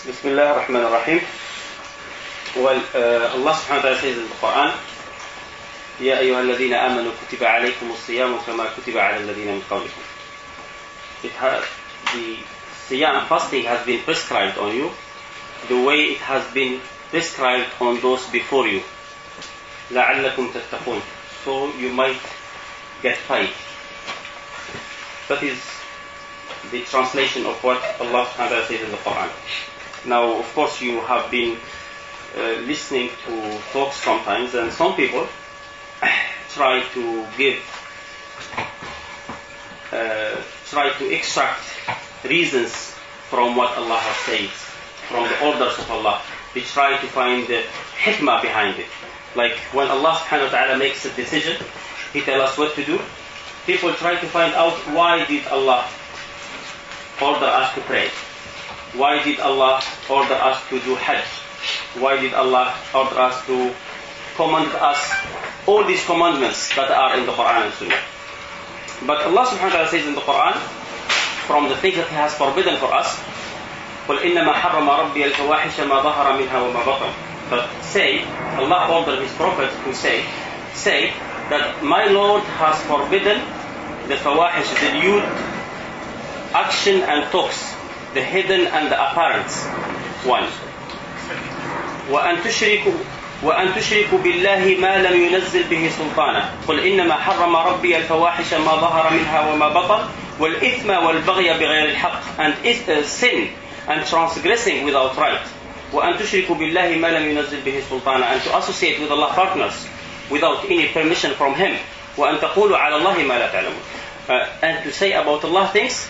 Bismillah ar-Rahman ar-Rahim. Well, Allah subhanahu wa ta'ala says in the Quran, يَا أَيُّهَا الَّذِينَ آمَنُوا كُتِبَ عَلَيْكُمُ الصِّيَامُ كَمَا كُتِبَ عَلَى الَّذِينَ مِنْ قَبْلِكُم. The Siyam fasting has been prescribed on you the way it has been prescribed on those before you. لَعَلَّكُمْ تَتَّقُونَ. So you might get paid. That is the translation of what Allah subhanahu wa ta'ala says in the Quran. Now, of course, you have been listening to talks sometimes, and some people try to extract reasons from what Allah has said, from the orders of Allah. They try to find the hikmah behind it. Like when Allah subhanahu wa ta'ala makes a decision, He tells us what to do. People try to find out, why did Allah order us to pray? Why did Allah order us to do Hajj? Why did Allah order us to command us all these commandments that are in the Quran and Sunnah? But Allah subhanahu wa ta'ala says in the Quran, from the things that He has forbidden for us, قُلْ إِنَّمَا حَرَّمَ رَبِّيَ الْفَوَاحِشَ مَا ظَهَرَ مِنْهَا وَمَا بَطَنَ. But say, Allah ordered His Prophet to say that my Lord has forbidden the fawahish, the lewd action and talks, the hidden and the apparent one. وأن تشركوا بالله ما لم ينزل به سلطانا قل إنما حرم ربي الفواحش ما ظهر منها وما بطن والإثم والبغي بغير الحق, and sin and transgressing without right. وأن تشركوا بالله ما لم ينزل به سلطانا, and to associate with Allah partners without any permission from Him. وأن تقولوا على الله ما لا تعلمون, and to say about Allah things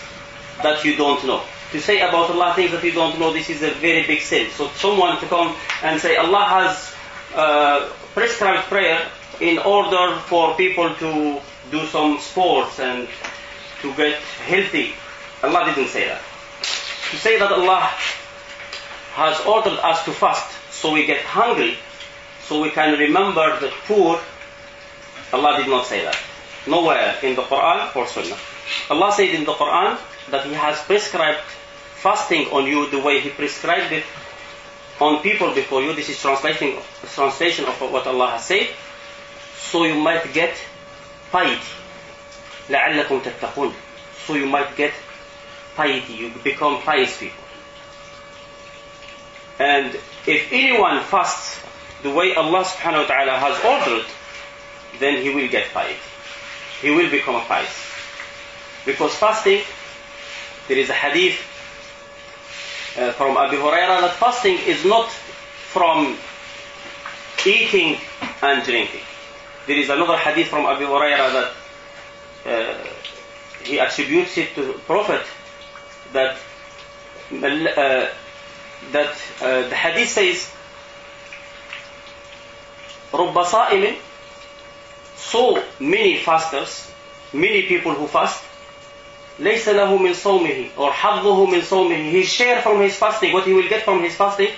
that you don't know. To say about Allah things that you don't know, this is a very big sin. So someone to come and say Allah has prescribed prayer in order for people to do some sports and to get healthy. Allah didn't say that. To say that Allah has ordered us to fast so we get hungry, so we can remember the poor, Allah did not say that. Nowhere in the Quran or Sunnah. Allah said in the Quran that He has prescribed fasting on you the way He prescribed it on people before you. This is translation of what Allah has said, so you might get piety. لَعَلَّكُمْ تَتَّقُونَ. So you might get piety, you become pious people. And if anyone fasts the way Allah subhanahu wa ta'ala has ordered, then he will get piety. He will become a pious. Because fasting, there is a hadith from Abu Huraira that fasting is not from eating and drinking. There is another hadith from Abu Huraira that he attributes it to the Prophet, that the hadith says, رُبَّ صَائِمٍ, so many fasters, many people who fast, لَيْسَ لَهُ مِنْ صَوْمِهِ, or حَظُّهُ مِنْ صَوْمِهِ, his share from his fasting, what he will get from his fasting,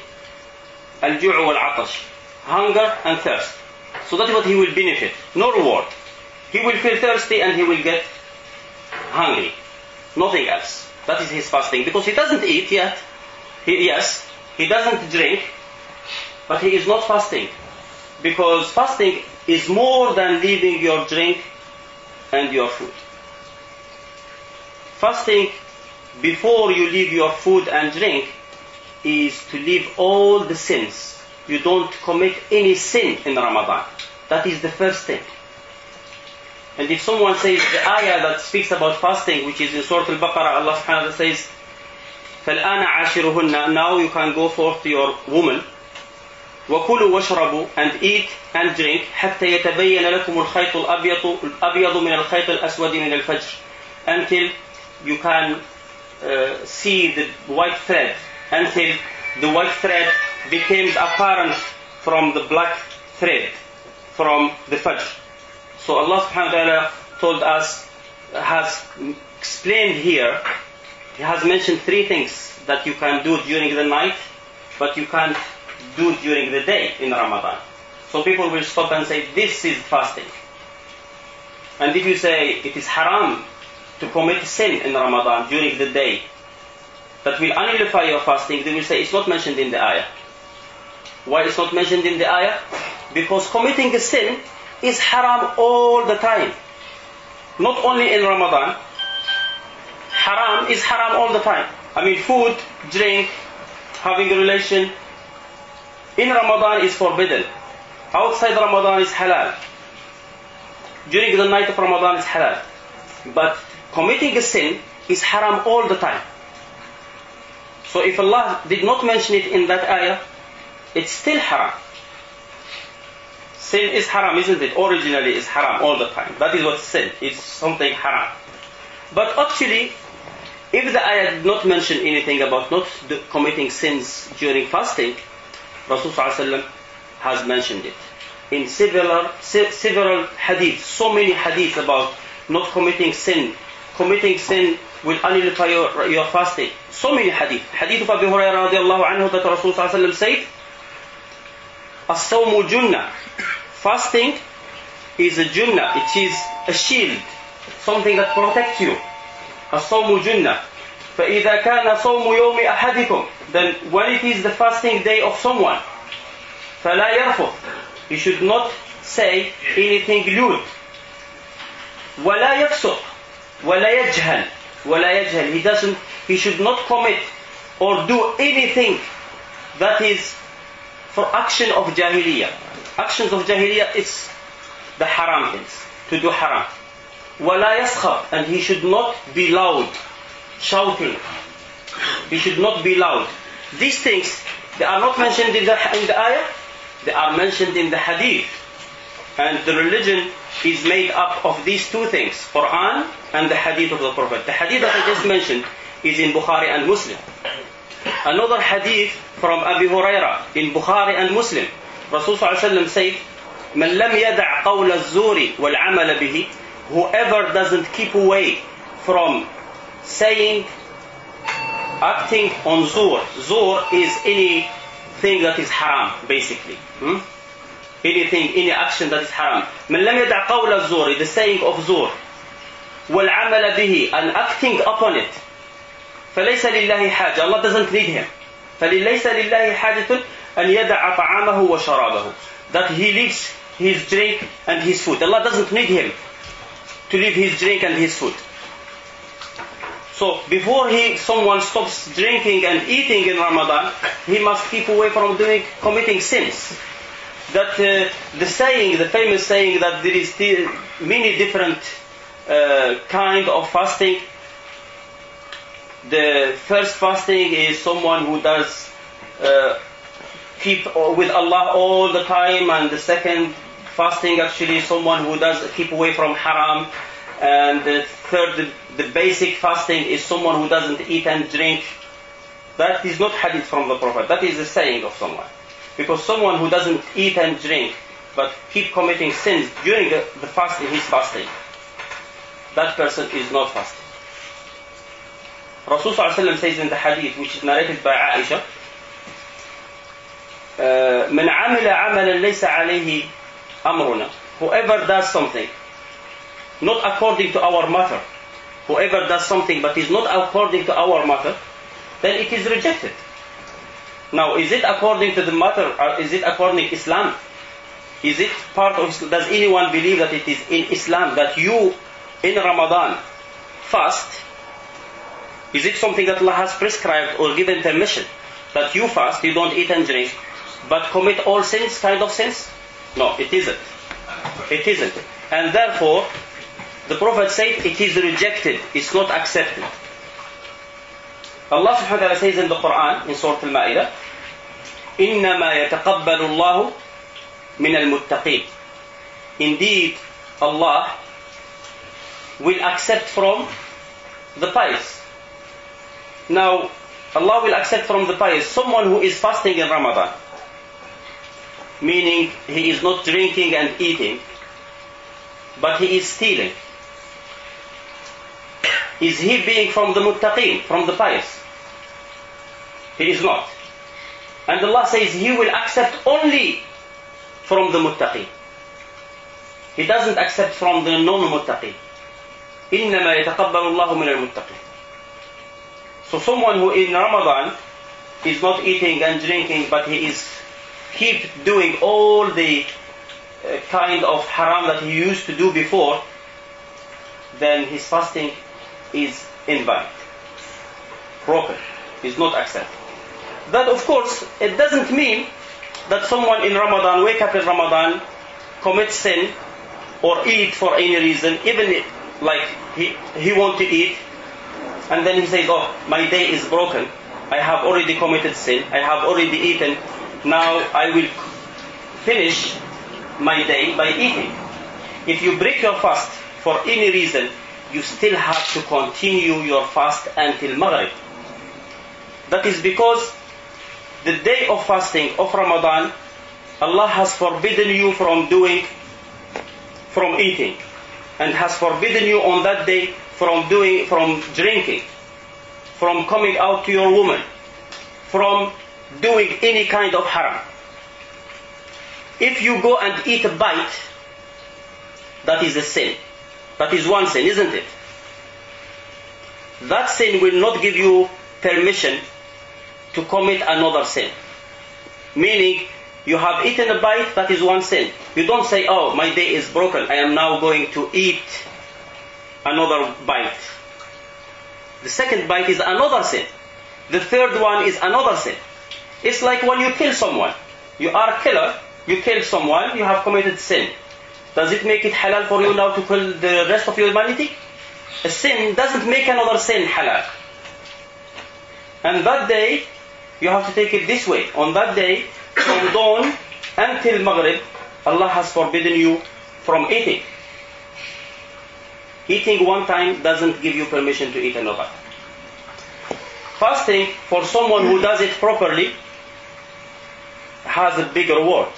الْجُوعُ وَالْعَطَشِ, hunger and thirst. So that is what he will benefit, no reward. He will feel thirsty and he will get hungry, nothing else. That is his fasting, because he doesn't eat yet. He doesn't drink, but he is not fasting, because fasting is more than leaving your drink and your food. Fasting before you leave your food and drink is to leave all the sins. You don't commit any sin in Ramadan. That is the first thing. And if someone says the ayah that speaks about fasting, which is in Surah Al-Baqarah, Allah subhanahu wa ta'ala says, فَالْآنَ عَاشِرُهُنَّ, now you can go forth to your woman, وَكُلُوا وَاشْرَبُوا, and eat and drink, حَتَّى يَتَبَيَّنَ لَكُمُ الْخَيْطُ الْأَبْيَضُ مِنَ الْخَيْطِ الْأَسْوَدِ مِنَ الْفَجْرِ, until you can see the white thread, until the white thread becomes apparent from the black thread from the Fajr. So Allah subhanahu wa ta'ala told us, has explained here, He has mentioned three things that you can do during the night, but you can't do during the day in Ramadan. So people will stop and say, this is fasting. And if you say it is haram to commit sin in Ramadan during the day, that will nullify your fasting, they will say it's not mentioned in the ayah. Why it's not mentioned in the ayah? Because committing a sin is haram all the time. Not only in Ramadan. Haram is haram all the time. I mean, food, drink, having a relation in Ramadan is forbidden. Outside Ramadan is halal. During the night of Ramadan is halal. But committing a sin is haram all the time. So if Allah did not mention it in that ayah, it's still haram. Sin is haram, isn't it? Originally it's haram all the time. That is what sin is, something haram. But actually, if the ayah did not mention anything about not committing sins during fasting, Rasulullah has mentioned it in several hadiths, so many hadiths about not committing sin. Committing sin will nullify your fasting. So many hadith. Hadith of Abu Hurairah radiallahu anhu that Rasulullah said, As-sawmu junnah. Fasting is a junnah. It is a shield, something that protects you. As-sawmu junnah. فَإِذَا كَانَ صَوْمُ يَوْمِ أَحَدِكُمْ. Then when it is the fasting day of someone, فَلَا يَرْفُثْ. You should not say anything lewd. وَلَا يَفْسُقْ. وَلَا يَجْهَلْ. وَلَا يَجْهَلْ. He should not commit or do anything that is for action of jahiliyyah. Actions of jahiliyyah is the haram things, to do haram. وَلَا يَسْخَرْ. And he should not be loud, shouting. He should not be loud. These things, they are not mentioned in the ayah, they are mentioned in the hadith. And the religion is made up of these two things, Quran and the hadith of the Prophet. The hadith that I just mentioned is in Bukhari and Muslim. Another hadith from Abu Hurairah in Bukhari and Muslim. Rasulullah said, "Man lam yada' qawl az-zuri wal 'amal bihi." Whoever doesn't keep away from saying, acting on zur. Zur is anything that is haram, basically. Anything, any action that is haram. من لم يدع قول الزور, the saying of zur. والعمل به, and acting upon it. فليس لله حاجة, Allah doesn't need him. فليس لله حاجة أن يدع طعامه وشرابه. That he leaves his drink and his food. Allah doesn't need him to leave his drink and his food. So before someone stops drinking and eating in Ramadan, he must keep away from committing sins. That the saying, the famous saying that there is many different kind of fasting. The first fasting is someone who does keep with Allah all the time, and the second fasting actually is someone who does keep away from haram, and the third, the basic fasting is someone who doesn't eat and drink. That is not hadith from the Prophet. That is the saying of someone. Because someone who doesn't eat and drink but keep committing sins during the fasting, his fasting, that person is not fasting. Rasulullah says in the hadith, which is narrated by Aisha, من عمل عملا ليس عليه أمرنا. Whoever does something not according to our matter, whoever does something but is not according to our matter, then it is rejected. Now, is it according to the matter, or is it according to Islam? Is it part of Islam? Does anyone believe that it is in Islam that you in Ramadan fast? Is it something that Allah has prescribed or given permission? That you fast, you don't eat and drink, but commit all sins, kind of sins? No, it isn't. It isn't. And therefore, the Prophet said it is rejected, it's not accepted. Allah subhanahu wa ta'ala says in the Quran, in Surah Al-Ma'idah, إِنَّمَا يَتَقَبَّلُ اللَّهُ مِنَ الْمُتَّقِينَ. Indeed, Allah will accept from the pious. Now, Allah will accept from the pious someone who is fasting in Ramadan, meaning he is not drinking and eating, but he is stealing. Is he being from the muttaqeen, from the pious? He is not. And Allah says He will accept only from the muttaqeen. He doesn't accept from the non-muttaqeen. إِنَّمَا يَتَقَبَّلُ اللَّهُ مِنَ الْمُتَّقِينَ. So someone who in Ramadan is not eating and drinking, but he is keep doing all the kind of haram that he used to do before, then his fasting is invalid, broken, is not accepted. That of course, it doesn't mean that someone in Ramadan, wake up in Ramadan, commits sin, or eat for any reason, even like he wants to eat, and then he says, oh, my day is broken, I have already committed sin, I have already eaten, now I will finish my day by eating. If you break your fast for any reason, you still have to continue your fast until Maghrib. That is because the day of fasting of Ramadan, Allah has forbidden you from eating, and has forbidden you on that day from drinking, from coming out to your woman, from doing any kind of haram. If you go and eat a bite, that is a sin. That is one sin, isn't it? That sin will not give you permission to commit another sin. Meaning, you have eaten a bite, that is one sin. You don't say, oh, my day is broken, I am now going to eat another bite. The second bite is another sin. The third one is another sin. It's like when you kill someone. You are a killer, you kill someone, you have committed sin. Does it make it halal for you now to kill the rest of humanity? A sin doesn't make another sin halal. And that day, you have to take it this way. On that day, from dawn until Maghrib, Allah has forbidden you from eating. Eating one time doesn't give you permission to eat another. Fasting, for someone who does it properly, has a big reward.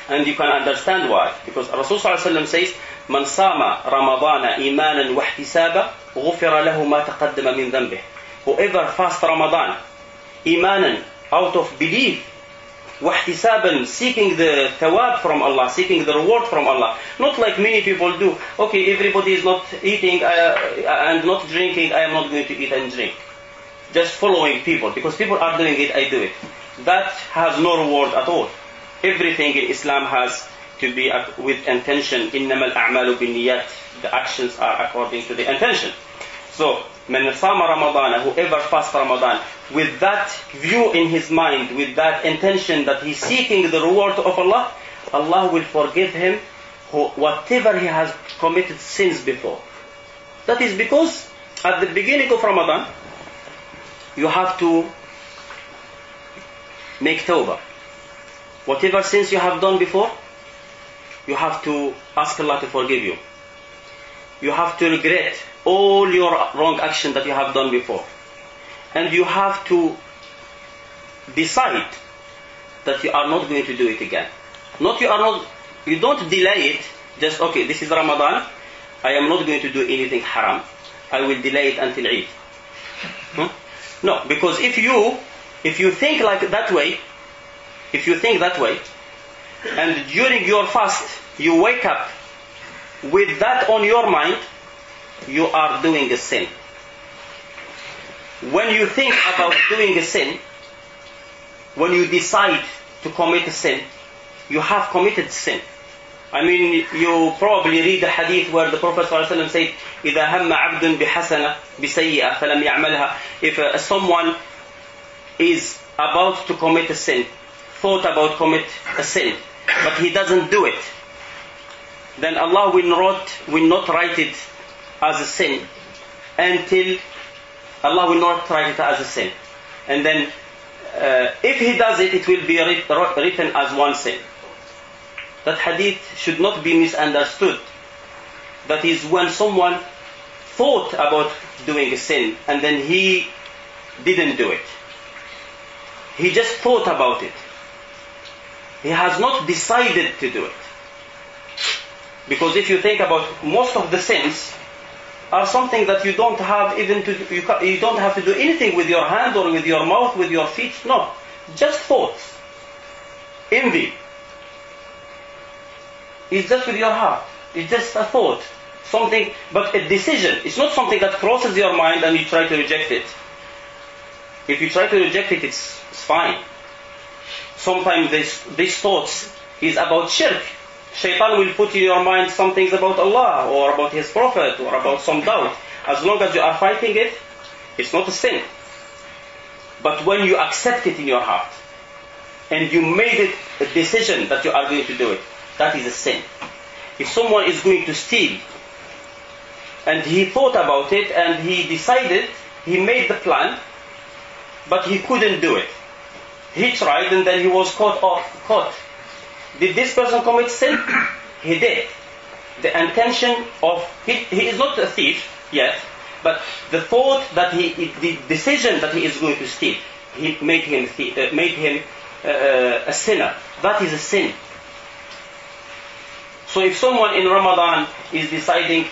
And you can understand why. Because Rasulullah ﷺ says, من صام رمضان إيمانا واحتسابا غفر له ما تقدم من ذنبه. Whoever fasts Ramadan, imanan, out of belief, wahtisaban, seeking the thawab from Allah, seeking the reward from Allah. Not like many people do. Okay, everybody is not eating and not drinking, I am not going to eat and drink. Just following people. Because people are doing it, I do it. That has no reward at all. Everything in Islam has to be with intention. إِنَّمَا الْأَعْمَالُ بِالنِّيَّاتِ. The actions are according to the intention. So, مَنْ صَامَ رَمَضَانَ, whoever fasts Ramadan, with that view in his mind, with that intention that he's seeking the reward of Allah, Allah will forgive him whatever he has committed sins before. That is because at the beginning of Ramadan, you have to make tawbah. Whatever sins you have done before, you have to ask Allah to forgive you. You have to regret all your wrong action that you have done before. And you have to decide that you are not going to do it again. You don't delay it, just okay, this is Ramadan, I am not going to do anything haram. I will delay it until Eid. No, because if you think like that way, and during your fast you wake up with that on your mind, you are doing a sin. When you think about doing a sin, when you decide to commit a sin, you have committed sin. I mean, you probably read the hadith where the Prophet ﷺ said, إِذَا هَمَّ عَبْدٌ بِحَسَنَةٍ بِسَيِّئَةٍ فَلَمْ يَعْمَلْهَا. If someone is about to commit a sin, thought about commit a sin, but he doesn't do it, then Allah will not write it as a sin until Allah will not write it as a sin. And then if he does it, it will be written as one sin. That hadith should not be misunderstood. That is when someone thought about doing a sin and then he didn't do it. He just thought about it. He has not decided to do it. Because if you think about most of the sins are something that you don't have you don't have to do anything with your hand or with your mouth, with your feet. No, just thoughts. Envy. It's just with your heart. It's just a thought. Something, but a decision. It's not something that crosses your mind and you try to reject it. If you try to reject it, it's fine. Sometimes these thoughts is about shirk. Shaitan will put in your mind some things about Allah or about His Prophet or about some doubt. As long as you are fighting it, it's not a sin. But when you accept it in your heart and you made it a decision that you are going to do it, that is a sin. If someone is going to steal and he thought about it and he decided, he made the plan, but he couldn't do it. He tried and then he was caught. Did this person commit sin? He did. The intention of, he is not a thief yet, but the thought that the decision that he is going to steal, he made him a sinner. That is a sin. So if someone in Ramadan is deciding,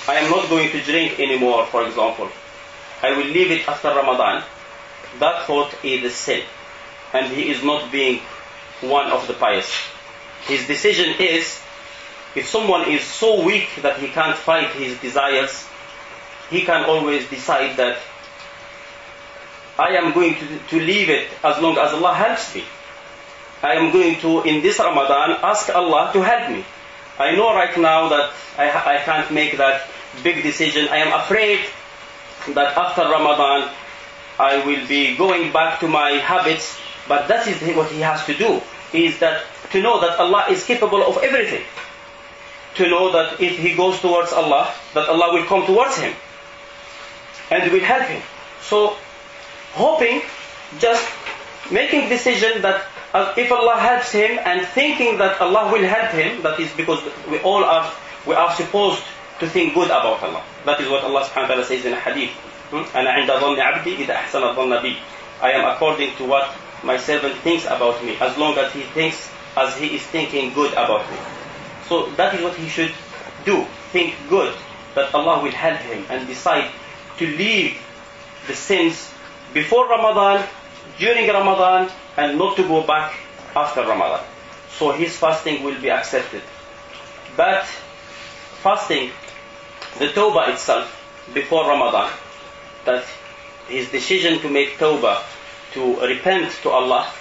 I am not going to drink anymore, for example, I will leave it after Ramadan, that thought is a sin. And he is not being one of the pious. His decision is, if someone is so weak that he can't fight his desires, he can always decide that I am going to leave it as long as Allah helps me. I am going to, in this Ramadan, ask Allah to help me. I know right now that I can't make that big decision. I am afraid that after Ramadan I will be going back to my habits. But that is what he has to do, is that to know that Allah is capable of everything. To know that if he goes towards Allah, that Allah will come towards him and will help him. So, hoping, just making decision that if Allah helps him and thinking that Allah will help him, that is because we are supposed to think good about Allah. That is what Allah subhanahu wa ta'ala says in a hadith. أَنَا عِنْدَ ظَنِّ عَبْدِي إِذَا أَحْسَنَ الظَّنَّ بِي. I am according to what my servant thinks about me, as long as he thinks as he is thinking good about me. So that is what he should do. Think good, that Allah will help him, and decide to leave the sins before Ramadan, during Ramadan, and not to go back after Ramadan. So his fasting will be accepted. But fasting, the tawbah itself, before Ramadan, that his decision to make tawbah, to repent to Allah,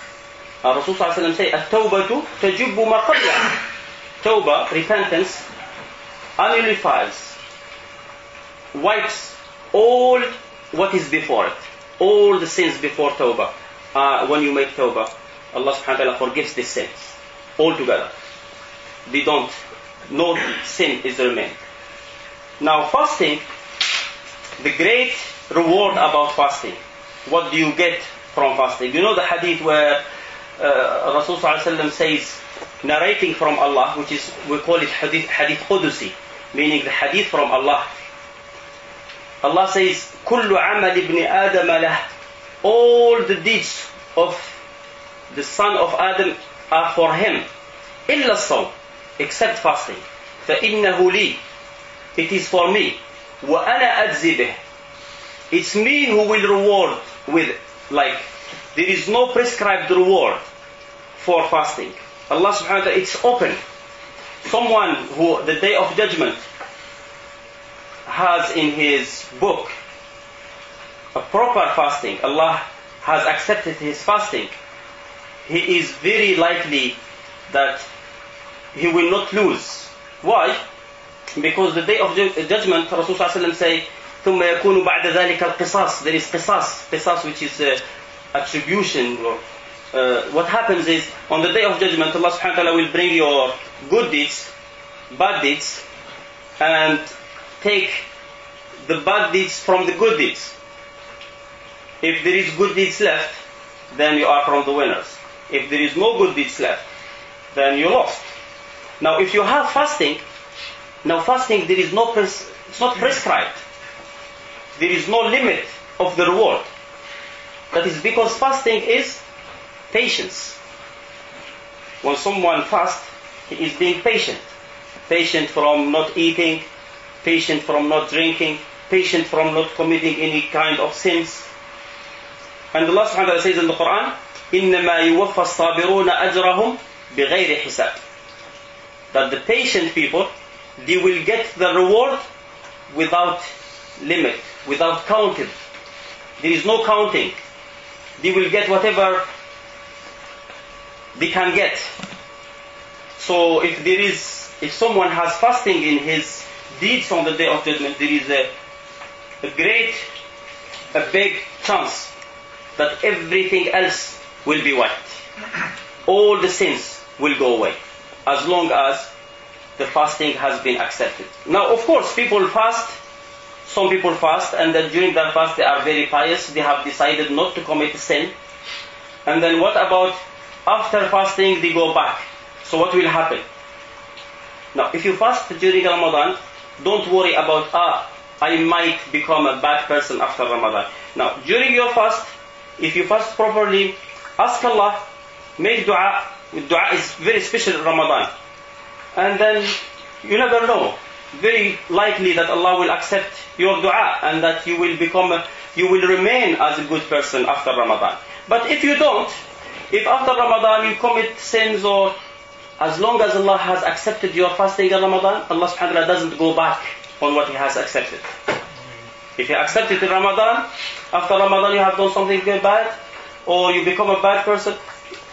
Rasul sallallahu alaihi wasallam say, "At-tawbatu tajubbu ma qablaha." Tawbah, repentance, nullifies, wipes all what is before it, all the sins before tawbah. When you make tawbah, Allah subhanahu wa ta'ala forgives these sins altogether. They don't, no sin is remained. Now fasting, the great reward about fasting. What do you get from fasting? You know the hadith where Rasul sallallahu alaihi wasallam says, narrating from Allah, which is, we call it hadith Qudusi, meaning the hadith from Allah. Allah says, كُلُّ عَمَلِ ابْنِ آدَمَ لَهُ. All the deeds of the son of Adam are for him, إِلَّا الصَّوْمِ, except fasting. فَإِنَّهُ لِي, it is for me. وَأَنَا أَجْزِي بِهِ, it's me who will reward with it. Like, there is no prescribed reward for fasting. Allah subhanahu wa ta'ala, it's open. Someone who, the day of judgment, has in his book a proper fasting, Allah has accepted his fasting, he is very likely that he will not lose. Why? Because the day of judgment, Rasul sallallahu alaihi wasallam say, ثم يكون بعد ذلك القصاص. There is qisas, which is attribution. What happens is, on the day of judgment, Allah subhanahu wa ta'ala will bring your good deeds, bad deeds, and take the bad deeds from the good deeds. If there is good deeds left, then you are from the winners. If there is no good deeds left, then you lost. Now if you have fasting, there is no it's not prescribed. There is no limit of the reward. That is because fasting is patience. When someone fasts, he is being patient. Patient from not eating, patient from not drinking, patient from not committing any kind of sins. And Allah subhanahu wa ta'ala says in the Quran, إِنَّمَا يُوَفَّى الصَّابِرُونَ أَجْرَهُمْ بِغَيْرِ حِسَابٍ. That the patient people, they will get the reward without limit, without counting. There is no counting. they will get whatever they can get. So if someone has fasting in his deeds on the Day of Judgment, there is a big chance that everything else will be wiped. All the sins will go away, as long as the fasting has been accepted. Now, of course, people fast. Some people fast, and then during that fast they are very pious. They have decided not to commit sin. And then what about after fasting they go back? So what will happen? Now, if you fast during Ramadan, don't worry about, I might become a bad person after Ramadan. Now, during your fast, if you fast properly, ask Allah, make dua. Dua is very special in Ramadan. And then you never know. Very likely that Allah will accept your dua and that you will remain as a good person after Ramadan. But if you don't, if after Ramadan you commit sins, or as long as Allah has accepted your fasting in Ramadan, Allah subhanahu wa ta'ala doesn't go back on what He has accepted. If He accepted in Ramadan, after Ramadan you have done something bad, or you become a bad person,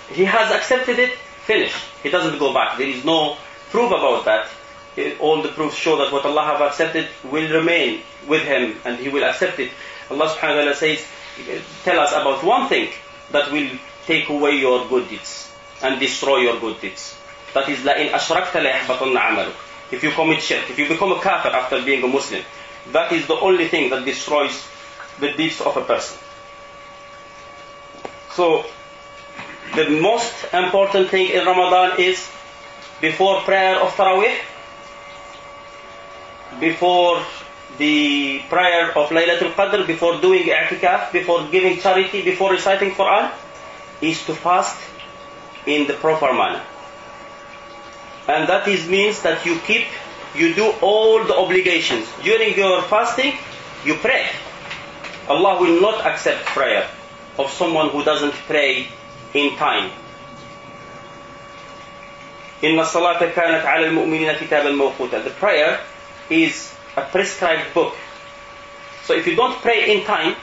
He has accepted it, finish. He doesn't go back. There is no proof about that. All the proofs show that what Allah have accepted will remain with Him, and He will accept it. Allah subhanahu wa ta'ala says, tell us about one thing that will take away your good deeds and destroy your good deeds. That is, لَإِنْ أَشْرَكْتَ لَيَحْبَطَنَّ عَمَلُكَ. If you commit shirk, if you become a kafir after being a Muslim, that is the only thing that destroys the deeds of a person. So, the most important thing in Ramadan is before prayer of Taraweeh, before the prayer of Laylatul Qadr, before doing i'tikaf, before giving charity, before reciting Quran, is to fast in the proper manner. And that means that you do all the obligations. During your fasting, you pray. Allah will not accept prayer of someone who doesn't pray in time. إِنَّ الصَّلَاةَ كَانَتْ عَلَى الْمُؤْمِنِينَ كِتَابًا مَوْقُوتًا. The prayer is a prescribed book. So if you don't pray in time,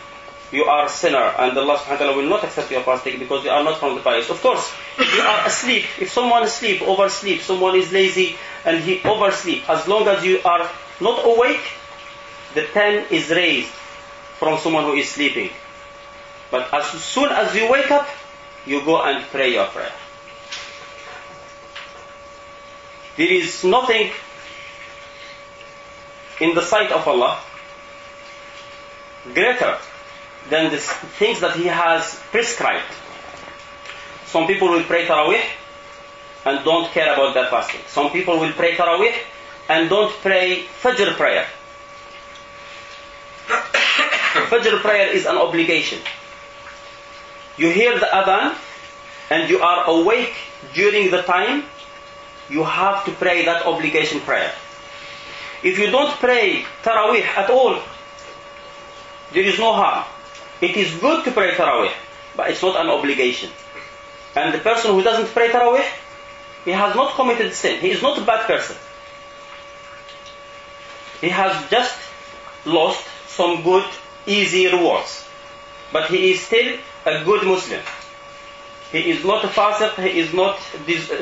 you are a sinner, and Allah subhanahu wa ta'ala will not accept your fasting because you are not from the pious. Of course, if you are asleep, if someone is asleep, oversleep, someone is lazy and he oversleep, as long as you are not awake, the pen is raised from someone who is sleeping. But as soon as you wake up, you go and pray your prayer. There is nothing in the sight of Allah greater than the things that He has prescribed. Some people will pray Taraweeh and don't care about their fasting. Some people will pray Taraweeh and don't pray Fajr prayer. Fajr prayer is an obligation. You hear the adhan and you are awake during the time, you have to pray that obligation prayer. If you don't pray Taraweeh at all, there is no harm. It is good to pray Taraweeh, but it's not an obligation. And the person who doesn't pray Taraweeh, he has not committed sin. He is not a bad person. He has just lost some good, easy rewards. But he is still a good Muslim. He is not a fasiq,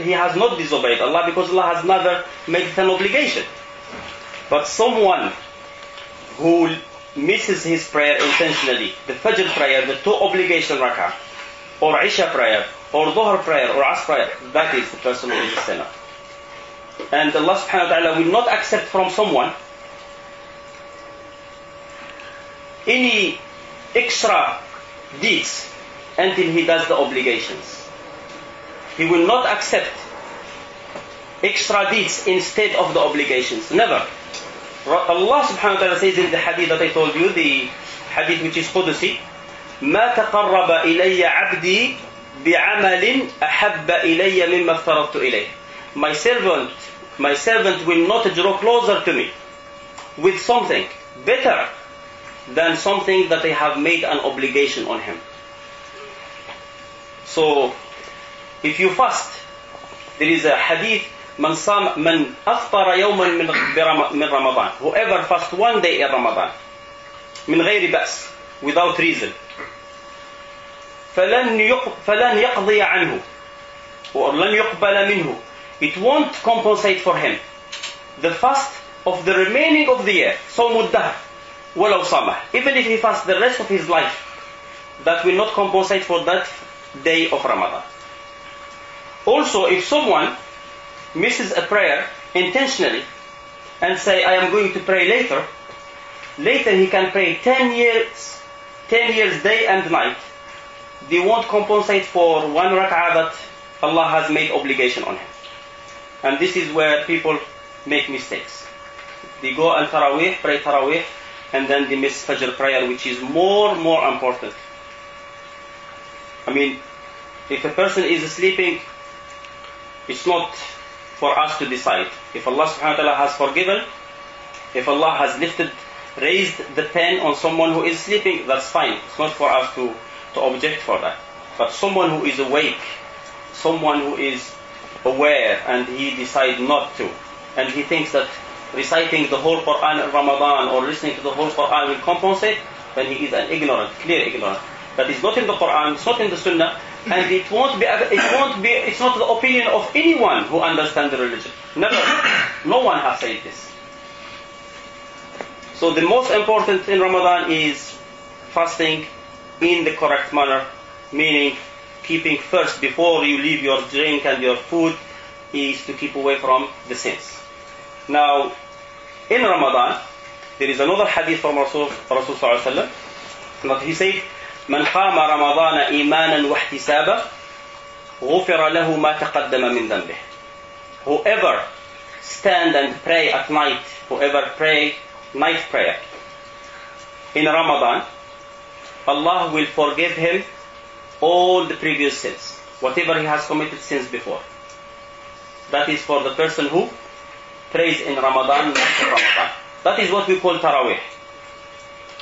he has not disobeyed Allah because Allah has never made it an obligation. But someone who misses his prayer intentionally, the Fajr prayer, the two obligation rak'ah, or Isha prayer, or Dhuhr prayer, or Asr prayer, that is the person who is a sinner. And Allah subhanahu wa ta'ala will not accept from someone any extra deeds until he does the obligations. He will not accept extra deeds instead of the obligations. Never. Allah subhanahu wa ta'ala says in the hadith that I told you, the hadith which is Qudusi, ما تقرب إلي عبدي بعمل أحب إلي مما افترضت إليه. My servant will not draw closer to me with something better than something that I have made an obligation on him. So, if you fast, there is a hadith, من أفطر يوما من رمضان. Whoever fasts one day in Ramadan, من غير بأس, without reason. فلن يقضي عنه or لن يقبل منه. It won't compensate for him the fast of the remaining of the year. صوم الدهر ولو صامه. Even if he fasts the rest of his life, that will not compensate for that day of Ramadan. Also, if someone misses a prayer intentionally and say, I am going to pray later he can pray 10 years day and night. They won't compensate for one rak'ah that Allah has made obligation on him. And this is where people make mistakes. They go and pray Taraweeh, and then they miss Fajr prayer, which is more important. I mean, if a person is sleeping, it's not for us to decide. If Allah subhanahu wa ta'ala has forgiven, if Allah has raised the pen on someone who is sleeping, that's fine. It's not for us to object for that. But someone who is awake, someone who is aware, and he decides not to, and he thinks that reciting the whole Quran in Ramadan or listening to the whole Quran will compensate, then he is an ignorant, clear ignorant. That is not in the Quran, it's not in the Sunnah, and it's not the opinion of anyone who understands the religion. Never. No one has said this. So the most important in Ramadan is fasting in the correct manner, meaning keeping first, before you leave your drink and your food, is to keep away from the sins. Now, in Ramadan, there is another hadith from Rasul Sallallahu Alaihi Wasallam, that he said, من قام رمضان إيمانا واحتسابا غفر له ما تقدم من ذنبه. Whoever stand and pray at night, whoever pray night prayer in Ramadan, Allah will forgive him all the previous sins, whatever he has committed sins before. That is for the person who prays in Ramadan, night of Ramadan. That is what we call Taraweeh.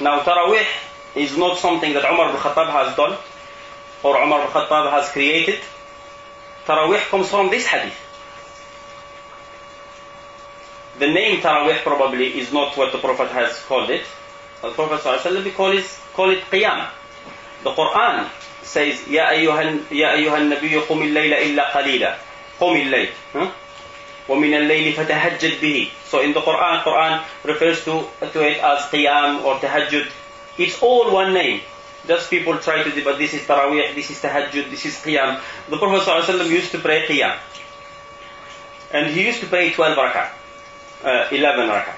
Now, Taraweeh is not something that Umar ibn Khattab has done or Umar ibn Khattab has created. Taraweeh comes from this hadith. The name Taraweeh probably is not what the Prophet has called it. The Prophet ﷺ call it Qiyam. The Quran says, يَا أَيُّهَا النَّبِيُّ قُمِ اللَّيْلَ إِلَّا قَلِيلًا. قُمِ اللَّيْلِ وَمِنَ اللَّيْلِ فَتَهَجَّدْ بِهِ. So in the Quran refers to it as Qiyam or Tahajjud. It's all one name. Just people try to do, but this is Taraweeh, this is Tahajjud, this is Qiyam. The Prophet ﷺ used to pray Qiyam. And he used to pray 12 rak'ah. 11 rak'ah.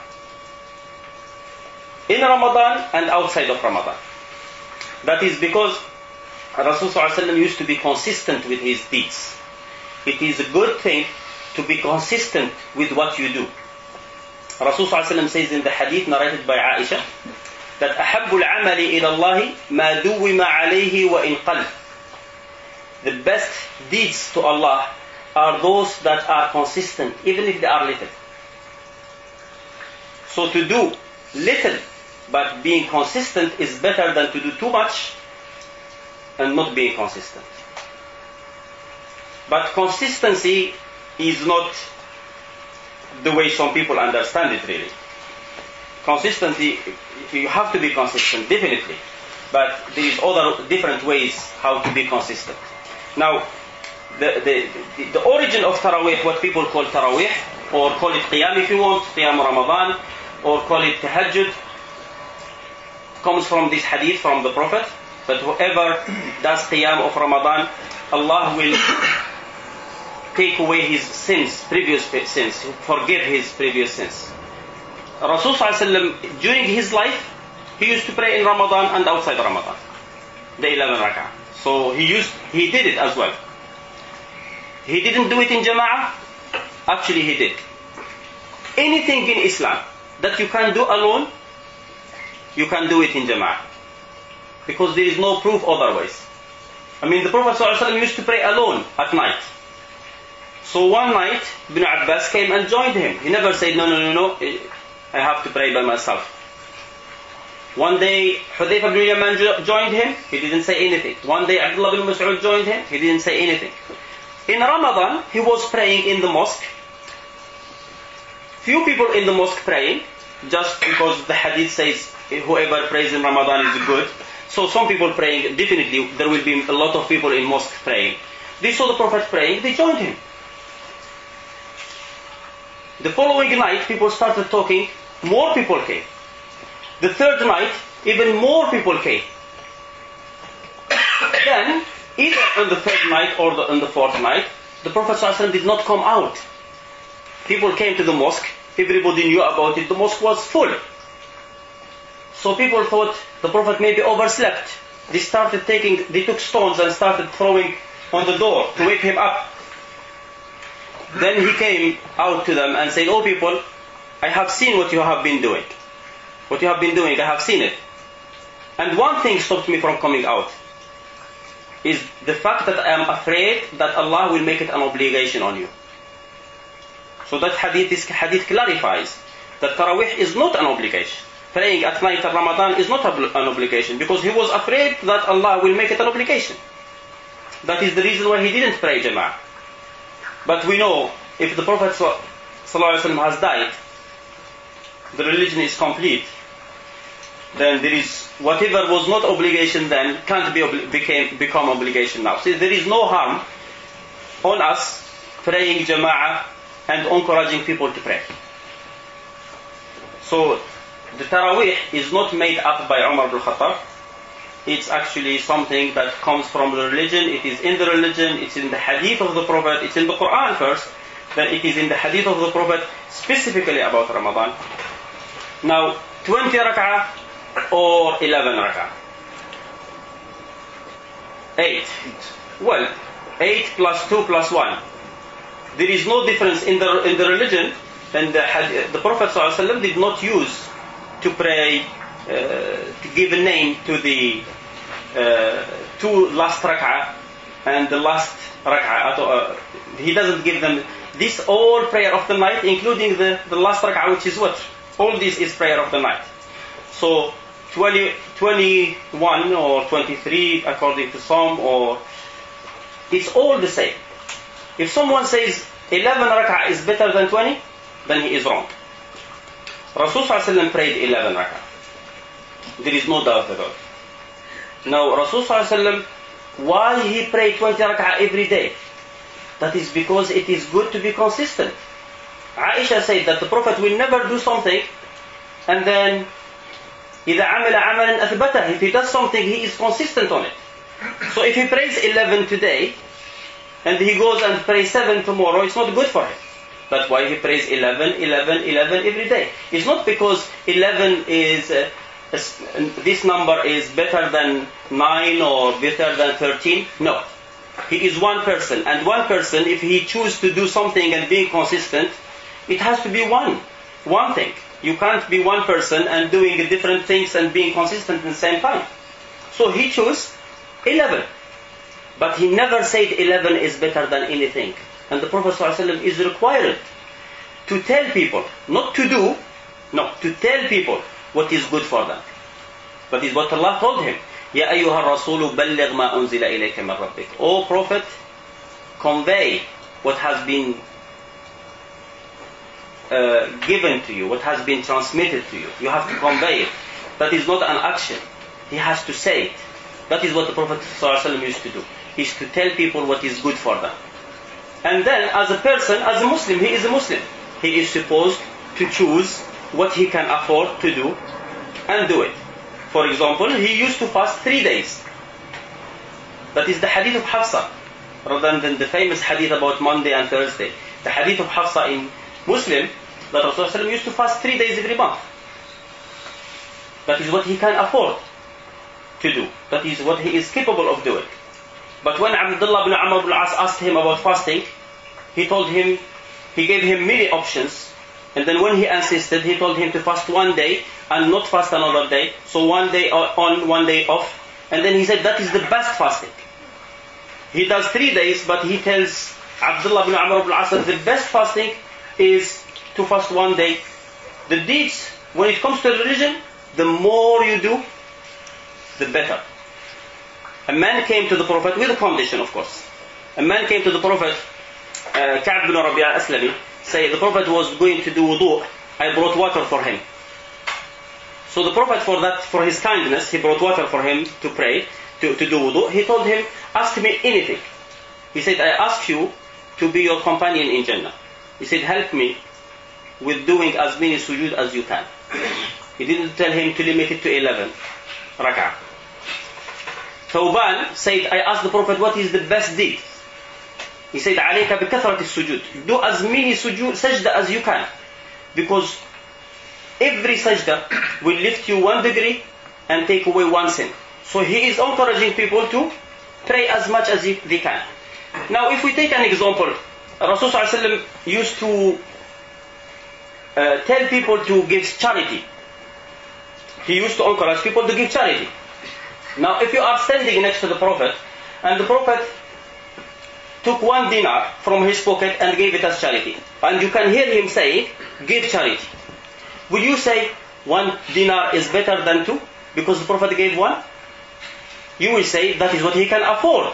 In Ramadan and outside of Ramadan. That is because Rasul ﷺ used to be consistent with his deeds. It is a good thing to be consistent with what you do. Rasul ﷺ says in the hadith narrated by Aisha that أحب العمل إلى الله ما دوم عليه وإن قل. The best deeds to Allah are those that are consistent, even if they are little. So to do little but being consistent is better than to do too much and not being consistent. But consistency is not the way some people understand it really. Consistency, you have to be consistent, definitely. But there is other different ways how to be consistent. Now, the origin of Taraweeh, what people call Taraweeh, or call it Qiyam if you want, Qiyam Ramadan, or call it Tahajjud, comes from this hadith from the Prophet, that whoever does Qiyam of Ramadan, Allah will take away his sins, previous sins, forgive his previous sins. Rasul ﷺ, during his life, he used to pray in Ramadan and outside Ramadan, the 11 rak'ah. So he did it as well. He didn't do it in Jama'ah. Actually, he did. Anything in Islam that you can do alone, you can do it in Jama'ah. Because there is no proof otherwise. I mean, the Prophet ﷺ used to pray alone at night. So one night, Ibn Abbas came and joined him. He never said, no, I have to pray by myself. One day, Hudayfa ibn Yaman joined him. He didn't say anything. One day, Abdullah ibn Mas'ud joined him. He didn't say anything. In Ramadan, he was praying in the mosque. Few people in the mosque praying, just because the hadith says, whoever prays in Ramadan is good. So some people praying, definitely there will be a lot of people in mosque praying. They saw the Prophet praying, they joined him. The following night, people started talking, more people came. The third night, even more people came. Then, either on the third night or on the fourth night, the Prophet ﷺ did not come out. People came to the mosque, everybody knew about it, the mosque was full. So people thought the Prophet maybe overslept. They took stones and started throwing on the door to wake him up. Then he came out to them and said, "Oh people, I have seen what you have been doing. What you have been doing, I have seen it. And one thing stopped me from coming out. Is the fact that I am afraid that Allah will make it an obligation on you." So that hadith clarifies that Tarawih is not an obligation. Praying at night of Ramadan is not an obligation, because he was afraid that Allah will make it an obligation. That is the reason why he didn't pray Jama'ah. But we know, if the Prophet ﷺ has died, the religion is complete. Then there is, whatever was not obligation then, can't become obligation now. So there is no harm on us praying Jama'ah and encouraging people to pray. So the Tarawih is not made up by Umar ibn Khattab. It's actually something that comes from the religion. It is in the religion, it's in the hadith of the Prophet, it's in the Quran first, then it is in the hadith of the Prophet specifically about Ramadan. Now, 20 rak'ah or 11 rak'ah? 8. Well, 8 plus 2 plus 1. There is no difference in the religion, and the Prophet ﷺ did not use to pray, to give a name to the two last rak'ah and the last rak'ah. He doesn't give them this all prayer of the night, including the last rak'ah, which is what? All this is prayer of the night. So 21 or 23 according to some, or it's all the same. If someone says 11 rak'ah is better than 20, then he is wrong. Rasul ﷺ prayed 11 rak'ah. There is no doubt about it. Now, Rasul ﷺ, why he prayed 20 rak'ah every day? That is because it is good to be consistent. Aisha said that the Prophet will never do something and then إِذَا عَمِلَ عَمَلًا أَثْبَتَهُ. If he does something, he is consistent on it. So if he prays 11 today and he goes and prays 7 tomorrow, it's not good for him. That's why he prays 11, 11, 11 every day. It's not because 11 is this number is better than 9 or better than 13. No. He is one person, and one person, if he chooses to do something and being consistent, it has to be one thing. You can't be one person and doing different things and being consistent at the same time. So he chose 11. But he never said 11 is better than anything. And the Prophet ﷺ is required to tell people, not to do, no, to tell people what is good for them. That is what Allah told him. Ya ayyuha rasulu balligh ma unzila ilayka min rabbik. O Prophet, convey what has been given to you, what has been transmitted to you. You have to convey it. That is not an action. He has to say it. That is what the Prophet ﷺ used to do. He used to tell people what is good for them. And then as a person, as a Muslim, he is a Muslim. He is supposed to choose what he can afford to do and do it. For example, he used to fast 3 days. That is the hadith of Hafsa, rather than the famous hadith about Monday and Thursday. The hadith of Hafsa in Muslim, that Rasulullah used to fast 3 days every month. That is what he can afford to do. That is what he is capable of doing. But when Abdullah ibn Amr ibn al-As asked him about fasting, he gave him many options. And then when he insisted, he told him to fast 1 day and not fast another day. So 1 day on, 1 day off. And then he said that is the best fasting. He does 3 days, but he tells Abdullah ibn Amr ibn al-As that the best fasting is to fast 1 day. The deeds, when it comes to religion, the more you do, the better. A man came to the Prophet with a condition, of course. A man came to the Prophet, Ka'b bin Rabi' al-Aslami, say the Prophet was going to do wudu'. I brought water for him. So the Prophet, for his kindness, he brought water for him to pray, to do wudu. He told him, ask me anything. He said, I ask you to be your companion in Jannah. He said, help me with doing as many sujood as you can. He didn't tell him to limit it to 11 rak'ah. Thawban said, I asked the Prophet, what is the best deed? He said, عليك بكثرة السجود. Do as many sajda as you can. Because every sajda will lift you 1 degree and take away 1 sin. So he is encouraging people to pray as much as they can. Now if we take an example, Rasulullah ﷺ used to tell people to give charity. He used to encourage people to give charity. Now if you are standing next to the Prophet and the Prophet took 1 dinar from his pocket and gave it as charity, and you can hear him saying, give charity, will you say 1 dinar is better than 2 because the Prophet gave 1? You will say that is what he can afford.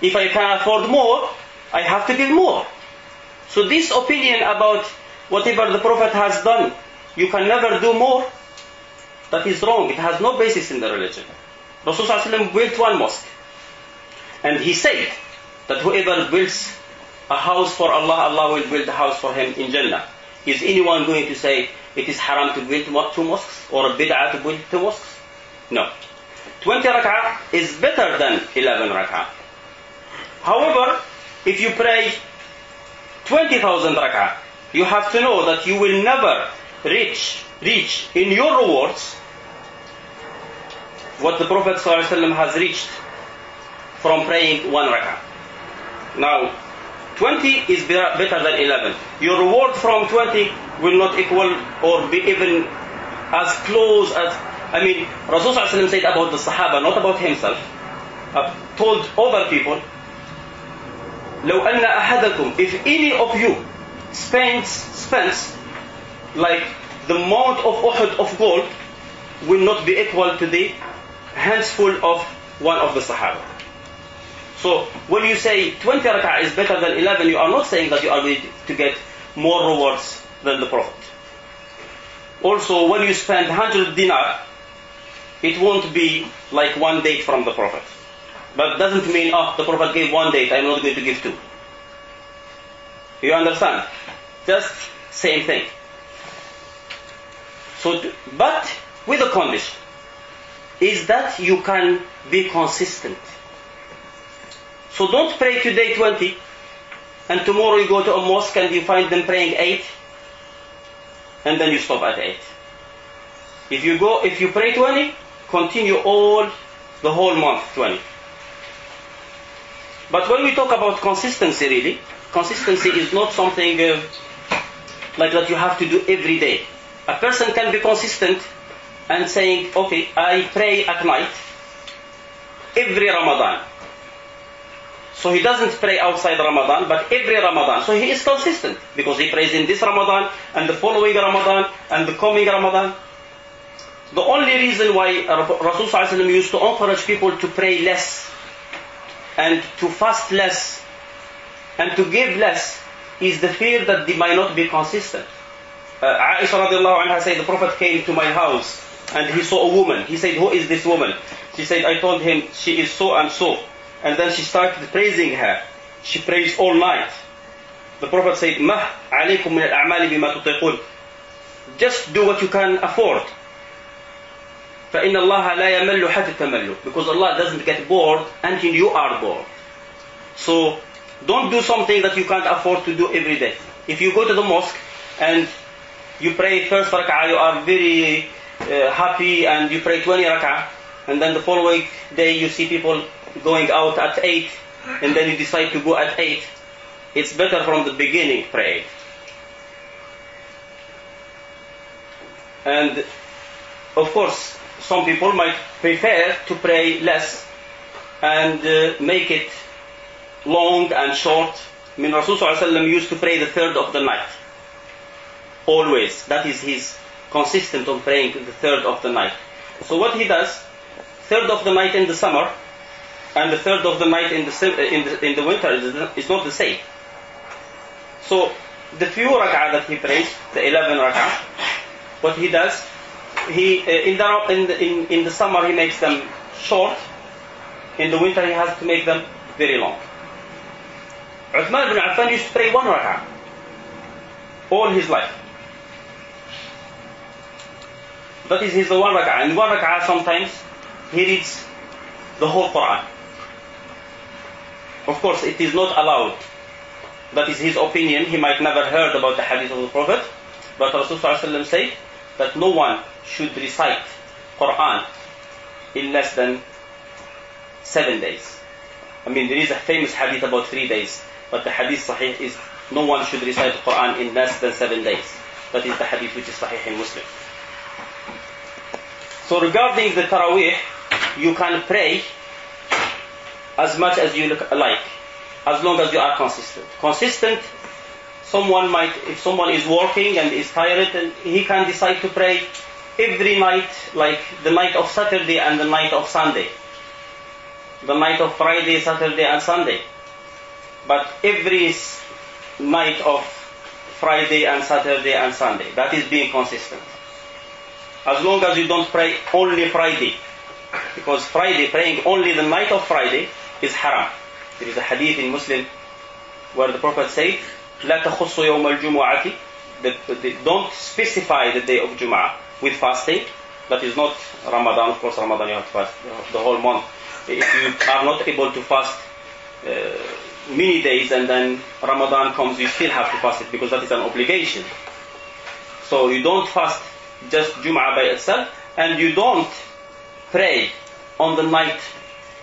If I can afford more, I have to give more. So this opinion about whatever the Prophet has done, you can never do more, that is wrong. It has no basis in the religion. Rasulullah built 1 mosque. And he said that whoever builds a house for Allah, Allah will build a house for him in Jannah. Is anyone going to say it is haram to build 2 mosques or a bid'ah to build 2 mosques? No. 20 rak'ah is better than 11 rak'ah. However, if you pray 20,000 rak'ah, you have to know that you will never reach in your rewards what the Prophet ﷺ has reached from praying 1 rak'ah. Now, 20 is better than 11. Your reward from 20 will not equal or be even as close as... Rasulullah ﷺ said about the Sahaba, not about himself, told other people, لو أن أحدكم, if any of you spends like the amount of Uhud of gold, will not be equal to the handsful of one of the Sahaba. So when you say 20 rak'ah is better than 11, you are not saying that you are going to get more rewards than the Prophet. Also, when you spend 100 dinar, it won't be like 1 date from the Prophet. But it doesn't mean, the Prophet gave 1 date, I'm not going to give 2. You understand? Just same thing. So, but with a condition, is that you can be consistent. So don't pray today 20, and tomorrow you go to a mosque and you find them praying 8, and then you stop at 8. If you pray 20, continue the whole month 20. But when we talk about consistency, really, consistency is not something like that you have to do every day. A person can be consistent and saying, okay, I pray at night every Ramadan. So he doesn't pray outside Ramadan, but every Ramadan. So he is consistent because he prays in this Ramadan and the following Ramadan and the coming Ramadan. The only reason why Rasulullah ﷺ used to encourage people to pray less and to fast less and to give less is the fear that they might not be consistent. Aisha radiallahu anha said, the Prophet came to my house and he saw a woman. He said, who is this woman? She said, I told him she is so and so. And then she started praising her. She prays all night. The Prophet said, مَهْ عَلَيْكُمْ مِنَ الْأَعْمَالِ بِمَا تُطِيقُونَ. Just do what you can afford. فَإِنَّ اللَّهَ لَا يَمَلُّ حَتَّى تَمَلُّ. Because Allah doesn't get bored until you are bored. So don't do something that you can't afford to do every day. If you go to the mosque and you pray first rak'ah, you are very happy and you pray 20 rak'ah, and then the following day you see people going out at 8, and then you decide to go at 8, it's better from the beginning pray. And of course, some people might prefer to pray less and make it long and short. Rasulullah ﷺ used to pray the third of the night. Always. That is his consistent on praying the third of the night. So what he does, third of the night in the summer and the third of the night in the winter is not the same. So the few rak'ah that he prays, the 11 rak'ah, what he does, he in the summer he makes them short. In the winter he has to make them very long. Uthman ibn Affan used to pray one rak'ah all his life. That is his one rak'ah. And one rak'ah sometimes he reads the whole Quran. Of course, it is not allowed. That is his opinion. He might never heard about the hadith of the Prophet. But Rasulullah said that no one should recite Quran in less than 7 days. I mean, there is a famous hadith about 3 days. But the hadith sahih is no one should recite the Quran in less than 7 days. That is the hadith which is sahih in Muslim. So regarding the Taraweeh, you can pray as much as you like, as long as you are consistent. Consistent, if someone is working and is tired, and he can decide to pray every night, like the night of Saturday and the night of Sunday. The night of Friday, Saturday and Sunday. But every night of Friday and Saturday and Sunday. That is being consistent. As long as you don't pray only Friday. Because praying only the night of Friday is haram. There is a hadith in Muslim where the Prophet said, لا تخص يوم الجمعة. Don't specify the day of Jum'ah with fasting. That is not Ramadan. Of course, Ramadan you have to fast the whole month. If you are not able to fast many days and then Ramadan comes, you still have to fast it because that is an obligation. So you don't fast just Jum'ah by itself, and you don't pray on the night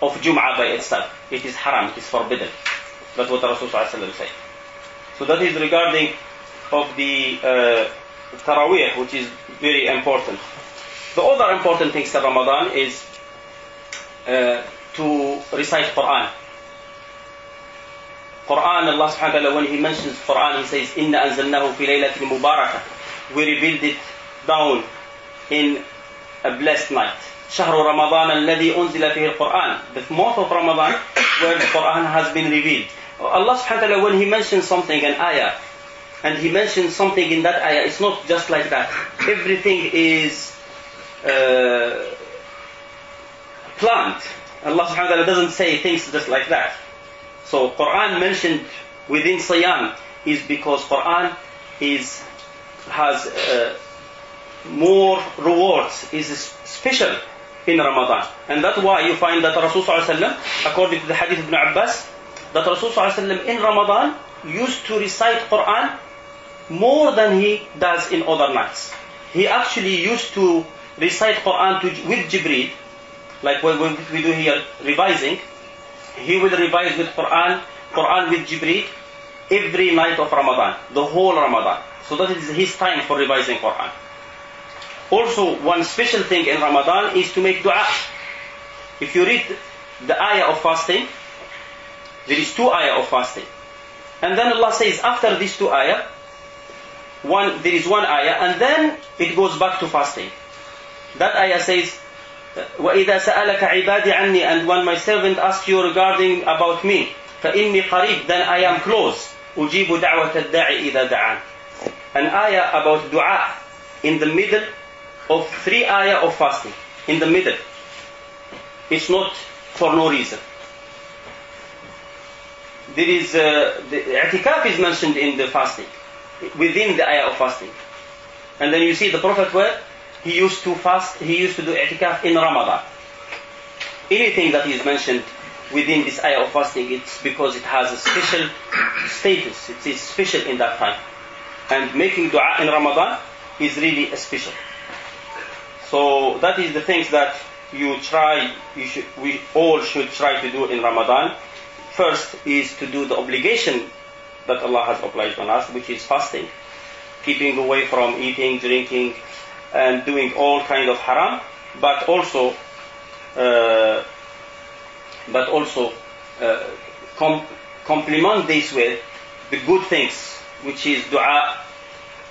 of Jum'ah by itself. It is haram, it is forbidden. That's what Rasulullah said. So that is regarding of the Taraweeh, which is very important. The other important things in Ramadan is to recite Quran. Quran, Allah subhanahu wa ta'ala, when He mentions Quran, He says, إِنَّا أَنزَلْنَاهُ فِي لَيْلَةٍ مُبَارَكَةٍ. We revealed it down in a blessed night. شهر رمضان الذي أنزل فيه القرآن. The month of Ramadan where the Quran has been revealed. Allah subhanahu wa ta'ala, when He mentions something, an ayah, and He mentions something in that ayah, it's not just like that. Everything is planned. Allah subhanahu wa ta'ala doesn't say things just like that. So Quran mentioned within Siyam is because Quran has more rewards, is special in Ramadan. And that's why you find that Rasulullah, according to the hadith of Ibn Abbas, that Rasulullah in Ramadan used to recite Quran more than he does in other nights. He actually used to recite Quran with Jibreel, like when we do here revising. He will revise with Quran with Jibreel every night of Ramadan, the whole Ramadan. So that is his time for revising Quran. Also, one special thing in Ramadan is to make dua. If you read the ayah of fasting, there is 2 ayah of fasting. And then Allah says, after these 2 ayah, there is 1 ayah, and then it goes back to fasting. That ayah says, وَإِذَا سَأَلَكَ عِبَادِي عَنِّي. And when my servant asks you regarding about me, فَإِنِّي قَرِيب. Then I am close. أُجِيبُ دَعْوَةَ الدَّاعِ إِذَا دَعَانِ. An ayah about dua in the middle of 3 ayah of fasting. In the middle. It's not for no reason. There is the i'tikaf is mentioned in the fasting, within the ayah of fasting. And then you see the Prophet where he used to fast, he used to do i'tikaf in Ramadan. Anything that is mentioned within this ayah of fasting, it's because it has a special status. It is special in that time. And making dua in Ramadan is really special. So that is the things that we all should try to do in Ramadan. First is to do the obligation that Allah has obliged on us, which is fasting, keeping away from eating, drinking, and doing all kind of haram, but also complement this with the good things, which is dua,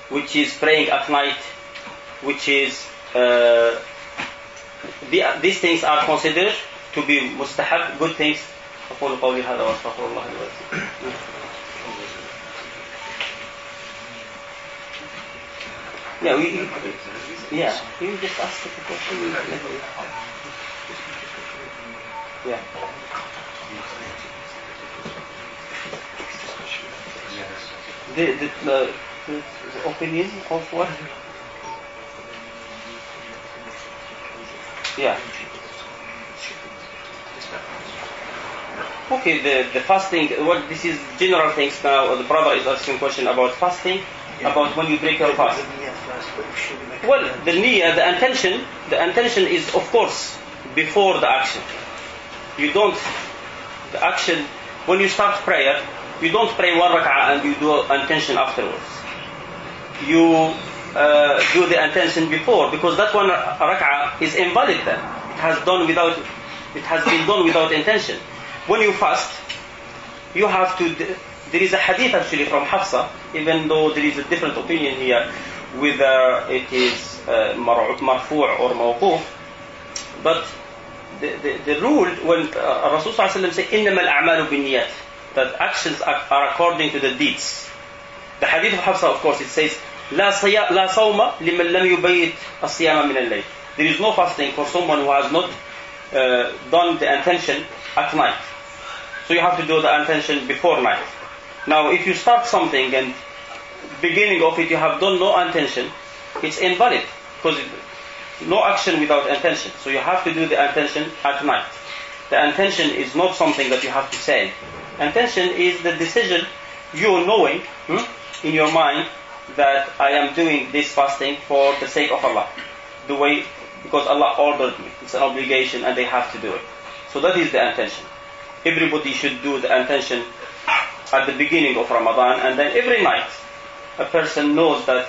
which is praying at night, which is these things are considered to be mustahab, good things. أقول قولي هذا وأستغفر الله لي ولكم. Yeah, Yeah, you just ask the question. Yeah. The opinion of what? Yeah. Okay, the fasting, what this is general things now. The brother is asking a question about fasting, about when you break your fast. Well, the niyyah, the intention is of course before the action. You don't, the action, when you start prayer, you don't pray one rak'ah and you do intention afterwards. You do the intention before, because that one rak'ah is invalid then. It has been done without intention. When you fast, you have to, there is a hadith actually from Hafsa, even though there is a different opinion here, whether it is marfu' or mawquf, but the rule, when Rasul sallallahu alaihi wasallam says, إِنَّمَا الْأَعْمَالُ بِالنِّيَّاتِ, that actions are according to the deeds. The hadith of Hafsa, of course, it says, لا صوم لمن لم يبيت الصيام من الليل. There is no fasting for someone who has not done the intention at night. So you have to do the intention before night. Now, if you start something and beginning of it you have done no intention, it's invalid, because no action without intention. So you have to do the intention at night. The intention is not something that you have to say. Intention is the decision, you knowing in your mind that I am doing this fasting for the sake of Allah, because Allah ordered me. It's an obligation and they have to do it. So that is the intention. Everybody should do the intention at the beginning of Ramadan, and then every night a person knows that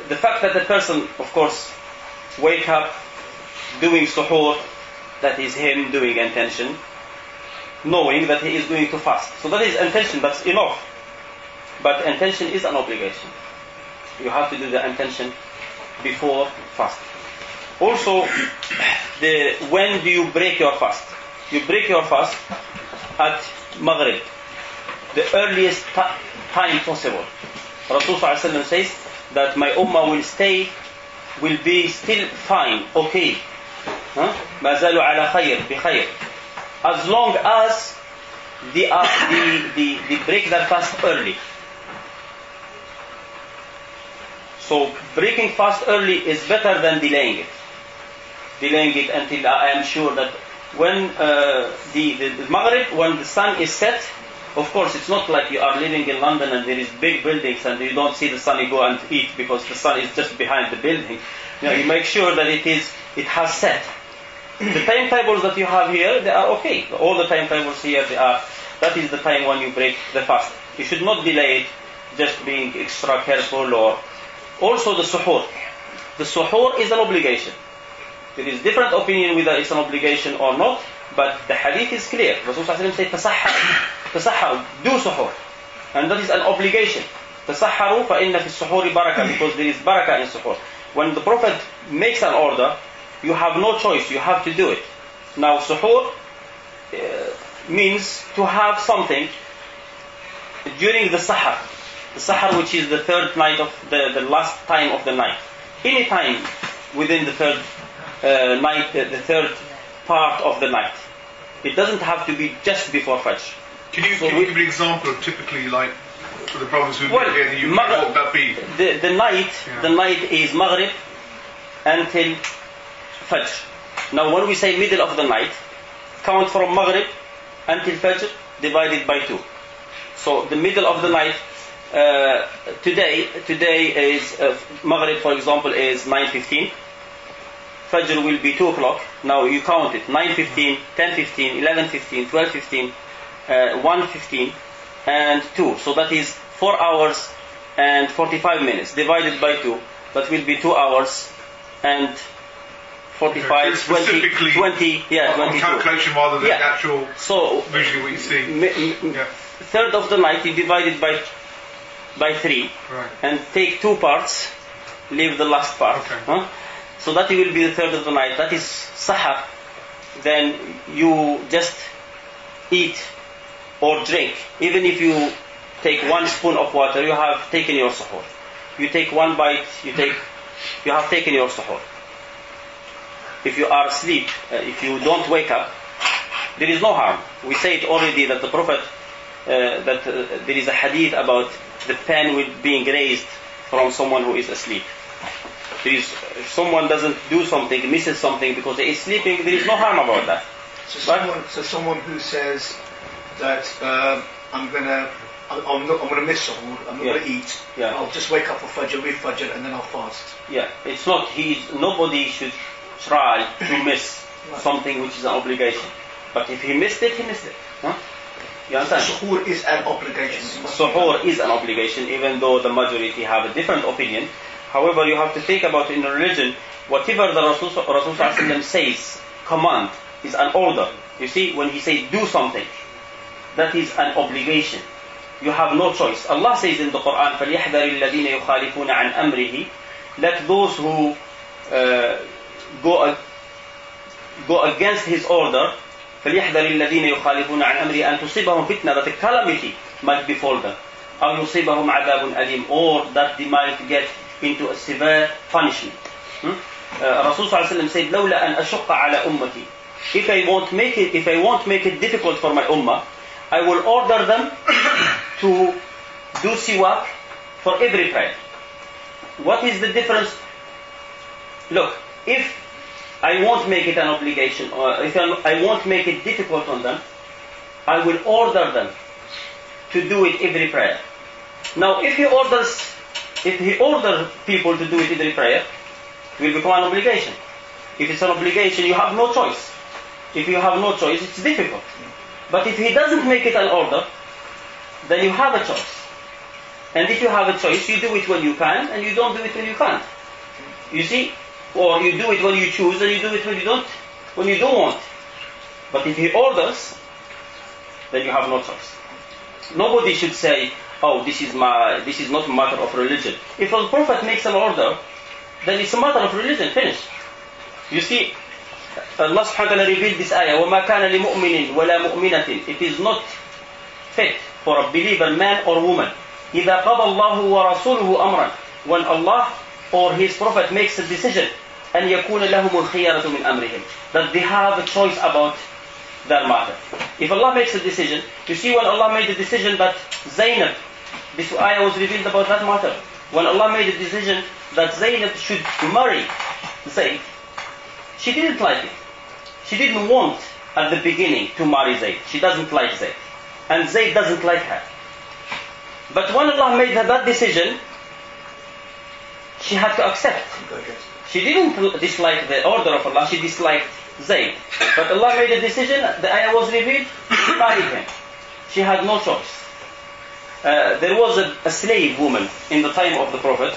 the fact that the person, of course, wake up doing suhoor, that is him doing intention, knowing that he is going to fast. So that is intention, that's enough. But intention is an obligation. You have to do the intention before fast. Also, when do you break your fast? You break your fast at Maghrib, the earliest time possible. Rasul ﷺ says that my ummah will be still fine, okay. ما زالوا على خير بخير, as long as they break their fast early. So breaking fast early is better than delaying it. Delaying it until I am sure that when the Maghrib, when the sun is set, of course it's not like you are living in London and there is big buildings and you don't see the sun, you go and eat because the sun is just behind the building. You make sure that it has set. The timetables that you have here, they are okay. All the timetables here, that is the time when you break the fast. You should not delay it, just being extra careful. Or also the suhoor. The suhoor is an obligation. There is different opinion whether it's an obligation or not, but the hadith is clear. Rasul sallallahu alaihi wasallam said, tasahharu, do suhoor. And that is an obligation. Tasahharu fa inna fi suhoori barakah, because there is barakah in suhoor. When the Prophet makes an order, you have no choice, you have to do it. Now suhoor means to have something during the sahar. The sahar, which is the third night of the last time of the night. Any time within the third night, the third part of the night. It doesn't have to be just before Fajr. Can you give an example of typically, like, for the brothers who live here in the UK, what would that be? The night is Maghrib until Fajr. Now when we say middle of the night, count from Maghrib until Fajr divided by 2. So the middle of the night, today is Maghrib, for example, is 9:15. Fajr will be 2 o'clock. Now you count it: 9:15, 10:15, 11:15, 12:15, 1:15, and 2. So that is 4 hours and 45 minutes divided by 2. That will be 2 hours and 45, 20, yeah, 22. On calculation rather than the actual, so visually what you see. Third of the night you divide it by 3, right, and take 2 parts, leave the last part. Okay. So that will be the third of the night. That is sahar. Then you just eat or drink. Even if you take 1 spoon of water, you have taken your suhoor. You take 1 bite, you take you have taken your suhoor. If you are asleep, if you don't wake up, there is no harm. We said already that the Prophet, there is a hadith about the pen being raised from someone who is asleep. If someone doesn't do something, misses something because they is sleeping, there is no harm about that. So someone who says that I'm gonna miss suhoor, I'm not gonna eat. Yeah. I'll just wake up for Fajr, read Fajr, and then I'll fast. Yeah, it's not. Nobody should try to miss something which is an obligation. But if he missed it, he missed it. Huh? You understand? Suhoor is an obligation. Suhoor is an obligation, even though the majority have a different opinion. However, you have to think about in a religion, whatever the Rasul says, command, is an order. You see, when he says do something, that is an obligation. You have no choice. Allah says in the Quran, فَلْيَحْذَرِ الَّذِينَ يُخَالِفُونَ عَنْ أَمْرِهِ. Let those who go against his order, فَلْيَحْذَرِ الَّذِينَ يُخَالِفُونَ عَنْ أَمْرِهِ أَن تُصِيبَهُم فِتْنَةٌ, that a calamity might befall them. أَوْ يُصِيبَهُم عَذَابٌ أَلِيمٌ, or that they might get into a severe punishment. Rasul said, لَوْلَا أَنْ أَشُقَّ عَلَى أُمَّتِي. If I won't make it difficult for my ummah, I will order them to do siwak for every prayer. What is the difference? Look, if I won't make it an obligation, or if I won't make it difficult on them, I will order them to do it every prayer. Now, if he orders people to do it every prayer, it will become an obligation. If it's an obligation, you have no choice. If you have no choice, it's difficult. But if he doesn't make it an order, then you have a choice. And if you have a choice, you do it when you can, and you don't do it when you can't. You see? Or you do it when you choose, and you do it when you don't want. But if he orders, then you have no choice. Nobody should say, oh, this is not a matter of religion. If a prophet makes an order, then it's a matter of religion, finished. You see, Allah subhanahu wa ta'ala revealed this ayah, وَمَا كَانَ لِمُؤْمِنٍ وَلَا مُؤْمِنَةٍ. It is not fit for a believer, man or woman, إِذَا قَضَى اللَّهُ وَرَسُولُهُ أَمْرًا, when Allah or His Prophet makes a decision, أَنْ يَكُونَ لَهُمُ الْخِيَرَةُ مِنْ أَمْرِهِمْ, that they have a choice about that matter. If Allah makes a decision, you see, when Allah made the decision that Zainab, this ayah was revealed about that matter. When Allah made a decision that Zainab should marry Zayd, she didn't like it. She didn't want at the beginning to marry Zayd. She doesn't like Zayd. And Zayd doesn't like her. But when Allah made her that decision, she had to accept. She didn't dislike the order of Allah, she disliked Zayd. But Allah made a decision, the ayah was revealed, she married him. She had no choice. There was a slave woman in the time of the Prophet,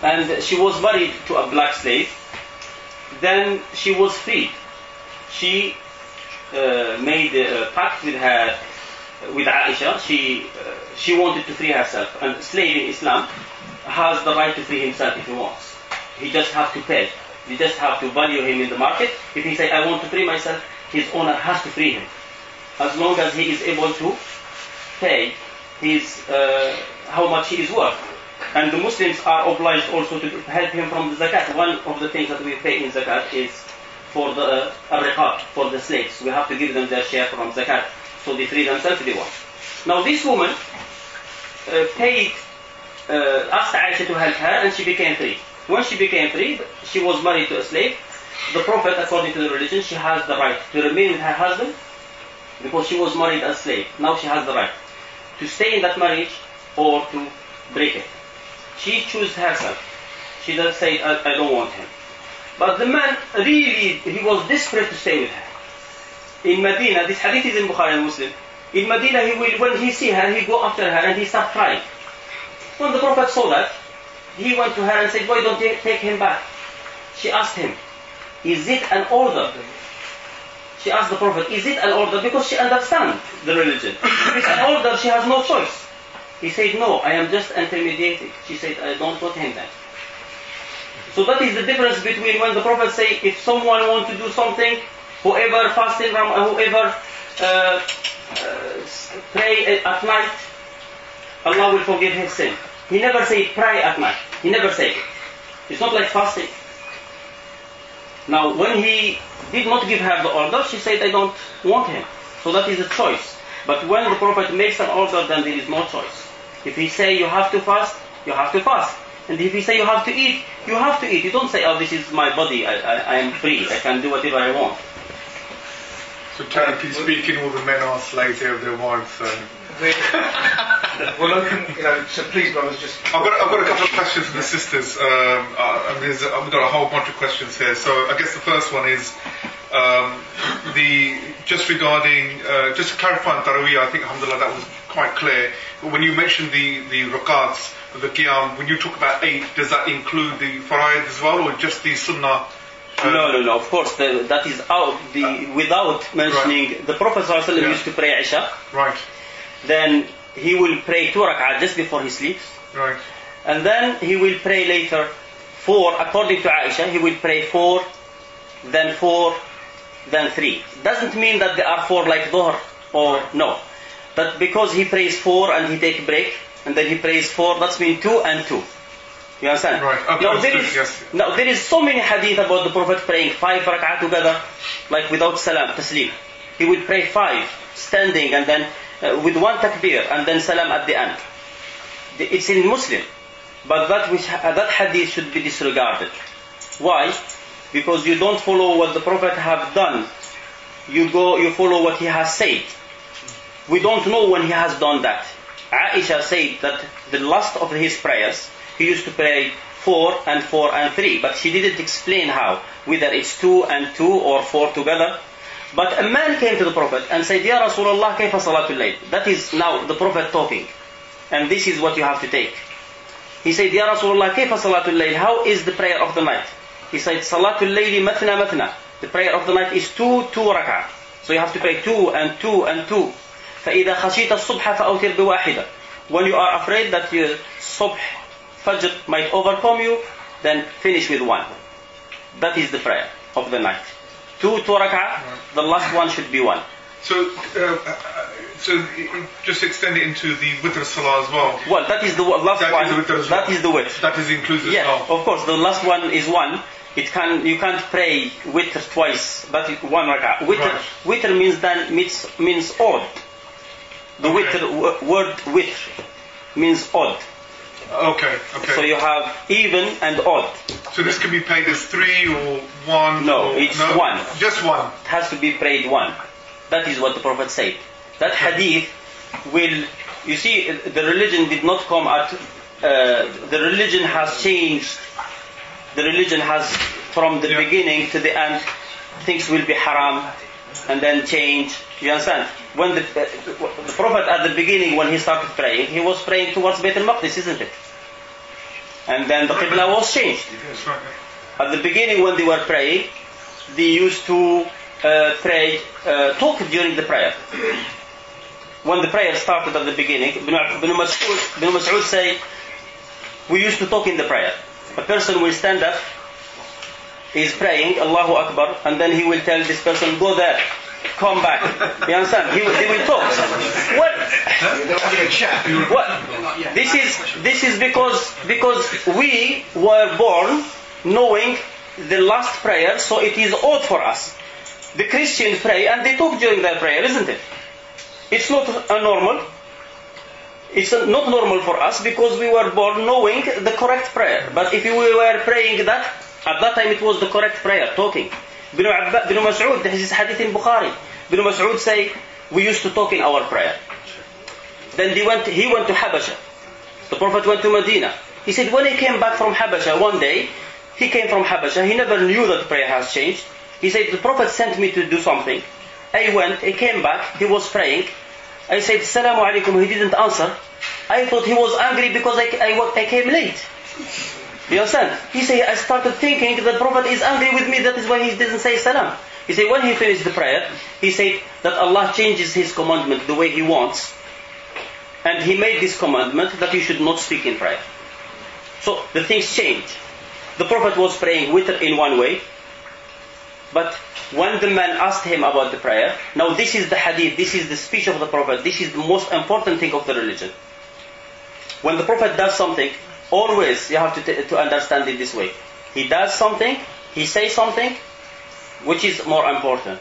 and she was married to a black slave. Then she was freed. She made a pact with Aisha. She wanted to free herself. And a slave in Islam has the right to free himself if he wants. He just has to pay. You just have to value him in the market. If he says, I want to free myself, his owner has to free him. As long as he is able to pay how much he is worth. And the Muslims are obliged also to help him from the zakat. One of the things that we pay in zakat is for the riqab, for the slaves. We have to give them their share from zakat, so they free themselves if they want. Now this woman asked Aisha to help her, and she became free. When she became free, she was married to a slave. The Prophet, according to the religion, she has the right to remain with her husband because she was married as a slave. Now she has the right to stay in that marriage or to break it. She chooses herself. She doesn't say, I don't want him. But the man really, he was desperate to stay with her. In Medina, this hadith is in Bukhari and Muslim. In Medina, when he see her, he go after her and he start crying. When the Prophet saw that, he went to her and said, why don't you take him back? She asked him, is it an order? She asked the Prophet, is it an order? Because she understands the religion. If it's an order, she has no choice. He said, no, I am just intermediating. She said, I don't want him then. So that is the difference between when the Prophet say, if someone wants to do something, whoever fasting, whoever pray at night, Allah will forgive his sin. He never said pray at night. He never said it. It's not like fasting. Now, when he did not give her the order, she said, I don't want him. So that is a choice. But when the Prophet makes an order, then there is no choice. If he say you have to fast, you have to fast. And if he say you have to eat, you have to eat. You don't say, oh, this is my body, I am free, I can do whatever I want. So technically speaking, all the men are slaves of their wives. So. Well, so please, brothers, just. I've got a couple of questions from the sisters. I've got a whole bunch of questions here. So I guess the first one is just regarding just to clarify on Taraweeh. I think alhamdulillah that was quite clear. But when you mentioned the rakats, the qiyam, when you talk about 8, does that include the fara'id as well, or just the sunnah? No. Of course, that is out without mentioning. Right. The Prophet ﷺ used to pray Isha. Right. Then he will pray 2 rak'ah just before he sleeps. Right. And then he will pray later 4. According to Aisha, he will pray 4, then 3. Doesn't mean that there are 4 like Dhuhr or no. That because he prays 4 and he take a break, and then he prays 4, that's mean 2 and 2. You understand? Right. Okay. Now there is so many hadith about the Prophet praying 5 rak'ah together, like without salam, taslim. He will pray 5, standing, and then with 1 takbir, and then salam at the end. It's in Muslim. But that hadith should be disregarded. Why? Because you don't follow what the Prophet have done. You follow what he has said. We don't know when he has done that. Aisha said that the last of his prayers, he used to pray 4 and 4 and 3, but she didn't explain how, whether it's 2 and 2 or 4 together. But a man came to the Prophet and said, Ya Rasulullah, kayfa salatul layl? That is now the Prophet talking. And this is what you have to take. He said, Ya Rasulullah, kayfa salatul layl? How is the prayer of the night? He said, Salatul layli mathna mathna. The prayer of the night is 2 rak'ah. So you have to pray 2 and 2 and 2. فَإِذَا خَشِيتَ الصُّبْحَ فَأَوْتِرْ بِوَاحِدَةٍ. When you are afraid that your subh, fajr might overcome you, then finish with 1. That is the prayer of the night. 2 rak'ah, the last one should be 1. So just extend it into the witr salah as well. Well, that is the last one. That is the witr. That is included as well. Yes, of course. The last one is 1. You can't pray witr twice, but 1 rak'ah. Witr means odd. The word witr means odd. Okay. So you have even and odd. So this can be prayed as 3 or 1? No, it's 1. Just 1. It has to be prayed 1. That is what the Prophet said. That hadith will, you see, the religion did not come at, the religion has changed. The religion has, from the beginning to the end, things will be haram and then change. You understand? When the Prophet at the beginning, when he started praying, he was praying towards Bayt al-Maqdis, isn't it? And then the Qibla was changed. At the beginning, when they were praying, they used to talk during the prayer. When the prayer started at the beginning, Ibn Mas'ud say, we used to talk in the prayer. A person will stand up, he is praying, Allahu Akbar, and then he will tell this person, go there, come back. You understand? They will talk. What? They're having a chat. What? This is because we were born knowing the last prayer, so it is odd for us. The Christians pray and they talk during their prayer, isn't it? It's not normal. It's not normal for us because we were born knowing the correct prayer. But if we were praying that, at that time it was the correct prayer, talking. Ibn Mas'ud, this is hadith in Bukhari. Ibn Mas'ud say, we used to talk in our prayer. Then he went to Habasha. The Prophet went to Medina. He said when he came back from Habasha one day, he came from Habasha, he never knew that the prayer has changed. He said, the Prophet sent me to do something. I went, he came back, he was praying. I said, Assalamu alaikum, he didn't answer. I thought he was angry because I came late. You understand? He said, I started thinking that the Prophet is angry with me, that is why he didn't say salam. He said, when he finished the prayer, he said that Allah changes his commandment the way he wants. And he made this commandment that you should not speak in prayer. So the things change. The Prophet was praying witr in one way. But when the man asked him about the prayer, now this is the hadith, this is the speech of the Prophet, this is the most important thing of the religion. When the Prophet does something, always you have to understand it this way. He does something, he says something, which is more important?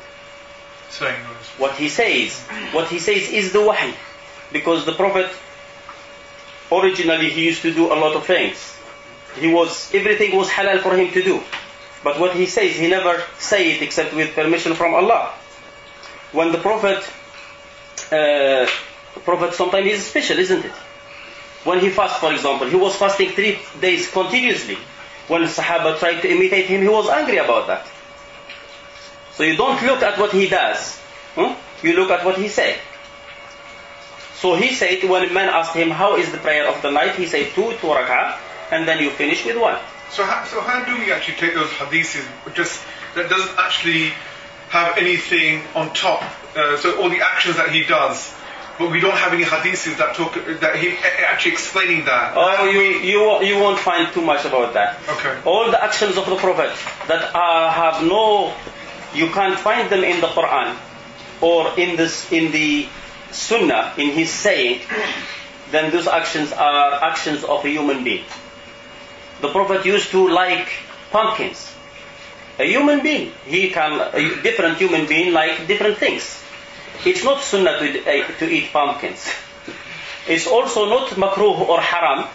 Saying what he says is the wahy, because the Prophet originally he used to do a lot of things. Everything was halal for him to do, but what he says he never say it except with permission from Allah. When the Prophet sometimes is special, isn't it? When he fasts, for example, he was fasting 3 days continuously. When the Sahaba tried to imitate him, he was angry about that. So you don't look at what he does, you look at what he said. So he said, when a man asked him, how is the prayer of the night? He said, 2 rak'ah, and then you finish with 1. So how do we actually take those hadiths that doesn't actually have anything on top? So all the actions that he does, but we don't have any hadiths that he actually explaining that. Oh, you won't find too much about that. Okay. All the actions of the Prophet that you can't find them in the Quran or in the Sunnah, in his saying, then those actions are actions of a human being. The Prophet used to like pumpkins. A human being, a different human being like different things. It's not sunnah to eat pumpkins. It's also not makruh or haram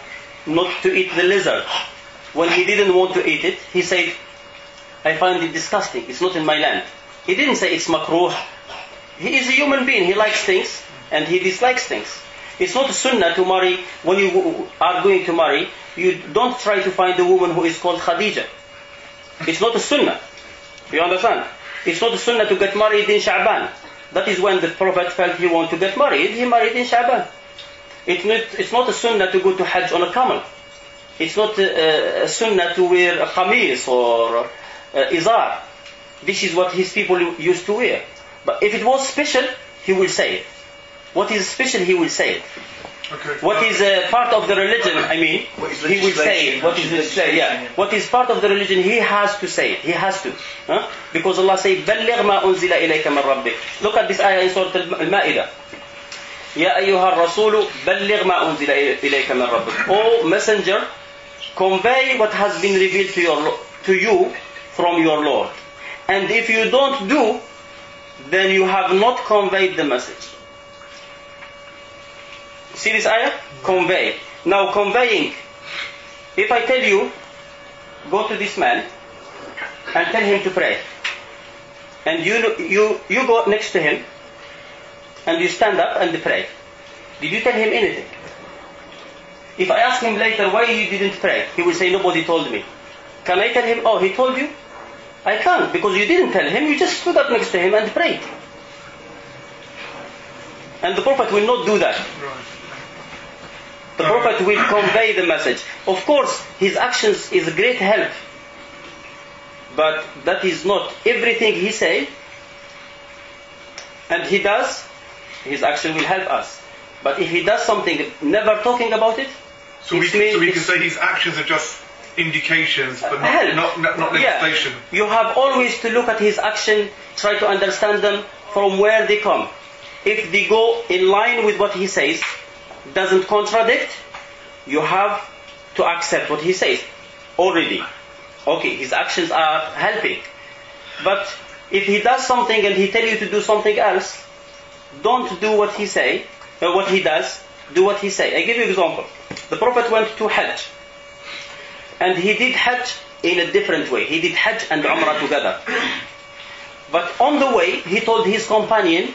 not to eat the lizard. When he didn't want to eat it, he said, I find it disgusting, it's not in my land. He didn't say it's makruh. He is a human being, he likes things and he dislikes things. It's not a sunnah to marry. When you are going to marry, you don't try to find a woman who is called Khadija. It's not a sunnah. You understand? It's not a sunnah to get married in Sha'ban. That is when the Prophet felt he wanted to get married. He married in Sha'ban. It's not a sunnah to go to Hajj on a camel. It's not a sunnah to wear a qamis or izar. This is what his people used to wear. But if it was special, he will say it. What is special, he will say it. Okay. What is part of the religion, he will say it. What is part of the religion, he has to say it. He has to. Because Allah says, بَلِّغْ مَا أُنزِلَ إِلَيْكَ مِنْ رَبِّكَ. Look at this ayah in Surah Al-Ma'idah. يَا أَيُّهَا الرَّسُولُ بَلِّغْ مَا أُنزِلَ إِلَيْكَ مِنْ رَبِّكَ. O messenger, convey what has been revealed to you from your Lord. And if you don't do, then you have not conveyed the message. See this ayah? Convey. Now conveying, if I tell you, go to this man and tell him to pray, and you go next to him and you stand up and pray, did you tell him anything? If I ask him later why you didn't pray, he will say nobody told me. Can I tell him, oh, he told you? I can't, because you didn't tell him, you just stood up next to him and prayed. And the Prophet will not do that. The Prophet will convey the message. Of course, his actions is a great help. But that is not everything he says and he does, his action will help us. But if he does something, never talking about it, so we can say his actions are just indications, but not legislation. Yeah. You have always to look at his action, try to understand them from where they come. If they go in line with what he says, doesn't contradict, you have to accept what he says already. Okay, his actions are helping. But if he does something and he tells you to do something else, don't do what he say, or what he does, do what he say. I give you an example. The Prophet went to Hajj, and he did Hajj in a different way. He did Hajj and Umrah together. But on the way, he told his companion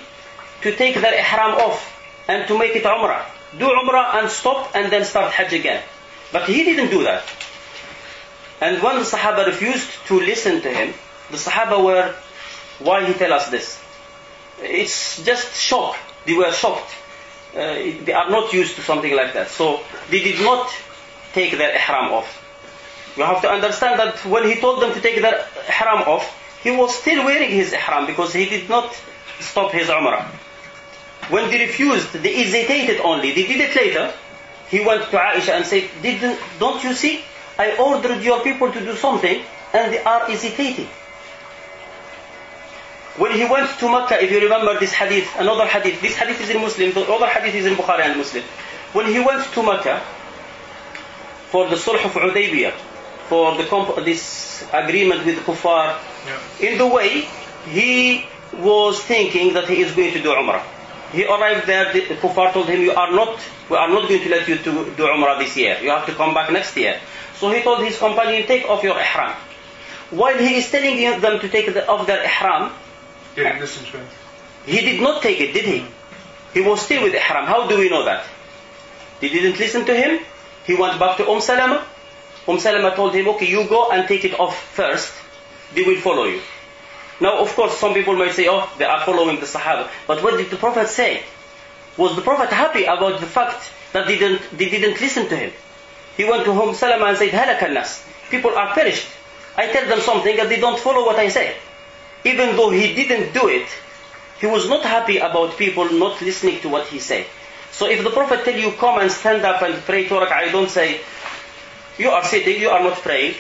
to take their ihram off and to make it Umrah. Do Umrah and stop and then start Hajj again. But he didn't do that. And when the Sahaba refused to listen to him, the Sahaba were, why he tell us this? It's just shock. They were shocked. They are not used to something like that. So they did not take their ihram off. You have to understand that when he told them to take their ihram off, he was still wearing his ihram because he did not stop his Umrah. When they refused, they hesitated only. They did it later. He went to Aisha and said, don't you see? I ordered your people to do something and they are hesitating. When he went to Mecca, if you remember this hadith, another hadith, this hadith is in Muslim, the other hadith is in Bukhari and Muslim. When he went to Mecca, for the Sulh of Hudaybiyah, for this agreement with the kuffar, in the way he was thinking that he is going to do Umrah. He arrived there, the kuffar told him, we are not going to let you to do Umrah this year. You have to come back next year. So he told his companion, take off your ihram. While he is telling them to take off their ihram, He didn't listen to him. he did not take it, did he? He was still with ihram. How do we know that? They didn't listen to him. He went back to Salama. Salama told him, okay, you go and take it off first. They will follow you. Now, of course, some people might say, oh, they are following the Sahaba. But what did the Prophet say? Was the Prophet happy about the fact that they didn't listen to him? He went to Salama and said, halak al-nas. People are perished. I tell them something and they don't follow what I say. Even though he didn't do it, he was not happy about people not listening to what he said. So if the Prophet tell you, come and stand up and pray 2 rak'ah, don't say, you are sitting, you are not praying.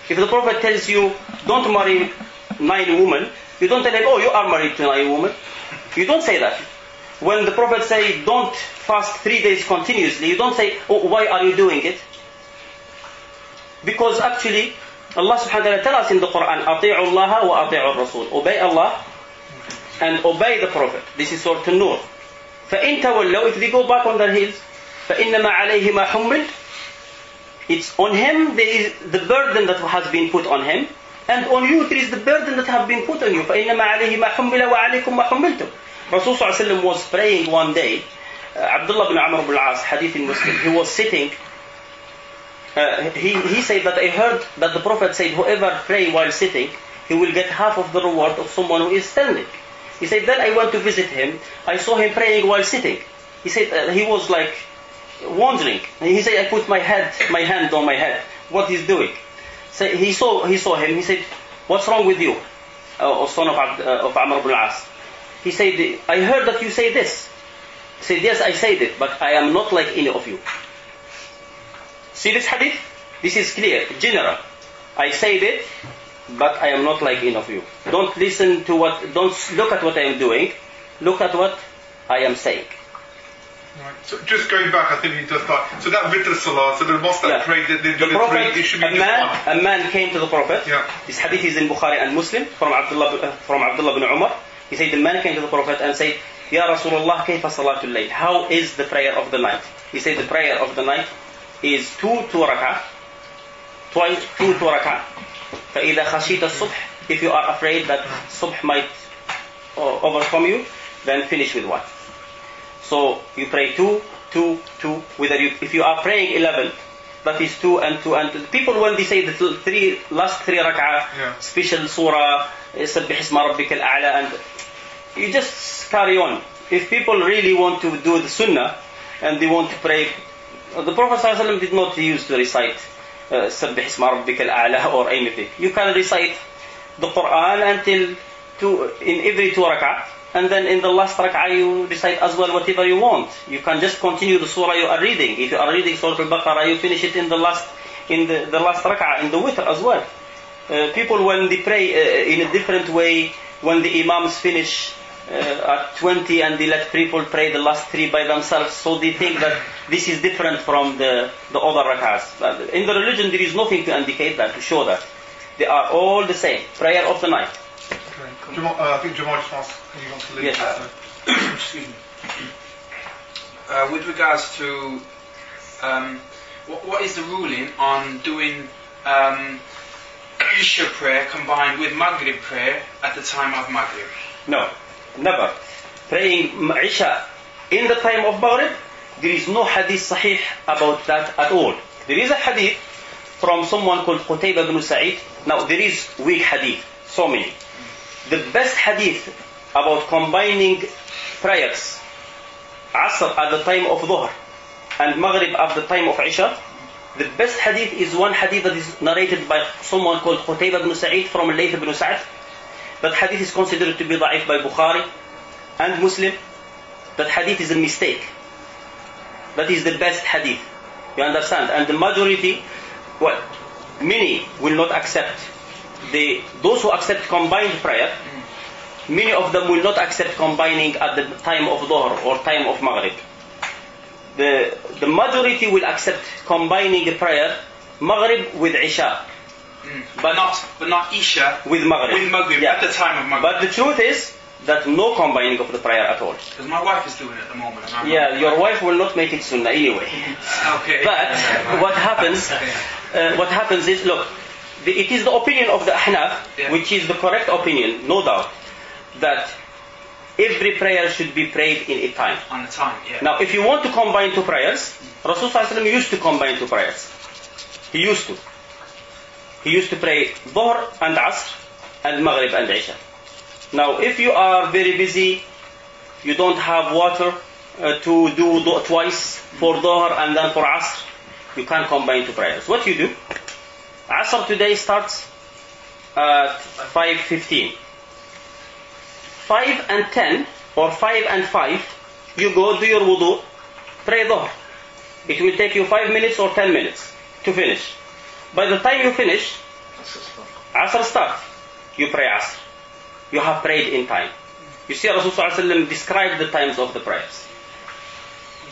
If the Prophet tells you, don't marry 9 women, you don't tell him, oh, you are married to 9 women. You don't say that. When the Prophet say, don't fast 3 days continuously, you don't say, oh, why are you doing it? Because actually, Allah subhanahu wa ta'ala tells us in the Quran, أطيعوا الله وأطيعوا الرسول. Obey Allah and obey the Prophet. This is Surah An-Nur. فإن تولوا, if they go back on their heels, فإنما عليه ما حمل. It's on him, there is the burden that has been put on him, and on you there is the burden that have been put on you. فإنما عليه ما حمل وعليكم ما حملتم. Rasul sallallahu alayhi wa sallam was praying one day. Abdullah bin Amr bin Al-As, hadith in Muslim, he was sitting. He said that I heard that the Prophet said, whoever pray while sitting, he will get half of the reward of someone who is standing. He said, then I went to visit him. I saw him praying while sitting. He said he was like wondering. He said, I put my hand on my head. What he's doing? So he saw him. He said, what's wrong with you, O son of Amr ibn al-As? He said, I heard that you say this. He said, yes, I said it, but I am not like any of you. See this hadith? This is clear, general. I said it, but I am not like any of you. Don't look at what I am doing. Look at what I am saying. Right. So just going back, I think he does that. So that Vitr Salah, so the mosque that prayed, the Prophet, it should be a man came to the Prophet. Yeah. This hadith is in Bukhari and Muslim from Abdullah bin Umar. He said, the man came to the Prophet and said, Ya Rasulullah, kayfa salatul layl? How is the prayer of the night? He said, the prayer of the night is 2 rak'ah. Twice 2 rak'ah. فَإِذَا خَشِيتَ الصُّبْحِ. If you are afraid that subh might overcome you, then finish with 1. So you pray 2, 2, 2. If you are praying 11, that is 2 and 2 and 2. People, when they say the last 3 rak'ah, special surah, سَبِّحِ اسْمَ رَبِّكَ الْأَعْلَى, and you just carry on. If people really want to do the sunnah and they want to pray, the Prophet ﷺ did not use to recite سَبِّحِ اسْمَ رَبِّكَ الْأَعْلَى or anything. You can recite the Quran until in every 2 rak'ah, and then in the last rak'ah you recite as well whatever you want. You can just continue the surah you are reading. If you are reading Surah Al-Baqarah, you finish it in the last rak'ah, in the witr as well. People, when they pray in a different way, when the imams finish at 20 and they let people pray the last 3 by themselves, so they think that this is different from the other rak'ahs. In the religion there is nothing to indicate that, to show that. They are all the same. Prayer of the night. Okay. I think Jamal just wants to leave. Yes. Excuse me. With regards to what is the ruling on doing Isha prayer combined with Maghrib prayer at the time of Maghrib? No, never. Praying Isha in the time of Maghrib, there is no hadith sahih about that at all. There is a hadith from someone called Qutayba ibn Sa'id. Now there is weak hadith, so many. The best hadith about combining prayers, Asr at the time of Dhuhr and Maghrib at the time of Isha, the best hadith is one hadith that is narrated by someone called Qutayba ibn Sa'id from Layth ibn Sa'd. That hadith is considered to be da'if by Bukhari and Muslim. That hadith is a mistake. That is the best hadith. You understand? And the majority, many will not accept. Those who accept combined prayer, many of them will not accept combining at the time of Dhuhr or time of Maghrib. The majority will accept combining a prayer Maghrib with Isha. But not Isha with Maghrib. With Maghrib, at the time of Maghrib. But the truth is that no combining of the prayer at all. Because my wife is doing it at the moment. And your wife will not make it sunnah anyway. Okay. But what happens is, look, it is the opinion of the Ahnaf, which is the correct opinion, no doubt, that every prayer should be prayed in a time. On the time, yeah. Now, if you want to combine two prayers, Rasulullah used to combine two prayers. He used to pray Dhuhr and Asr and Maghrib and Isha. Now, if you are very busy, you don't have water to do twice for Dhuhr and then for Asr, you can't combine two prayers. What you do? Asr today starts at 5:15. 5 and 10 or 5 and 5, you go do your wudu, pray Dhuhr. It will take you 5 minutes or 10 minutes to finish. By the time you finish, Asr starts. You pray Asr. You have prayed in time. You see, Rasulullah described the times of the prayers.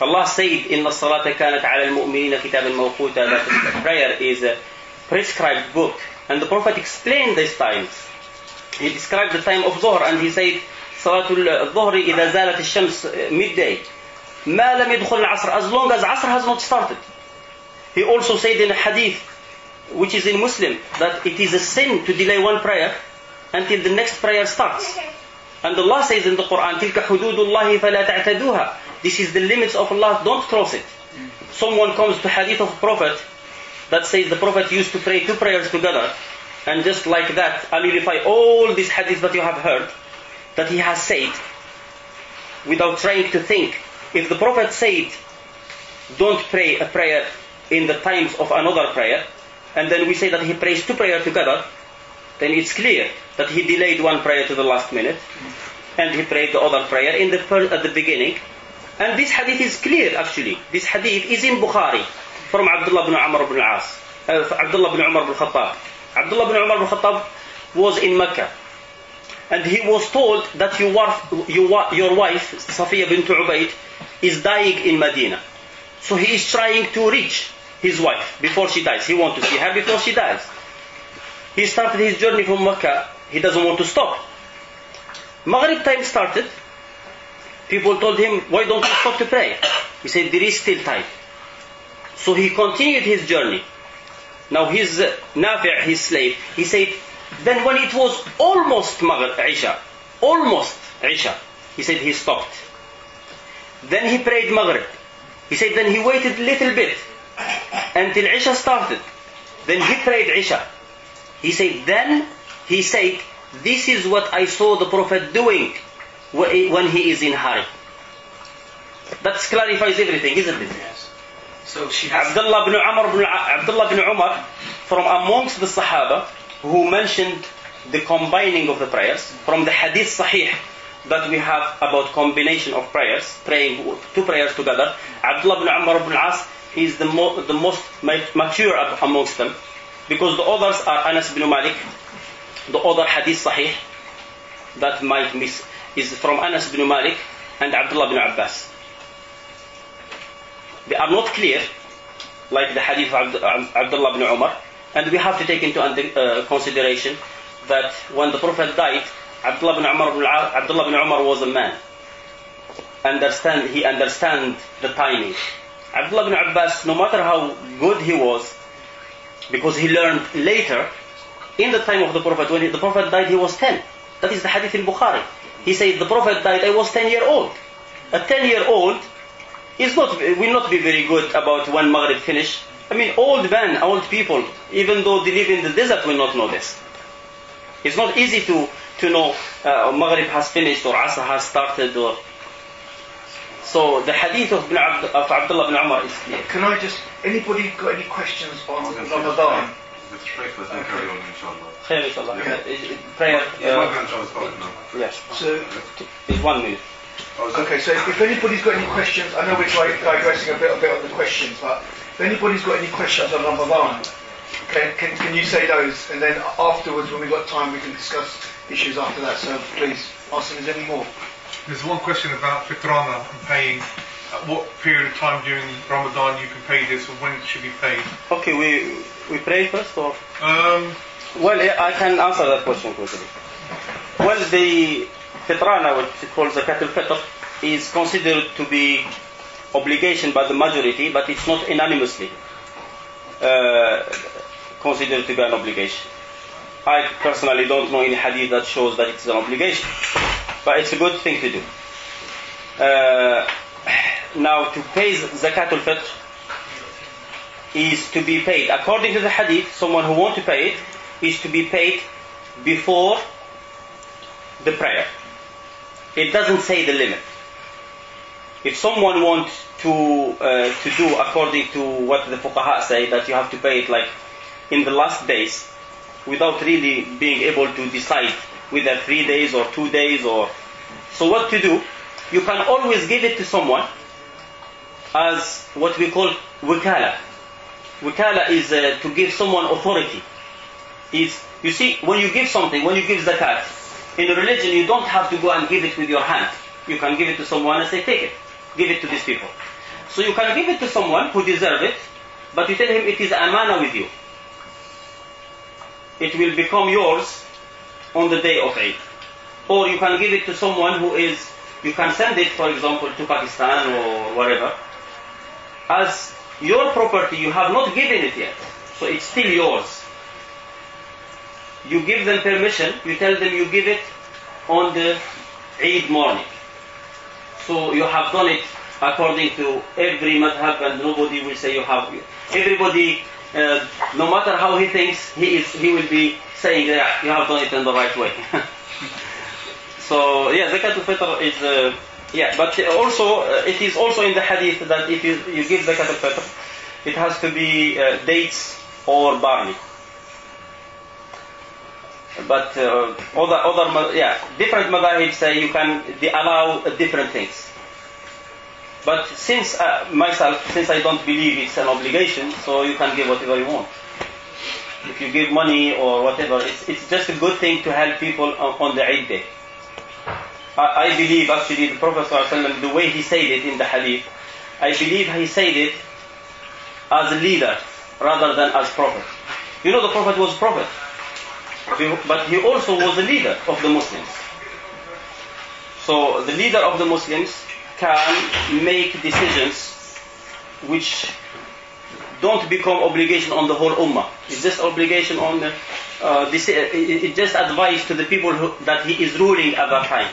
Allah said, إِنَّ الصَّلَاةَ كَانَتْ عَلَى الْمُؤْمِنِينَ كِتَابًا مَوْقُوتًا, that prayer is a prescribed book. And the Prophet explained these times. He described the time of Dhuhr and he said, صلاة الظهر إذا زالت الشمس midday. ما لم يدخل العصر, as long as Asr has not started. He also said in a hadith, which is in Muslim, that it is a sin to delay one prayer until the next prayer starts. And Allah says in the Quran, تِلْكَ حُدُودُ اللَّهِ فَلَا تَعْتَدُوهَا. This is the limits of Allah, don't cross it. Someone comes to hadith of Prophet that says the Prophet used to pray two prayers together, and just like that, I nullify all these hadiths that you have heard, that he has said, without trying to think. If the Prophet said, don't pray a prayer in the times of another prayer, and then we say that he prays two prayers together, then it's clear that he delayed one prayer to the last minute, and he prayed the other prayer at the beginning. And this hadith is clear actually. This hadith is in Bukhari, from Abdullah ibn Umar ibn Al-As, Abdullah ibn Umar ibn Khattab. Abdullah ibn Umar ibn Khattab was in Mecca, and he was told that your wife, Safiya bint Ubayd, is dying in Medina. So he is trying to reach his wife before she dies. He wants to see her before she dies. He started his journey from Mecca. He doesn't want to stop. Maghrib time started. People told him, why don't you stop to pray? He said, there is still time. So he continued his journey. Now his Nafi', his slave, he said, then when it was almost Isha, he said he stopped. Then he prayed Maghrib. He said then he waited a little bit until Isha started. Then he prayed Isha. He said then, this is what I saw the Prophet doing when he is in hurry. That clarifies everything, isn't it? Yes. So she has Abdullah ibn Umar, from amongst the Sahaba, who mentioned the combining of the prayers, from the hadith sahih that we have about combination of prayers, praying two prayers together, Abdullah ibn Umar ibn Al-As is the most mature amongst them, because the others are Anas ibn Malik. The other hadith sahih that might miss is from Anas ibn Malik and Abdullah ibn Abbas. They are not clear, like the hadith of Abdullah ibn Umar, and we have to take into consideration that when the Prophet died, Abdullah ibn Umar was a man. He understand the timing. Abdullah ibn Abbas, no matter how good he was, because he learned later, in the time of the Prophet, when the Prophet died, he was 10. That is the hadith in Bukhari. He said, the Prophet died, I was 10-year-old. A 10-year-old will not be very good about when Maghrib finished. I mean, old men, old people, even though they live in the desert, will not know this. It's not easy to know Maghrib has finished or Asr has started. So the hadith of Abdullah ibn Umar is clear. Can I just, anybody got any questions on Ramadan? Let's carry on, inshallah. Khair, inshallah. Prayer. Yes. So, it's 1 minute. Okay, so if anybody's got any questions, I know we're digressing a bit on the questions, but if anybody's got any questions on Ramadan, can you say those, and then afterwards, when we've got time, we can discuss issues after that. So please, ask if there's any more. There's one question about fitrana and paying at what period of time during Ramadan you can pay this, or when it should be paid? Okay, we pray first, or? Well, I can answer that question quickly. Well, the fitrana, what is called zakat al-fitr, is considered to be obligation by the majority, but it's not unanimously considered to be an obligation. I personally don't know any hadith that shows that it's an obligation, but it's a good thing to do. Now, to pay zakat al-fitr is to be paid, according to the hadith, someone who wants to pay it is to be paid before the prayer. It doesn't say the limit. If someone wants to do according to what the fuqaha say, that you have to pay it like in the last days, without really being able to decide whether 3 days or 2 days, or so what to do, you can always give it to someone as what we call wikala. Wikala is to give someone authority. You see, when you give something, when you give zakat, in a religion you don't have to go and give it with your hand. You can give it to someone and say, take it, give it to these people. So you can give it to someone who deserves it, but you tell him it is amana with you. It will become yours on the day of Eid. Or you can give it to someone who is, you can send it, for example, to Pakistan or wherever, as your property. You have not given it yet, so it's still yours. You give them permission, you tell them you give it on the Eid morning. So you have done it according to every madhab, and nobody will say you have. Everybody, no matter how he thinks, he will be saying that you have done it in the right way. So yeah, zakat al-fitr is but also it is also in the hadith that if you give zakat al-fitr, it has to be dates or barley. But different madhahib say they allow different things. But since I don't believe it's an obligation, so you can give whatever you want. If you give money or whatever, it's just a good thing to help people on the Eid day. I believe actually the Prophet ﷺ, the way he said it in the hadith, I believe he said it as a leader rather than as prophet. You know, the Prophet was a prophet, but he also was a leader of the Muslims. So the leader of the Muslims can make decisions which don't become obligation on the whole ummah. It's just obligation on it's just advice to the people that he is ruling at that time.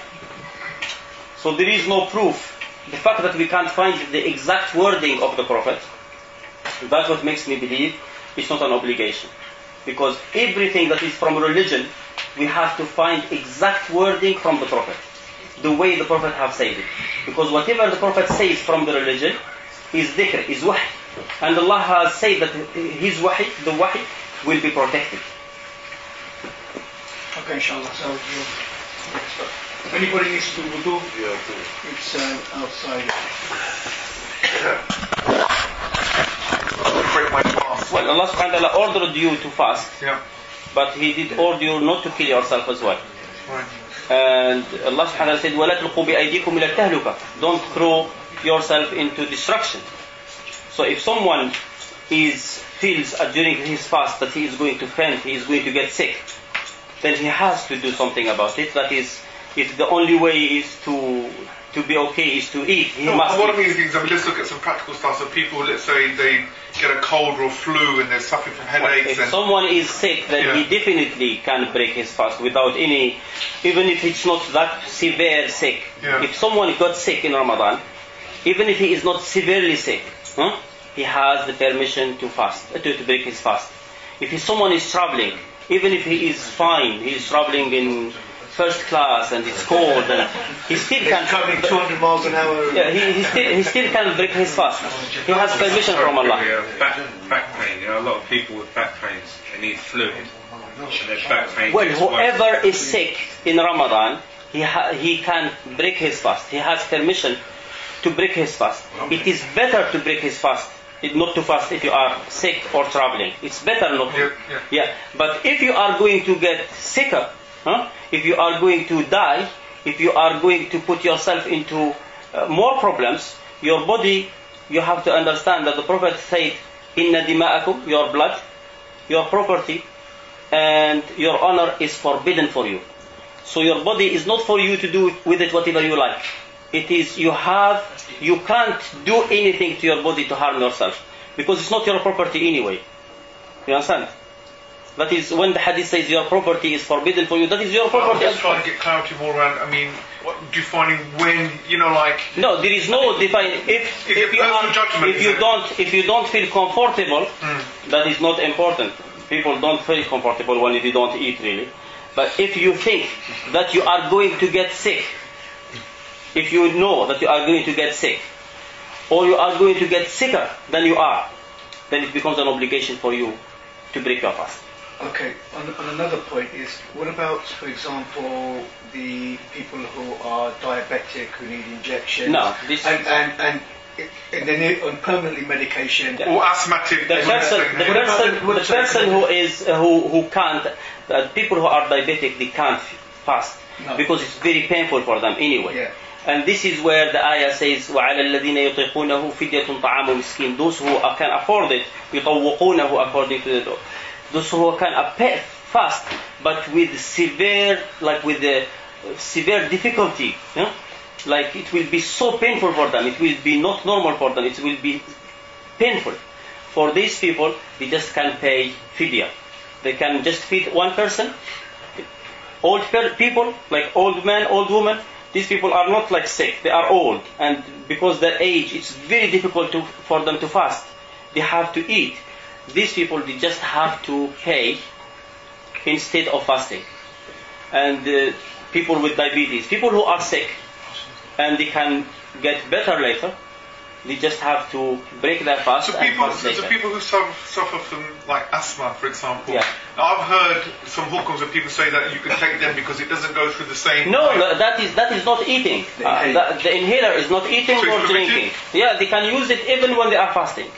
So there is no proof. The fact that we can't find the exact wording of the Prophet, that's what makes me believe it's not an obligation. Because everything that is from religion, we have to find exact wording from the Prophet, the way the Prophet have said it. Because whatever the Prophet says from the religion is dhikr, is wahy. And Allah has said that his wahy, the wahy, will be protected. Okay, inshallah. So, if anybody needs to do wudu, it's outside. Well, Allah subhanahu wa ta'ala ordered you to fast, but He did order you not to kill yourself as well. And Allah subhanahu wa ta'ala said, وَلَا تُلْقُوا بِأَيْدِيكُمْ إِلَى التَّهْلُكَةِ. Don't throw yourself into destruction. So if someone feels during his fast that he is going to faint, he is going to get sick, then he has to do something about it. That is, if the only way is to be okay is to eat, he must one eat. of these things, let's look at some practical stuff. So people, let's say they get a cold or a flu and they're suffering from headaches. If someone is sick, then he definitely can break his fast without any, even if it's not that severe sick. If someone got sick in Ramadan, even if he is not severely sick, he has the permission to fast, to break his fast. If someone is traveling, even if he is fine, he is traveling in first class and it's cold, and he still can traveling 200 miles an hour. Yeah, he still can break his fast. He has permission from Allah. Back pain. A lot of people with back pains, they need fluid. Back pain. Well, whoever is sick in Ramadan, he can break his fast. He has permission to break his fast. It is better to break his fast, not to fast if you are sick or traveling. It's better not to. But if you are going to get sicker, if you are going to die, if you are going to put yourself into more problems, your body, you have to understand that the Prophet said, Inna dima'akum, your blood, your property, and your honor is forbidden for you. So your body is not for you to do with it whatever you like. It is, you can't do anything to your body to harm yourself. Because it's not your property anyway. You understand? That is, when the hadith says your property is forbidden for you, that is your property. I'm just trying to get clarity more around, I mean, defining when, like... No, there is no define. If you don't feel comfortable, that is not important. People don't feel comfortable when they don't eat, really. But if you think that you are going to get sick, if you know that you are going to get sick, or you are going to get sicker than you are, then it becomes an obligation for you to break your fast. Okay, on another point is, what about, for example, the people who are diabetic, who need injections, and they need on permanently medication, or asthmatic? The person who can't, people who are diabetic, they can't fast because it's very painful for them anyway. Yeah. And this is where the ayah says, وَعَلَى الَّذِينَ يُطِيقُونَهُ فِدْيَةٌ طَعَامُ مِسْكِينٌ. Those who can afford it, يُطَوِّقُونَهُ according to the... Those who can fast, but with severe difficulty. Like it will be so painful for them. It will be not normal for them. It will be painful. For these people, they just can pay fidya. They can just feed one person. Old people, like old man, old woman, these people are not like sick. They are old. And because their age, it's very difficult for them to fast. They have to eat. These people, they just have to pay instead of fasting. And people with diabetes, people who are sick, and they can get better later, they just have to break their fast and fast later. So people who suffer from like asthma, for example, yeah. Now, I've heard some hukams of people say that you can take them because it doesn't go through the same... No, that is not eating. The inhaler is not eating or drinking. Yeah, they can use it even when they are fasting.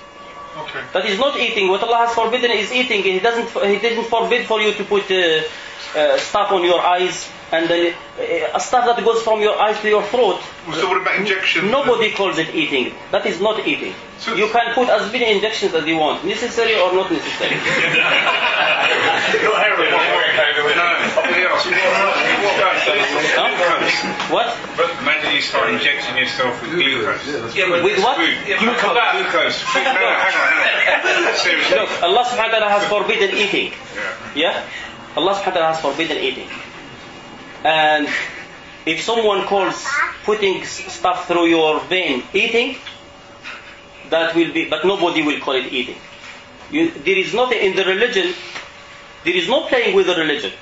Okay. That is not eating. What Allah has forbidden is eating. He didn't forbid for you to put stuff on your eyes and then stuff that goes from your eyes to your throat. So what about injections? Nobody calls it eating. That is not eating. So you can put as many injections as you want, necessary or not necessary. What? But imagine you start injecting yourself with glucose. With what? Glucose. No, hang on. Seriously. Look, Allah subhanahu wa ta'ala has forbidden eating. Yeah? Allah subhanahu wa ta'ala has forbidden eating. And if someone calls putting stuff through your vein eating, that will be, but nobody will call it eating. There is nothing in the religion, there is no playing with the religion.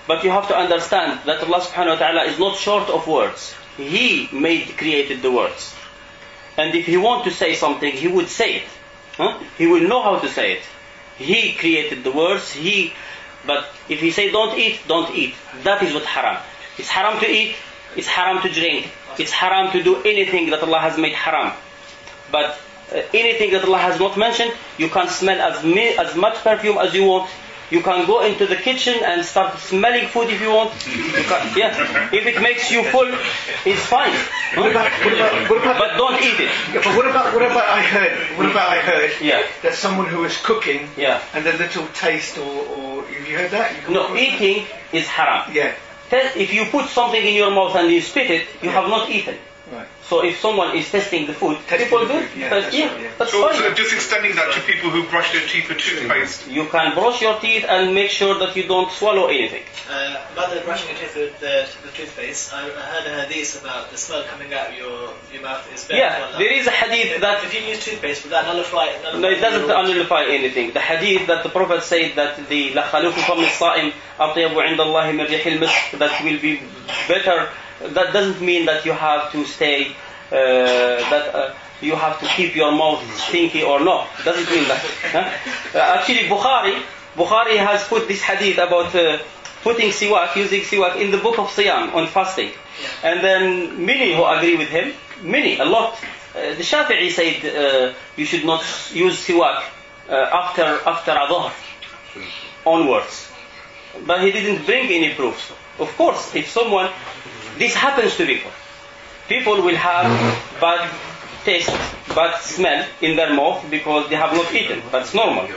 But you have to understand that Allah subhanahu wa ta'ala is not short of words. He created the words. And if He wants to say something, He would say it. He will know how to say it. He created the words, but if He say don't eat, don't eat. That is what haram. It's haram to eat, it's haram to drink, it's haram to do anything that Allah has made haram. But anything that Allah has not mentioned, you can smell as much perfume as you want. You can go into the kitchen and start smelling food if you want. If it makes you full, it's fine. What about, but don't eat it. Yeah, but what about I heard yeah. that someone who is cooking yeah. and a little taste or have you heard that? No, eating is haram. Yeah. If you put something in your mouth and you spit it, you have not eaten. Right. So if someone is testing the food, people do. That's fine. So just extending that to people who brush their teeth with toothpaste. You can brush your teeth and make sure that you don't swallow anything. About the brushing your teeth with the toothpaste, I heard a hadith about the smell coming out of your mouth is better. Yeah, there is a hadith that... If you use toothpaste, will that nullify No, it doesn't nullify anything. The hadith that the Prophet said that the لَخَلُوفُ فَمِ الصَّائِمِ أَطْيَبُ عِنْدَ اللَّهِ مِنْ رِيحِ الْمِسْكِ, that will be better. That doesn't mean that you have to stay, you have to keep your mouth stinky or not. It doesn't mean that. Actually, Bukhari has put this hadith about putting siwak, using siwak in the book of Siyam on fasting. Yeah. And then many who agree with him, a lot. The Shafi'i said you should not use siwak after adh onwards. But he didn't bring any proofs. Of course, if someone... This happens to people. People will have bad taste, bad smell in their mouth because they have not eaten. That's normal.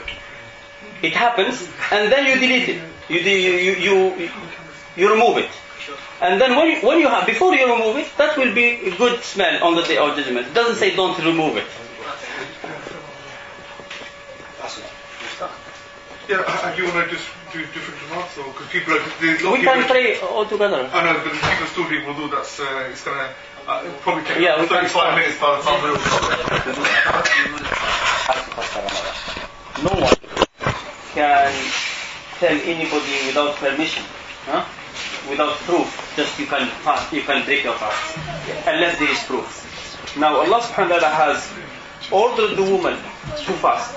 It happens, and then you delete it. You remove it. And then when you have, before you remove it, that will be a good smell on the day of judgment. It doesn't say don't remove it. Yeah, do you want to just do different remarks, or because people are, there's a lot We of people can pray all together. I know, but people still do wudu. That's it's gonna probably take Yeah, we can 35 minutes by the time we're all No one can tell anybody without permission, without proof. Just you can fast, you can break your fast, unless there is proof. Now Allah subhanahu wa ta'ala has ordered the woman to fast.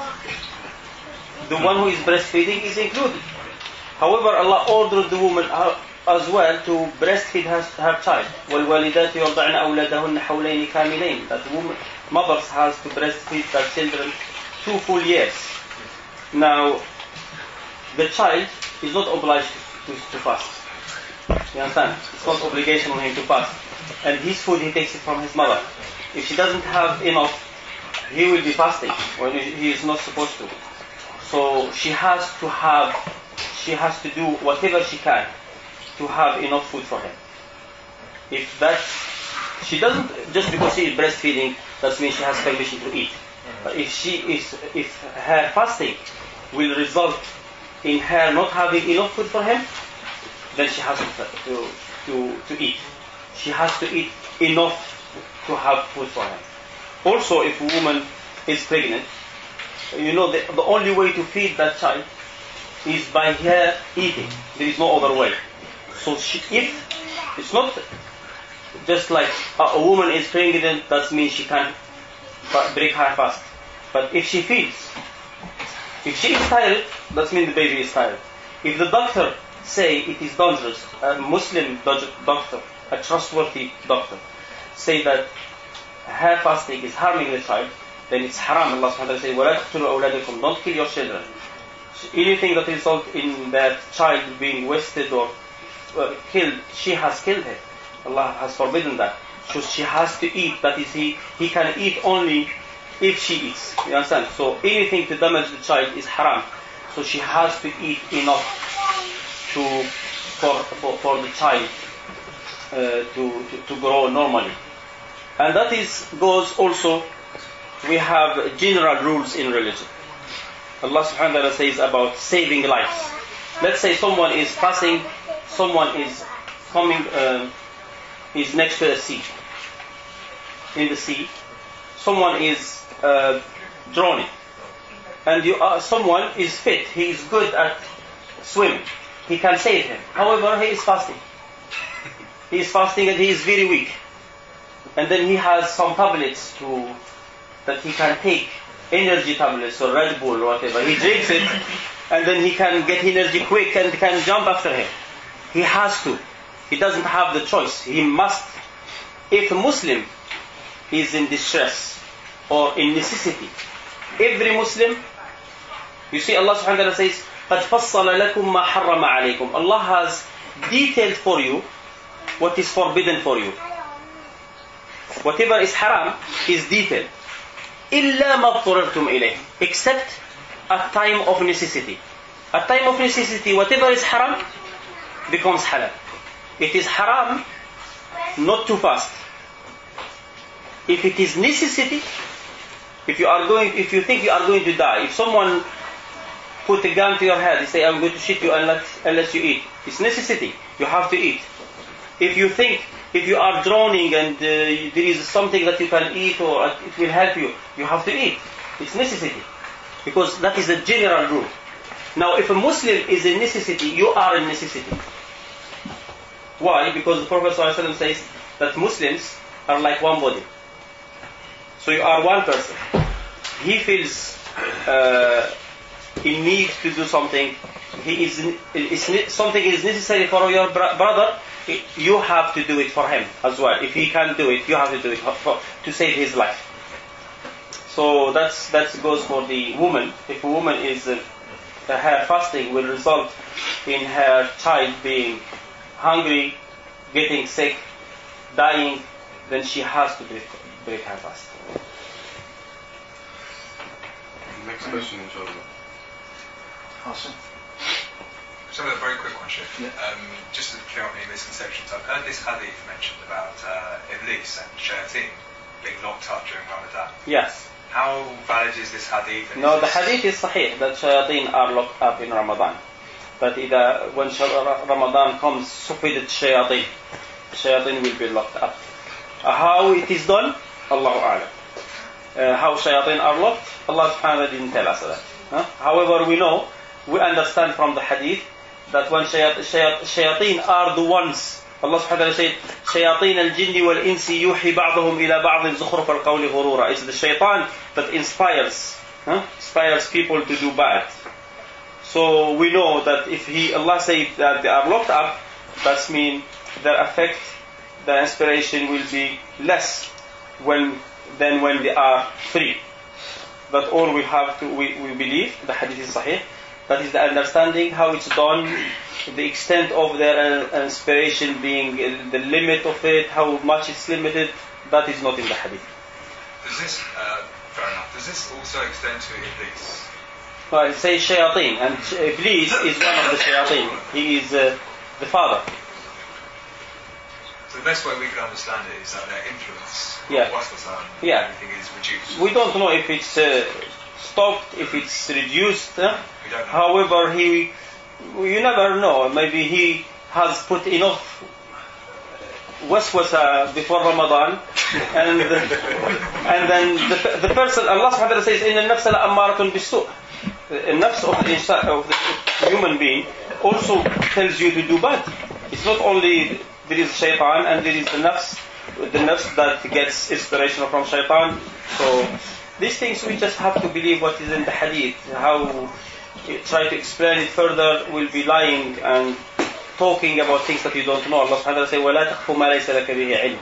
The one who is breastfeeding is included. However, Allah ordered the woman as well to breastfeed her child. وَالْوَالِدَاتُ يَرْضَعْنَ أَوْلَادَهُنَّ حَوْلَيْنِ كَامِلَيْنِ. That mothers has to breastfeed their children 2 full years. Now, the child is not obliged to fast. You understand? It's not obligation on him to fast. And his food, he takes it from his mother. If she doesn't have enough, he will be fasting when he is not supposed to. So she has to do whatever she can to have enough food for him. If that, she doesn't, just because she is breastfeeding, that means she has permission to eat. But if her fasting will result in her not having enough food for him, then she has to eat. She has to eat enough to have food for him. Also, if a woman is pregnant, you know the only way to feed that child is by her eating. There is no other way. So if it's not just like a woman is pregnant, that means she can break her fast. But if she feeds, if she is tired, that means the baby is tired. If the doctor say it is dangerous, a Muslim doctor, a trustworthy doctor, say that her fasting is harming the child, then it's haram. Allah subhanahu wa ta'ala says, وَلَا تَقْتُلُوا أَوْلَادَكُمْ. Don't kill your children. Anything that results in that child being wasted or killed, she has killed him. Allah has forbidden that. So she has to eat. That is, he can eat only if she eats. You understand? So anything to damage the child is haram. So she has to eat enough for the child to grow normally. And that goes also. We have general rules in religion. Allah subhanahu wa ta'ala says about saving lives. Let's say someone is passing, someone is coming, is next to a sea. In the sea, someone is drowning. And someone is fit, he is good at swimming. He can save him. However, he is fasting. He is fasting and he is very weak. And then he has some tablets that he can take, energy tablets or Red Bull or whatever. He drinks it and then he can get energy quick and can jump after him. He has to. He doesn't have the choice. He must. If a Muslim is in distress or in necessity, every Muslim, you see Allah subhanahu wa ta'ala says, قَدْ فَصَّلَ لَكُمْ مَا حَرَّمَ عَلَيْكُمْ. Allah has detailed for you what is forbidden for you. Whatever is haram is detailed. إِلَّا مَا اضْطُرِرْتُمْ إِلَيْهِ. Except at time of necessity. At time of necessity, whatever is haram becomes halal. It is haram not to fast. If it is necessity, if you think you are going to die, if someone put a gun to your head, they say, I'm going to shoot you unless you eat. It's necessity. You have to eat. If you are drowning and there is something that you can eat or it will help you, you have to eat. It's necessity. Because that is the general rule. Now, if a Muslim is in necessity, you are in necessity. Why? Because the Prophet ﷺ says that Muslims are like one body. So you are one person. He feels in need to do something. Something is necessary for your brother. You have to do it for him as well. If he can't do it, you have to do it to save his life. So that goes for the woman. If a woman is her fasting will result in her child being hungry, getting sick, dying, then she has to do it. break her fast. Next question, inshallah. Awesome. Just a very quick one, Sheikh. Yeah. Just to clear up any misconceptions, I've heard this hadith mentioned about Iblis and Shayateen being locked up during Ramadan. Yes. How valid is this hadith? And No, is the this- hadith is sahih that shayateen are locked up in Ramadan. But when Ramadan comes, sufidat shayateen. Shayateen will be locked up. How it is done? Allahu A'lam. How shayateen are locked? Allah subhanahu wa ta'ala didn't tell us that. However, we understand from the hadith that when shayateen are the ones, Allah subhanahu wa ta'ala said, shayateen al-jinni wal-insi yuhi ba'dahum ila ba'dhin zukhruf al-qawli ghurura. It's the shaitan that inspires people to do bad. So we know that if Allah said that they are locked up, that means their effect, their inspiration will be less than when they are free. That all we have to, we believe, the hadith is sahih, that is the understanding, how it's done, the extent of their inspiration being the limit of it, how much it's limited, that is not in the hadith. Does this, fair enough, does this also extend to Iblis? Well, it says shayateen, and Iblis is one of the shayateen. He is the father. So the best way we can understand it is that their influence, Yeah. Yeah. everything is reduced. We don't know if it's stopped, if it's reduced. We don't know. However, you never know. Maybe he has put enough waswasa before Ramadan, and then the person, Allah subhanahu wa ta'ala says, "Inna an-nafsa la'ammaratun bis-su'." The nafs of the human being also tells you to do bad. It's not only there is shaitan and there is the nafs that gets inspiration from shaitan. So these things we just have to believe what is in the hadith. How you try to explain it further will be lying and talking about things that you don't know. Allah subhanahu wa ta'ala says, وَلَا تَخْفُ مَا لَيْسَ لَكَ بِهِ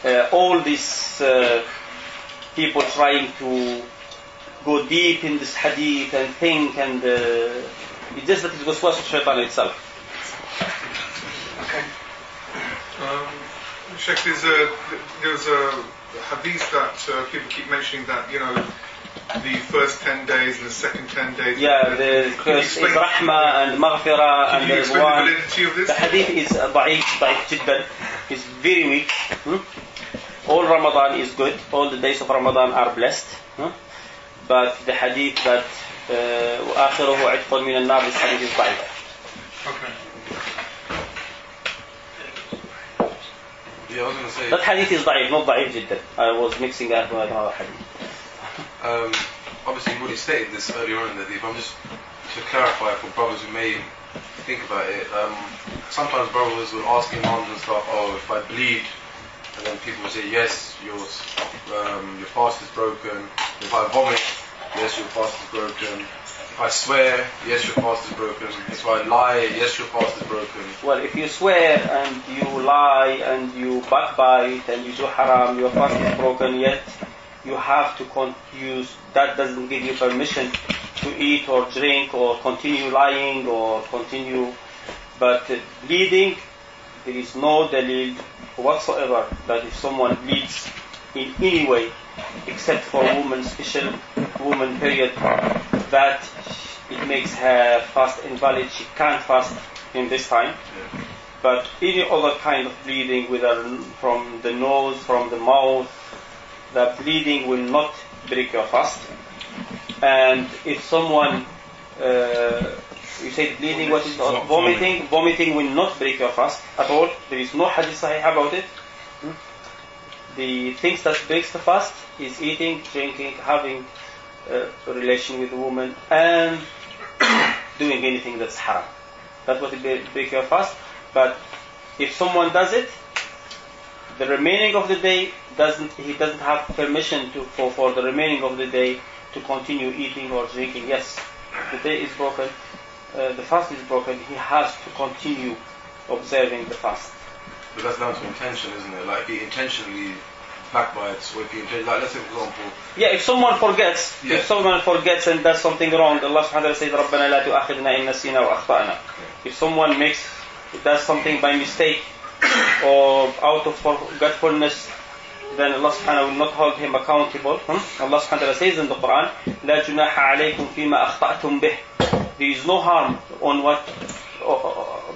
عِلْمٍ. All these people trying to go deep in this hadith and think, and it's just that it was waswas of shaitan itself. Okay. Sheikh, there's a hadith that people keep mentioning that, the first 10 days and the second 10 days. Yeah, the curse is rahmah and maghfirah and Can you explain the validity of this? The hadith is ضعيف جدا. It's very weak. All Ramadan is good. All the days of Ramadan are blessed. But the hadith that وآخره عتق من النار, this hadith is ضعيف. Okay. Yeah, I was going to say. That hadith is ضعيف, not ضعيف جدا. I was mixing that with another hadith. Obviously, you've already stated this earlier on in the hadith. I'm just to clarify for brothers who may think about it. Sometimes brothers will ask imams and stuff, "Oh, if I bleed," and then people will say, "Yes, your fast is broken." If I vomit, yes, your fast is broken. If I swear, yes, your fast is broken. If I lie, yes, your fast is broken. Well, if you swear and you lie and you backbite and you do haram, your fast is broken, yet you have to use, that doesn't give you permission to eat or drink or continue lying or continue. But bleeding, there is no dalil whatsoever that if someone bleeds in any way, except for women, special woman period, that it makes her fast invalid. She can't fast in this time. But any other kind of bleeding, whether from the nose, from the mouth, the bleeding will not break your fast. And if someone, you say bleeding, what is vomiting? Vomiting will not break your fast at all. There is no hadith sahih about it. The things that breaks the fast is eating, drinking, having a relation with a woman, and doing anything that's haram. That's what will break your fast. But if someone does it, the remaining of the day he doesn't have permission for the remaining of the day to continue eating or drinking. Yes, the day is broken, the fast is broken. He has to continue observing the fast. But that's down to intention, isn't it? Like, he intentionally backbites, or if he like, let's say for example. Yeah, if someone forgets, Yeah. if someone forgets and does something wrong, Allah subhanahu wa ta'ala says, رَبَّنَا لَا تُؤَخِذْنَا إِن نَسِينَا وَأَخْطَأْنَا. If someone does something by mistake or out of forgetfulness, then Allah subhanahu will not hold him accountable. Allah subhanahu wa ta'ala says in the Quran, لا جناح عليكم فيما أخطأتم به. There is no harm on what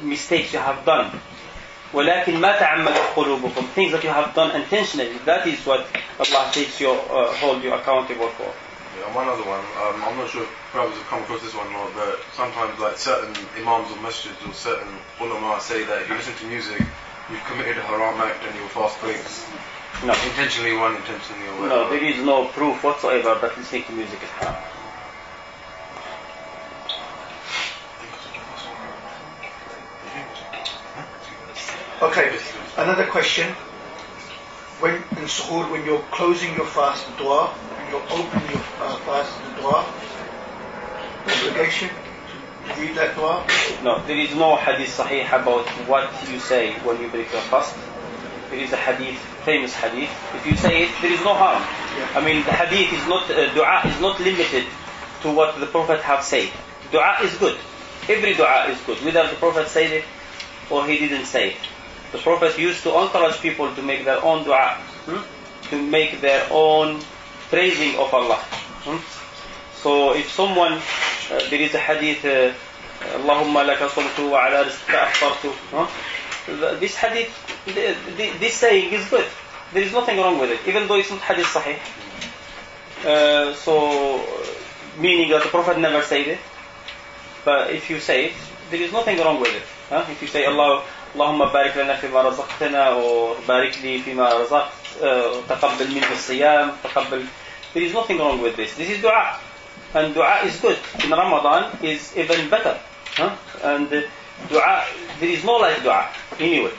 mistakes you have done. ولكن ما تعمدت قلوبكم. Things that you have done intentionally, that is what Allah takes you, hold you accountable for. Yeah, one other one. I'm not sure if brothers have come across this one or not, but sometimes like certain imams or masjids or certain ulama say that if you listen to music, you've committed a haram act and your fast breaks. No. Intentionally or unintentionally or whatever. No, there is no proof whatsoever that listening to music is haram. Okay, another question. When in suhoor, when you're closing your fast, the dua, when you're opening your fast, the dua, obligation to read that dua? No, there is no hadith sahih about what you say when you break your fast. There is a hadith, famous hadith. If you say it, there is no harm. Yeah. I mean, the hadith is not, dua is not limited to what the Prophet have said. Dua is good. Every dua is good, whether the Prophet said it or he didn't say it. The Prophet used to encourage people to make their own dua, to make their own praising of Allah. So if someone, there is a hadith, Allahumma laka sumtu wa ala rizqika aftartu. This hadith, this saying is good. There is nothing wrong with it, even though it's not hadith sahih. So, meaning that the Prophet never said it. But if you say it, there is nothing wrong with it. If you say Allahumma barik lana fima razaqtana or barik li fima razaqt, taqabbal minni as-siyam, taqabbal. There is nothing wrong with this. This is dua. And dua is good. In Ramadan is even better. And dua, there is no like dua anyway.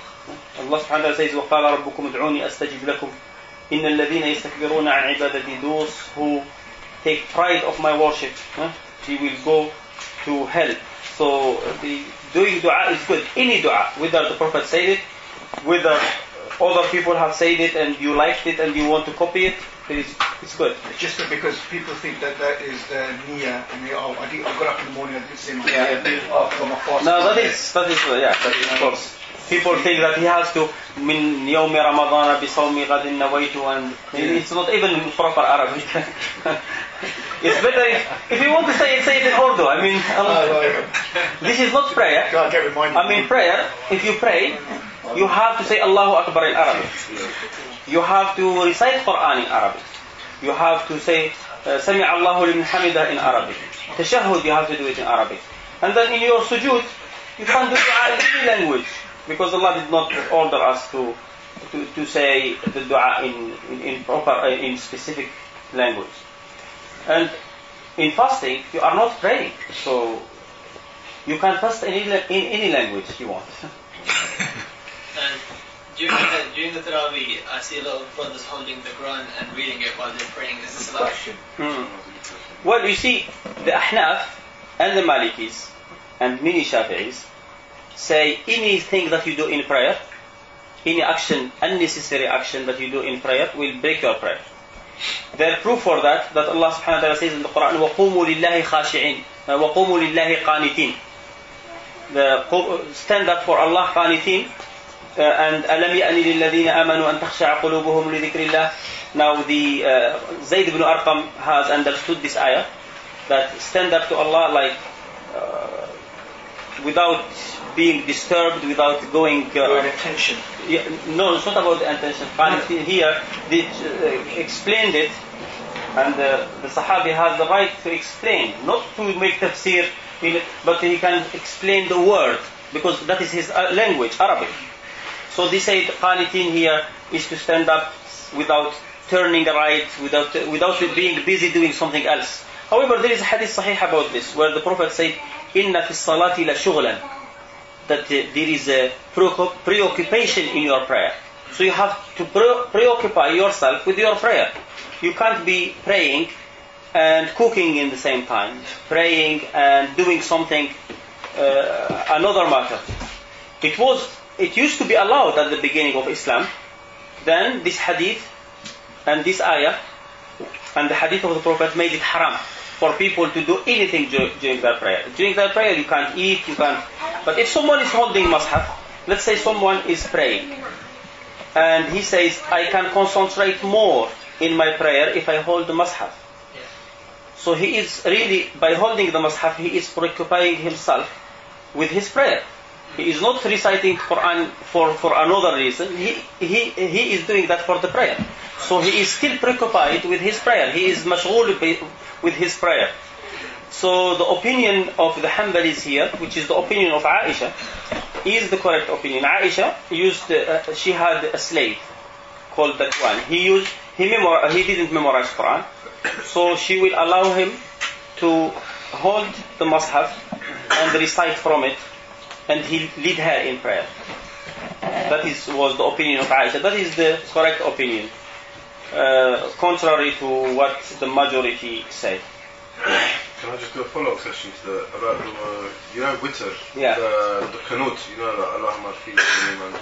Allah subhanahu wa ta'ala says, وَقَالَ رَبُّكُمُ ادْعُونِي أَسْتَجِبْ لَكُمْ إِنَّ الَّذِينَ يَسْتَكْبِرُونَ عَنْ عِبَادَتِي. Those who take pride of my worship, he will go to hell. So doing dua is good. Any dua, whether the Prophet said it, whether other people have said it and you liked it and you want to copy it, it's good. It's just because people think that is the niyyah, and I got up in the morning, I did say my after my fast. No, that is of course. People think that he has to min yawmi Ramadan bi sawmi ghadin nawaitu, and it's not even proper Arabic. It's better if you want to say it in Urdu. I mean, this is not prayer. Get reminded. I mean, prayer. If you pray, you have to say Allahu Akbar in Arabic. You have to recite Quran in Arabic. You have to say Sami Allahu liman hamidah in Arabic. Tashahhud, you have to do it in Arabic. And then in your sujood, you can do dua in any language, because Allah did not order us to say the dua in proper in specific language. And in fasting, you are not praying, so you can fast in any language you want. And during the Taraweeh, I see a lot of brothers holding the Quran and reading it while they're praying. Is this allowed? Well, you see, the Ahnaf and the Malikis and many Shafi'is say anything that you do in prayer, any action, unnecessary action that you do in prayer will break your prayer. Their proof for that Allah subhanahu wa ta'ala says in the Quran, وَقُومُوا لِلَّهِ خَاشِعِينَ وَقُومُوا لِلَّهِ قَانِتِينَ. Stand up for Allah قانتين. And أَلَمْ يَأْنِ لِلَّذِينَ آمَنُوا أَن تَخْشَعَ قُلُوبُهُمْ لِذِكْرِ اللَّهِ. Now the Zayd ibn Arqam has understood this ayah, that stand up to Allah like without being disturbed, without going attention. No, it's not about the intention. Here they explained it, and the Sahabi has the right to explain, not to make tafsir in it, but he can explain the word, because that is his language, Arabic. So they say qanitin here is to stand up without turning right, without being busy doing something else. However, there is a hadith sahih about this, where the Prophet said, "Inna fi salati la shughlan," that there is a preoccupation in your prayer. So you have to preoccupy yourself with your prayer. You can't be praying and cooking in the same time, praying and doing something, another matter. It used to be allowed at the beginning of Islam. Then this hadith and this ayah and the hadith of the Prophet made it haram for people to do anything during their prayer. During their prayer you can't eat, you can't. But if someone is holding mushaf, let's say someone is praying And he says, I can concentrate more in my prayer if I hold the Mus'haf. So he is really, by holding the Mus'haf, he is preoccupying himself with his prayer. He is not reciting Quran for another reason. He is doing that for the prayer. So he is still preoccupied with his prayer. He is mashghul with his prayer. So the opinion of the Hanbalis here, which is the opinion of Aisha, is the correct opinion. Aisha she had a slave called Dakwan. He didn't memorize Quran, so she will allow him to hold the Mus'haf and recite from it, and he lead her in prayer. That was the opinion of Aisha. That is the correct opinion, contrary to what the majority say. Can I just do a follow-up question to that about the, witr, yeah. the qanut, Allahumma fi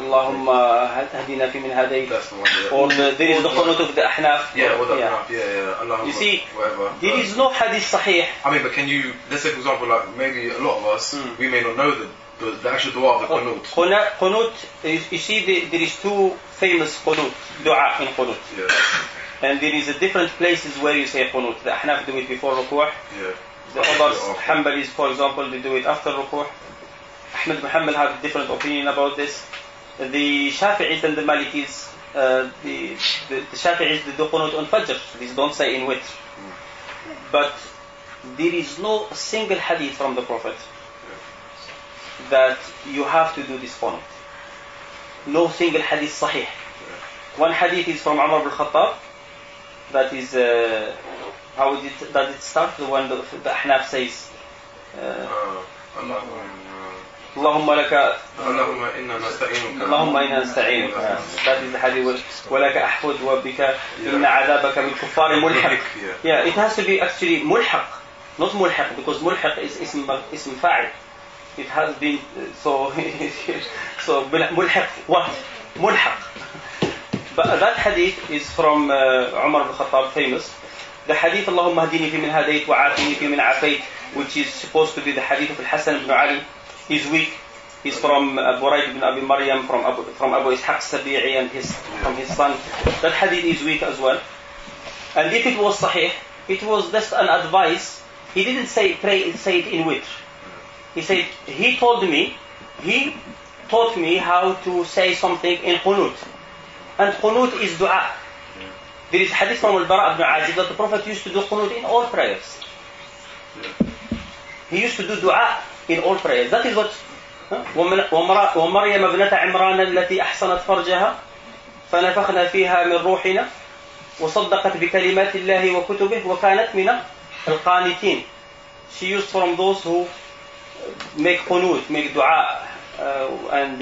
Allahumma hadina fi min hadayt. That's the one. Yeah. Or there is the qanut of the Ahnaf. Yeah, or the Ahnaf. Yeah. Allahumma. You see, whatever. There is no hadith sahih. I mean, but can you? Let's say, for example, like maybe a lot of us, we may not know the actual dua of the qanut. Qanut. You see, there is two famous qanut, dua in qanut. Yeah. And there is a different places where you say qanut. The Ahnaf do it before ruku'. Yeah. The others, Hanbalis, for example, they do it after ruku'. Ahmed Muhammad had a different opinion about this. The Shafi'is and the Malikis, the Shafi'is, they do qanut on Fajr. These don't say in witr. But there is no single hadith from the Prophet that you have to do this qanut. No single hadith sahih. One hadith is from Umar ibn Khattab. That is, how does it start? The one the Ahnaf says, Allahumma laka Allahumma inna nasta'inuka. Allahumma inna nasta'inuka. That is the hadith. Walaka ahfud wa bika inna adabaka min kuffari mulhaq. Yeah, it has to be actually mulhaq, not mulhaq, because mulhaq is ism fa'il. It has been so mulhaq. What? Mulhaq. But that hadith is from Umar ibn Khattab, famous. The hadith Allahumma hadini fi min hadayt wa afini fi min afayt, which is supposed to be the hadith of Al-Hasan ibn Ali, is weak. He's from Burayd ibn Abi Maryam, from Abu Ishaq Sabi'i, and from his son. That hadith is weak as well. And if it was sahih, it was just an advice. He didn't say it in witr. He said, he taught me how to say something in qunut. And qunut is dua. There is hadith from Al-Bara ibn Azib that the Prophet used to do qunut in all prayers. He used to do dua in all prayers. That is what ومريم ابنة عمران التي أحصنت فرجها فنفخنا فيها من روحنا وصدقت بكلمات الله وكتبه وكانت من القانتين. She used from those who make qunut, make dua, and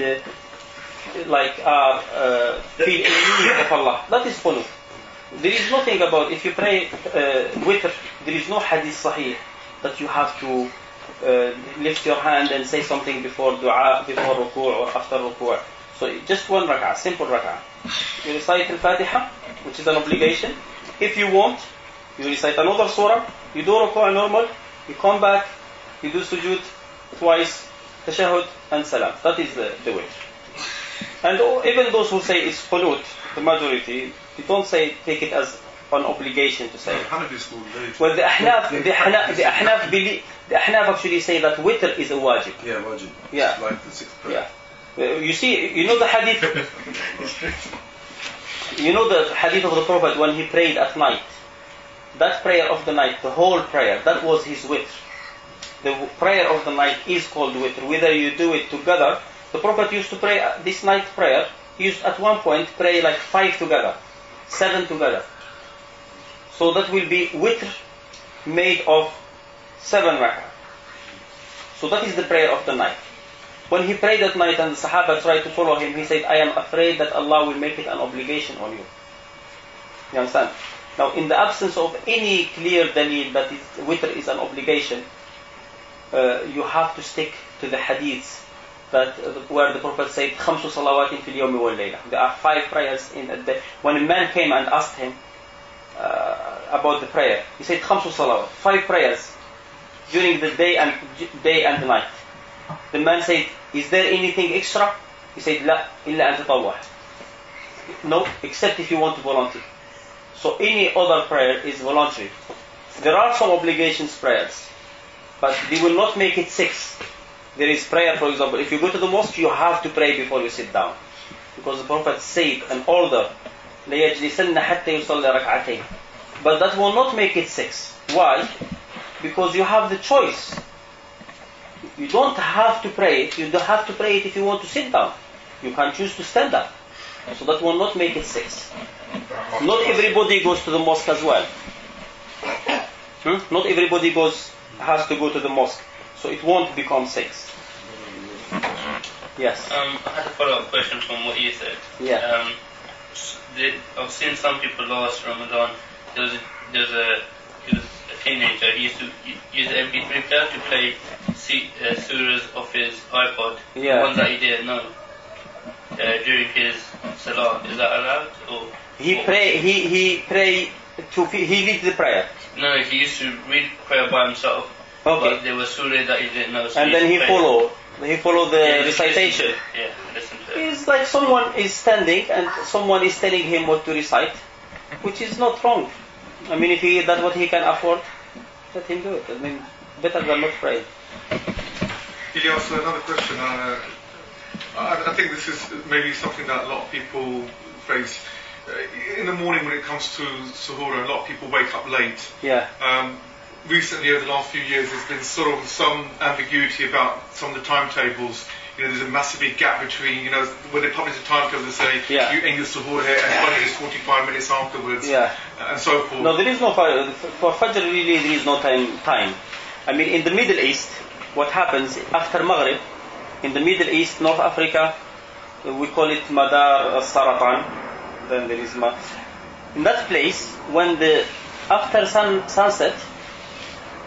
feel in need of Allah. That is qunut. There is nothing about, if you pray witr, there is no hadith sahih that you have to lift your hand and say something before dua, before ruku' or after ruku'. So just one rak'ah, simple rak'ah. You recite al-Fatiha, which is an obligation. If you want, you recite another surah, you do ruku' normal, you come back, you do sujood twice, tashahud and salam. That is the witr. And even those who say it's qunut, the majority, they don't take it as an obligation to say it. Well, the Ahnaf actually say that witr is a wajib. Yeah, wajib. Yeah. It's like the sixth prayer. Yeah. You see, you know the hadith. You know the hadith of the Prophet when he prayed at night. That prayer of the night, the whole prayer, that was his witr. The prayer of the night is called witr. Whether you do it together, the Prophet used to pray this night prayer. He used at one point pray like 5 together, 7 together. So that will be witr made of 7 rak'ah. So that is the prayer of the night. When he prayed at night and the Sahaba tried to follow him, he said, I am afraid that Allah will make it an obligation on you. You understand? Now, in the absence of any clear dalil that witr is an obligation, you have to stick to the hadiths that where the Prophet said, خَمْسُ صَلَوَاتٍ فِي الْيَوْمِ وَاللَّيْلَةِ. There are 5 prayers in a day. When a man came and asked him about the prayer, he said, خَمْسُ صَلَوَاتٍ, 5 prayers during the day and night. The man said, is there anything extra? He said, لا إلا أن تطوع. No, except if you want to volunteer. So any other prayer is voluntary. There are some obligations prayers, but they will not make it 6. There is prayer, for example, if you go to the mosque, you have to pray before you sit down. Because the Prophet said an order, لَيَجْلِسَنَّ حَتَّى يُصَلِّ رَكْعَتَيْنِ. But that will not make it 6. Why? Because you have the choice. You don't have to pray it. You don't have to pray it if you want to sit down. You can choose to stand up. So that will not make it 6. Not everybody goes to the mosque as well. Not everybody has to go to the mosque. So it won't become 6. Yes. I had a follow-up question from what you said. Yeah. I've seen some people last Ramadan. There was a teenager. He used to use the MP3 player to play surahs of his iPod. Yeah. Ones that he didn't know during his salah. Is that allowed? Or He leads the prayer. No, he used to read prayer by himself. Okay. But there was surah that he didn't know. So And then he follow the recitation. Yeah, listen to it. It's like someone is standing and someone is telling him what to recite, which is not wrong. I mean, if that's what he can afford, let him do it. I mean, better than not pray. Ilyaas, another question. I think this is maybe something that a lot of people face. In the morning when it comes to suhoor, a lot of people wake up late. Yeah. Recently, over the last few years, there's been sort of some ambiguity about some of the timetables. There's a massive big gap between, when they publish the timetable, they say, Yeah. you end your suhoor here, and Fajr is 45 minutes afterwards, Yeah. and so forth. No, there is no for Fajr really. There is no time. I mean, in the Middle East, what happens after Maghrib? In the Middle East, North Africa, we call it Madar al-Saratan. Then there is in that place when after sunset,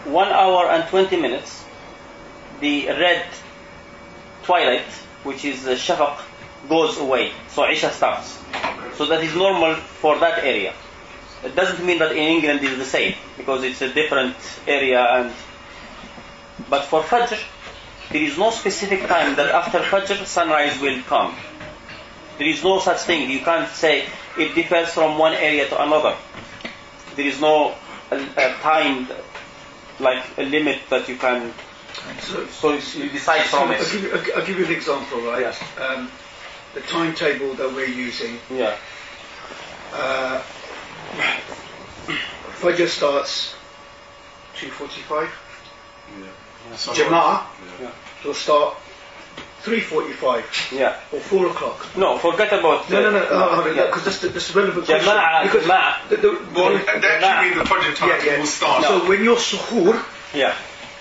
1 hour and 20 minutes, the red twilight, which is the shafaq, goes away. So Isha starts. So that is normal for that area. It doesn't mean that in England it is the same, because it's a different area. But for Fajr, there is no specific time that after Fajr sunrise will come. There is no such thing. You can't say it differs from one area to another. There is no time, like a limit that you can. So you decide from it. I'll give you an example, right? Yes. The timetable that we're using. Yeah. Fajr starts 2:45. Yeah. Jama'ah Yeah. will start 3:45 Yeah. or 4 o'clock. No, forget about. No, yeah. because that's a relevant question. Jama'ah, Because Jama'ah. They actually mean the Fajr time will start. So when you're suhoor, Yeah.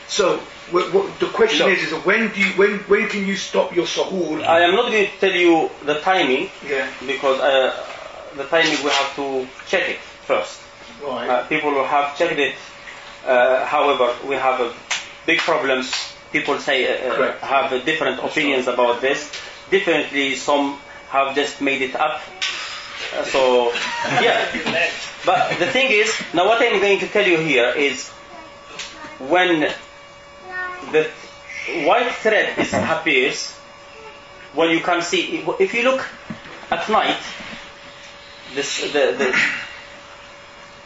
so the question is when can you stop your suhoor? I am not going to tell you the timing, Yeah. because the timing we have to check it first. Right. People will have checked it. However, we have big problems. People say have different opinions about this. Definitely, some have just made it up. So, yeah. But the thing is, now what I'm going to tell you here is when the white thread appears, when you can see, if you look at night,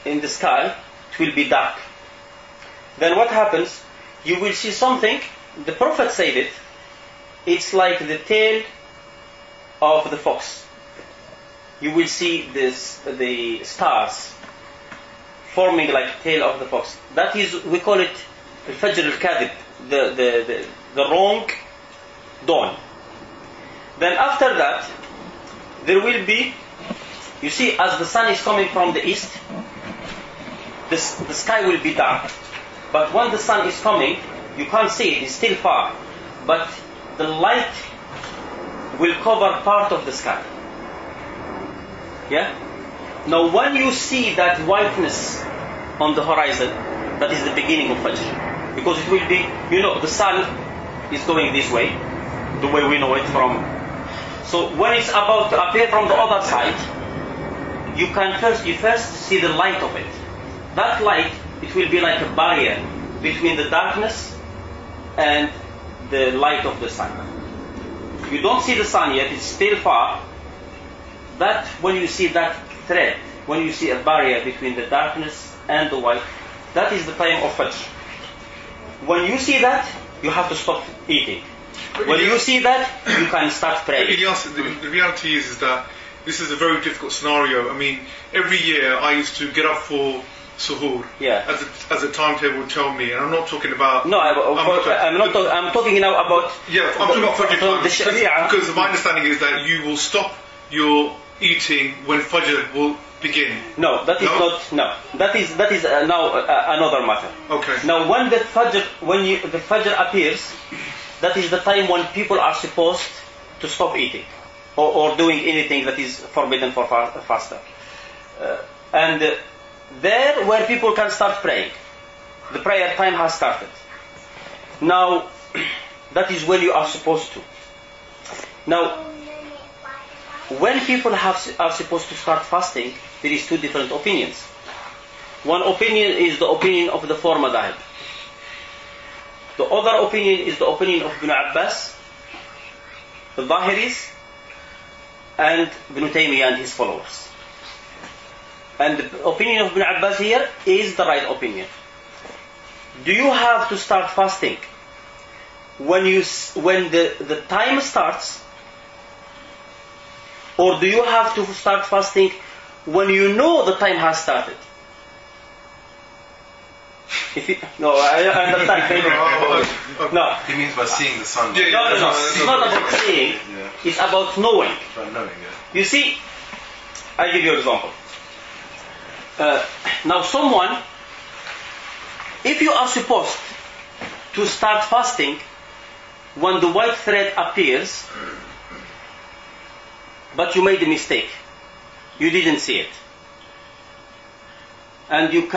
in the sky, it will be dark. Then what happens? You will see something. The Prophet said it. It's like the tail of the fox. You will see the stars forming like tail of the fox. That is, we call it al-Fajr al-Kadib, the wrong dawn. Then after that, there will be, you see, as the sun is coming from the east, the sky will be dark. But when the sun is coming, you can't see it, it's still far. But the light will cover part of the sky. Yeah? Now when you see that whiteness on the horizon, that is the beginning of Fajr. Because it will be, the sun is going this way, the way we know it from. So when it's about to appear from the other side, you first see the light of it. That light, it will be like a barrier between the darkness and the light of the sun. You don't see the sun yet, it's still far, that when you see that thread, when you see a barrier between the darkness and the white, that is the time of Fajr. When you see that, you have to stop eating. When you see that, you can start praying. Ilyas, the reality is that this is a very difficult scenario. I mean, every year I used to get up for suhoor, as a timetable would tell me, and I'm not talking about. No, I'm talking now about. Yeah, I'm talking about Fajr time. The Sharia. Because my understanding is that you will stop your eating when Fajr will begin. No, that is not. No, that is now another matter. Okay. Now, when the Fajr appears, that is the time when people are supposed to stop eating or doing anything that is forbidden for fasting. And there where people can start praying. The prayer time has started. Now, that is when you are supposed to. Now, when people are supposed to start fasting, there is two different opinions. One opinion is the opinion of the four madhab. The other opinion is the opinion of Ibn Abbas, the Zahiris, and Ibn Taymiyyah and his followers. And the opinion of Ibn Abbas here is the right opinion. Do you have to start fasting when the time starts, or do you have to start fasting when you know the time has started? No, I understand. No. He means by seeing the sun. No. It's not about seeing. It's about knowing. By knowing, You see, I'll give you an example. Now someone, if you are supposed to start fasting when the white thread appears, but you made a mistake, you didn't see it, and you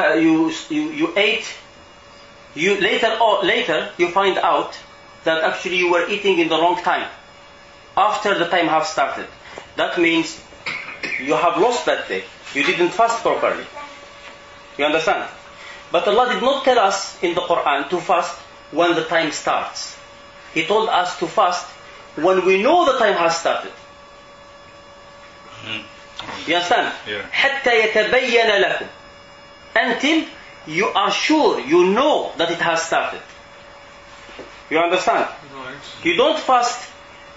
ate, later you find out that actually you were eating in the wrong time, after the time has started. That means you have lost that day. You didn't fast properly. You understand? But Allah did not tell us in the Quran to fast when the time starts. He told us to fast when we know the time has started. You understand? حتى يتبين لكم. Until you are sure, you know that it has started. You understand? Right. You don't fast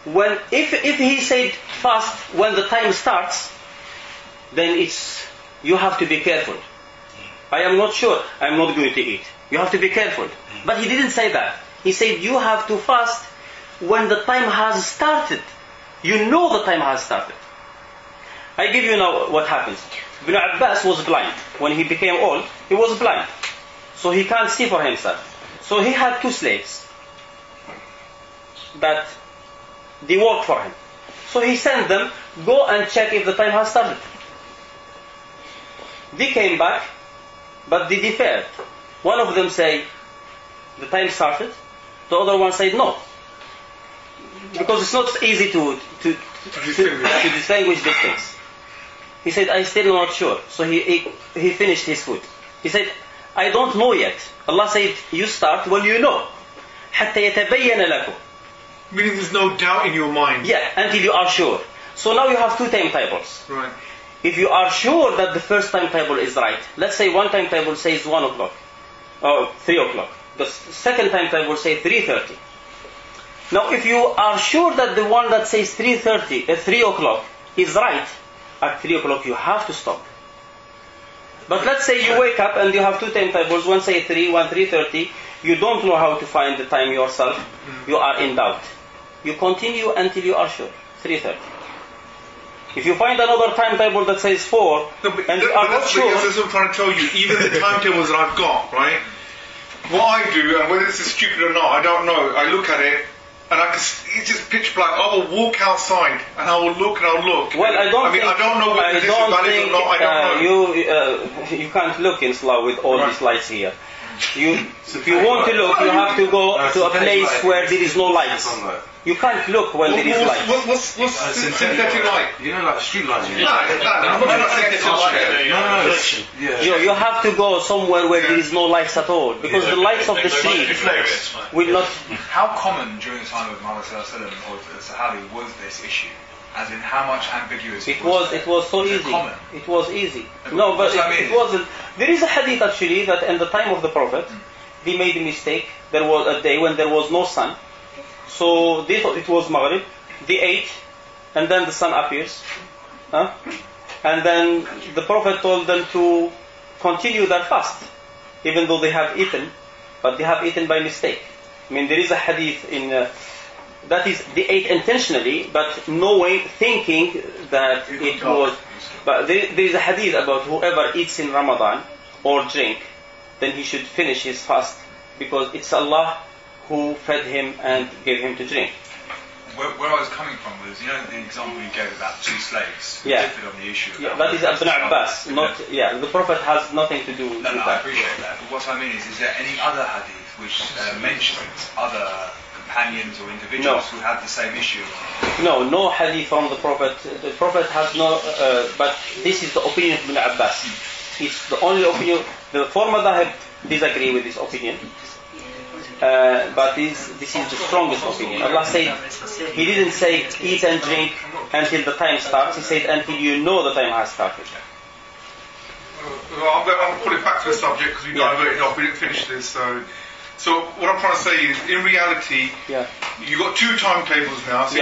when, if he said fast when the time starts, then you have to be careful. I am not sure, I am not going to eat. You have to be careful. But he didn't say that. He said you have to fast when the time has started. You know the time has started. I give you now what happens. Ibn Abbas was blind. When he became old, he was blind. So he can't see for himself. So he had two slaves that they work for him. So he sent them, go and check if the time has started. They came back, but they differed. One of them said, the time started. The other one said, no. Because it's not easy to distinguish these things. He said, I'm still not sure. So he finished his food. He said, I don't know yet. Allah said, you start when you know. حتى يتبين لكم. Meaning there's no doubt in your mind. Yeah, until you are sure. So now you have two timetables. Right. If you are sure that the first timetable is right, let's say one timetable says 1 o'clock, or 3 o'clock. The second timetable says 3:30. Now if you are sure that the one that says 3 o'clock is right, at 3 o'clock you have to stop. But let's say you wake up and you have two timetables, one says 3, one 3:30, you don't know how to find the time yourself, you are in doubt. You continue until you are sure, 3:30. If you find another timetable that says 4, and you are not sure... That's what I'm trying to tell you. Even the timetables that I've got, right? What I do, and whether this is stupid or not, I don't know. I look at it, and it's just pitch black. I will walk outside, and I will look, and I'll look. Well, I don't know whether this is valid or not. I don't know. You can't look in Slough with all these lights here. If you want to look, you have to go to a place where there is no lights. You can't look when there is light. What's synthetic light? You know, like street lighting. No, I'm not synthetic light. Yeah. You have to go somewhere where there is no lights at all, because the lights of the street will not... How common during the time of Muhammad or the Sahabi was this issue? As in, how much ambiguity It was so Was it easy. common? It was easy. But No, but what I mean it wasn't. There is a hadith actually that in the time of the Prophet, they made a mistake. There was a day when there was no sun. So they thought it was Maghrib. They ate, and then the sun appears. Huh? And then the Prophet told them to continue their fast, even though they have eaten, but they have eaten by mistake. I mean, there is a hadith in that is they ate intentionally, but knowing, thinking that it was. But there is a hadith about whoever eats in Ramadan or drink, then he should finish his fast because it's Allah who fed him and gave him to drink. Where I was coming from was, you know, the example you gave about two slaves who Yeah. differed on the issue. Yeah, about that is whether Ibn Abbas, not the Prophet has nothing to do with No, I that. appreciate that. But what I mean is there any other hadith which mentions other companions or individuals who had the same issue? No hadith from the Prophet. The Prophet has no, but this is the opinion of Ibn Abbas. It's the only opinion. The four madhahib disagree with this opinion. But this is the strongest opinion. Allah said, He didn't say eat and drink until the time starts. He said until you know the time has started. I'm going to pull it back to the subject because we diverted off. We didn't finish this. So what I'm trying to say is, in reality, you got two timetables now. So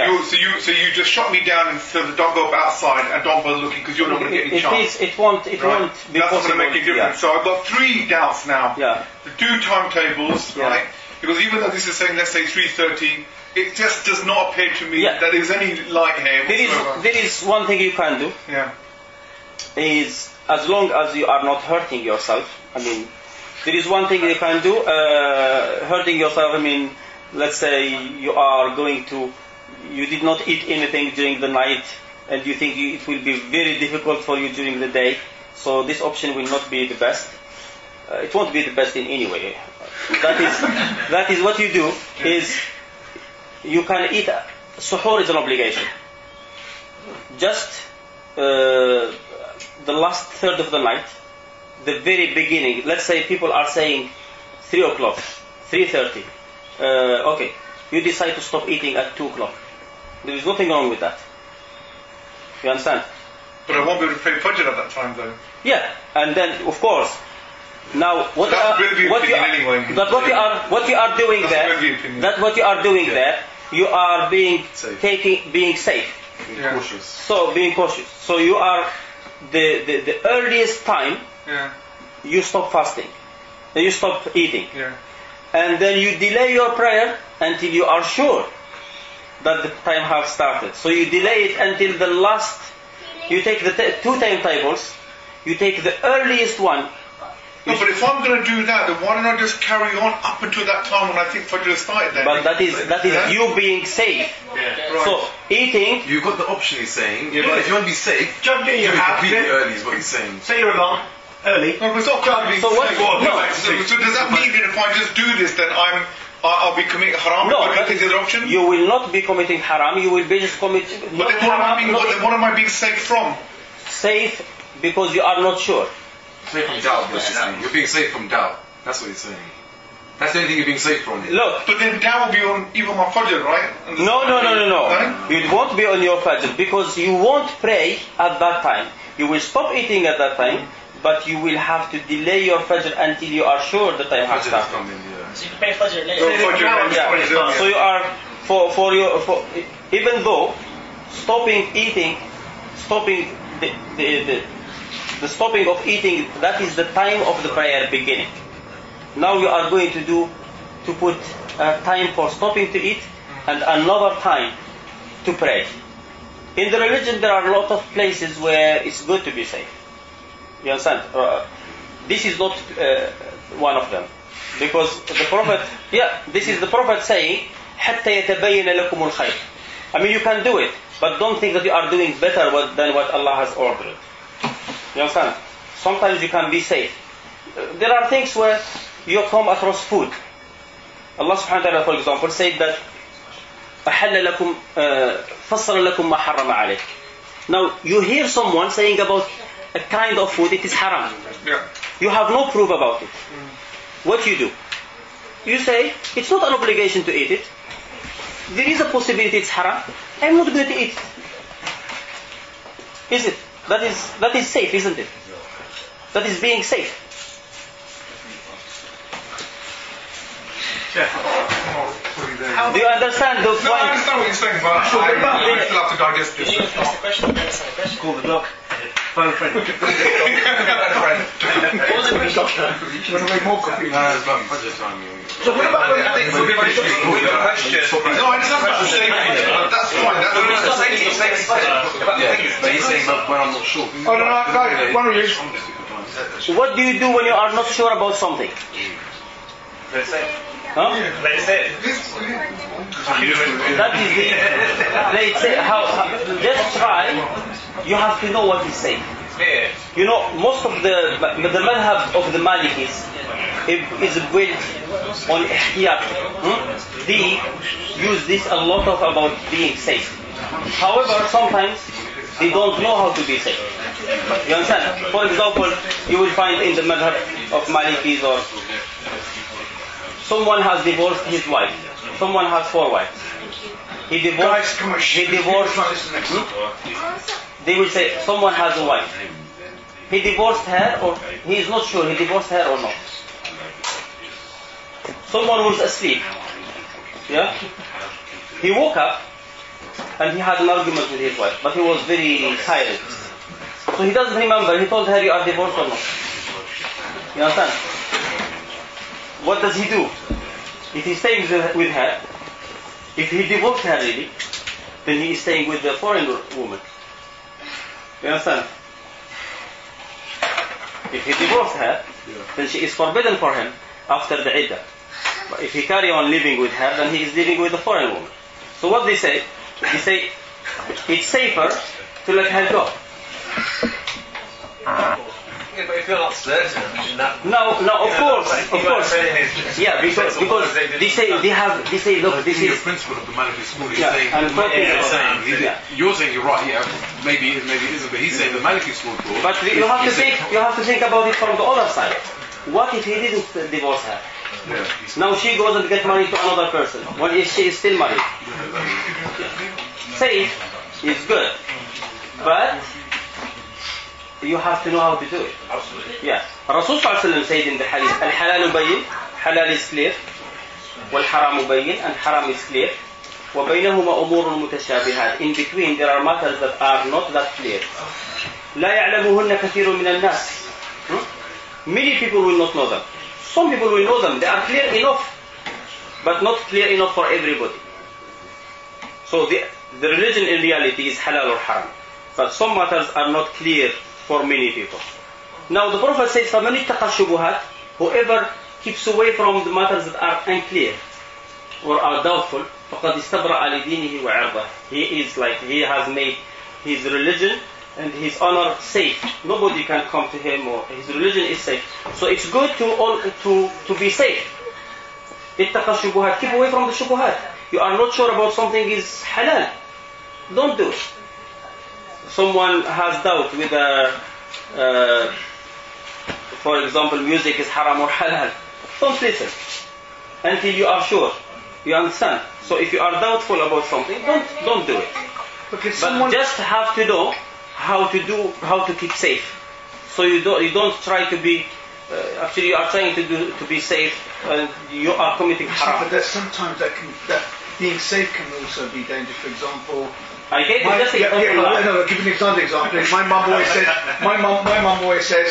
you just shut me down and said, don't go outside and don't bother looking because you're not going to get any chance. It won't be That's not going to make a difference. So I've got three doubts now. The two timetables, right? Because even though this is saying, let's say 3:30, it just does not appear to me that there's any light here. There is one thing you can do. Is as long as you are not hurting yourself. I mean, there is one thing you can do. Hurting yourself. I mean, let's say you did not eat anything during the night, and you think it will be very difficult for you during the day. So this option will not be the best. It won't be the best in any way. That is what you do. Is you can eat. Suhoor is an obligation. Just the last third of the night, the very beginning. Let's say people are saying 3 o'clock, 3:30. Okay, you decide to stop eating at 2 o'clock. There is nothing wrong with that. You understand? But I won't be able to pray Fajr at that time, though. Yeah, and then of course. Now, what you are doing there, you are being safe. Cautious. So being cautious. So you are the earliest time. You stop fasting, and you stop eating, and then you delay your prayer until you are sure that the time has started. So you delay it until the last. You take the two timetables. You take the earliest one. No, but if I'm going to do that, then why don't I just carry on up until that time when I think Fajr started then? But that is you being safe. Right. So eating. You've got the option, he's saying. But if you want to be safe, Jump in your house. completely early is what he's saying. Say your alarm early. No, but it's not going to be So what? safe. No. So does that mean that if I just do this, then I'll be committing haram? No, I don't think there's an option. you will not be committing haram. You will be just committing. But then what am I being safe from? Safe because you are not sure. Safe from doubt, basically. You're being safe from doubt. That's what he's saying. That's the only thing you're being safe from. Look. But then doubt will be on even my Fajr, right? No. It won't be on your Fajr because you won't pray at that time. You will stop eating at that time, but you will have to delay your Fajr until you are sure the time has started. So you can pray Fajr later. So you are for even though stopping eating, stopping the stopping of eating, that is the time of the prayer beginning. Now you are going to put a time for stopping to eat and another time to pray. In the religion there are a lot of places where it's good to be safe. You understand? This is not one of them. Because the Prophet, this is the Prophet saying, حَتَّى يَتَبَيَّنَ لَكُمُ الْخَيْرِ. I mean, you can do it, but don't think that you are doing better than what Allah has ordered. You understand? Sometimes you can be safe. There are things where you come across food. Allah subhanahu wa ta'ala, for example, said that أَحَلَّ لَكُمْ فَصَّلَ لَكُمْ مَا حَرَّمَ عَلَيْكُمْ. Now, you hear someone saying about a kind of food, it is haram. You have no proof about it. What you do? You say, it's not an obligation to eat it. There is a possibility it's haram. I'm not going to eat it. Is it? That is safe, isn't it? That is being safe. Yeah. Sorry, there. Do you understand those No, I points? understand what you're saying, but I still have to digest Can this. you ask the question? Can I ask the question? Call the doc. Phone friend. What was the question? You want to make more coffee? No, it's about budget time. So what about I think we'll be very No, I understand about the safety. That's fine. It's not safety, it's safety. Yeah, but he's saying when I'm not sure. Oh, no, guys, one of you. What do you do when you are not sure about something? Let's say. Huh? Let's say. That is the. Let's say just try. You have to know what is safe. Yeah. You know, most of the madhab of the Malikis is built on ihtiyat. They use this a lot of about being safe. However, sometimes they don't know how to be safe. You understand? For example, you will find in the madhab of Malikis or someone has divorced his wife. Someone has 4 wives. He divorced. They will say someone has a wife. He divorced her, or he is not sure he divorced her or not. Someone was asleep. Yeah. He woke up and he had an argument with his wife, but he was very silent. So he doesn't remember. He told her, "You are divorced or not?" You understand? What does he do? If he stays with her, if he divorced her really, then he is staying with the foreign woman. You understand? If he divorced her, then she is forbidden for him after the iddah. But if he carry on living with her, then he is living with a foreign woman. So what they say it's safer to let her go. Yeah, but if you're not certain, then that. No, of course. Yeah, because they say look, this The is. principle of the Maliki school is Yeah, saying, and you're saying you're right, yeah, maybe it isn't, but he's saying the Maliki school thought. But you have to think about it from the other side. What if he didn't divorce her? Yeah. Now she goes and gets married to another person. What if she is still married? Safe is good, but you have to know how to do it. Absolutely. Yeah. Rasul ﷺ said in the hadith, Al-halal bayyin, halal is clear, wal-haram bayyin, and haram is clear, وبينهما أمور متشابهات. In between there are matters that are not that clear. لا يعلمهن كثير من الناس. Many people will not know them. Some people will know them. They are clear enough, but not clear enough for everybody. So the religion in reality is halal or haram, but some matters are not clear for many people. Now the Prophet says, فَمَنِ اتَّقَى الشُّبُهَاتِ, whoever keeps away from the matters that are unclear or are doubtful, فَقَدْ اسْتَبْرَأَ لِدِينِهِ وَعِرْضَهِ. He has made his religion and his honor safe. Nobody can come to him, or his religion is safe. So it's good to be safe. اتَّقَى الشُّبُهَاتِ, keep away from the shubuhat. You are not sure about something is halal, don't do it. Someone has doubt with for example, music is haram or halal. Don't listen until you are sure. You understand? So if you are doubtful about something, don't do it. But just have to know how to keep safe. So you don't try to be. Actually, you are trying to be safe, and you are committing haram. But sometimes that being safe can also be dangerous. For example, I gave you just example. I'll give you an example. My mum always says,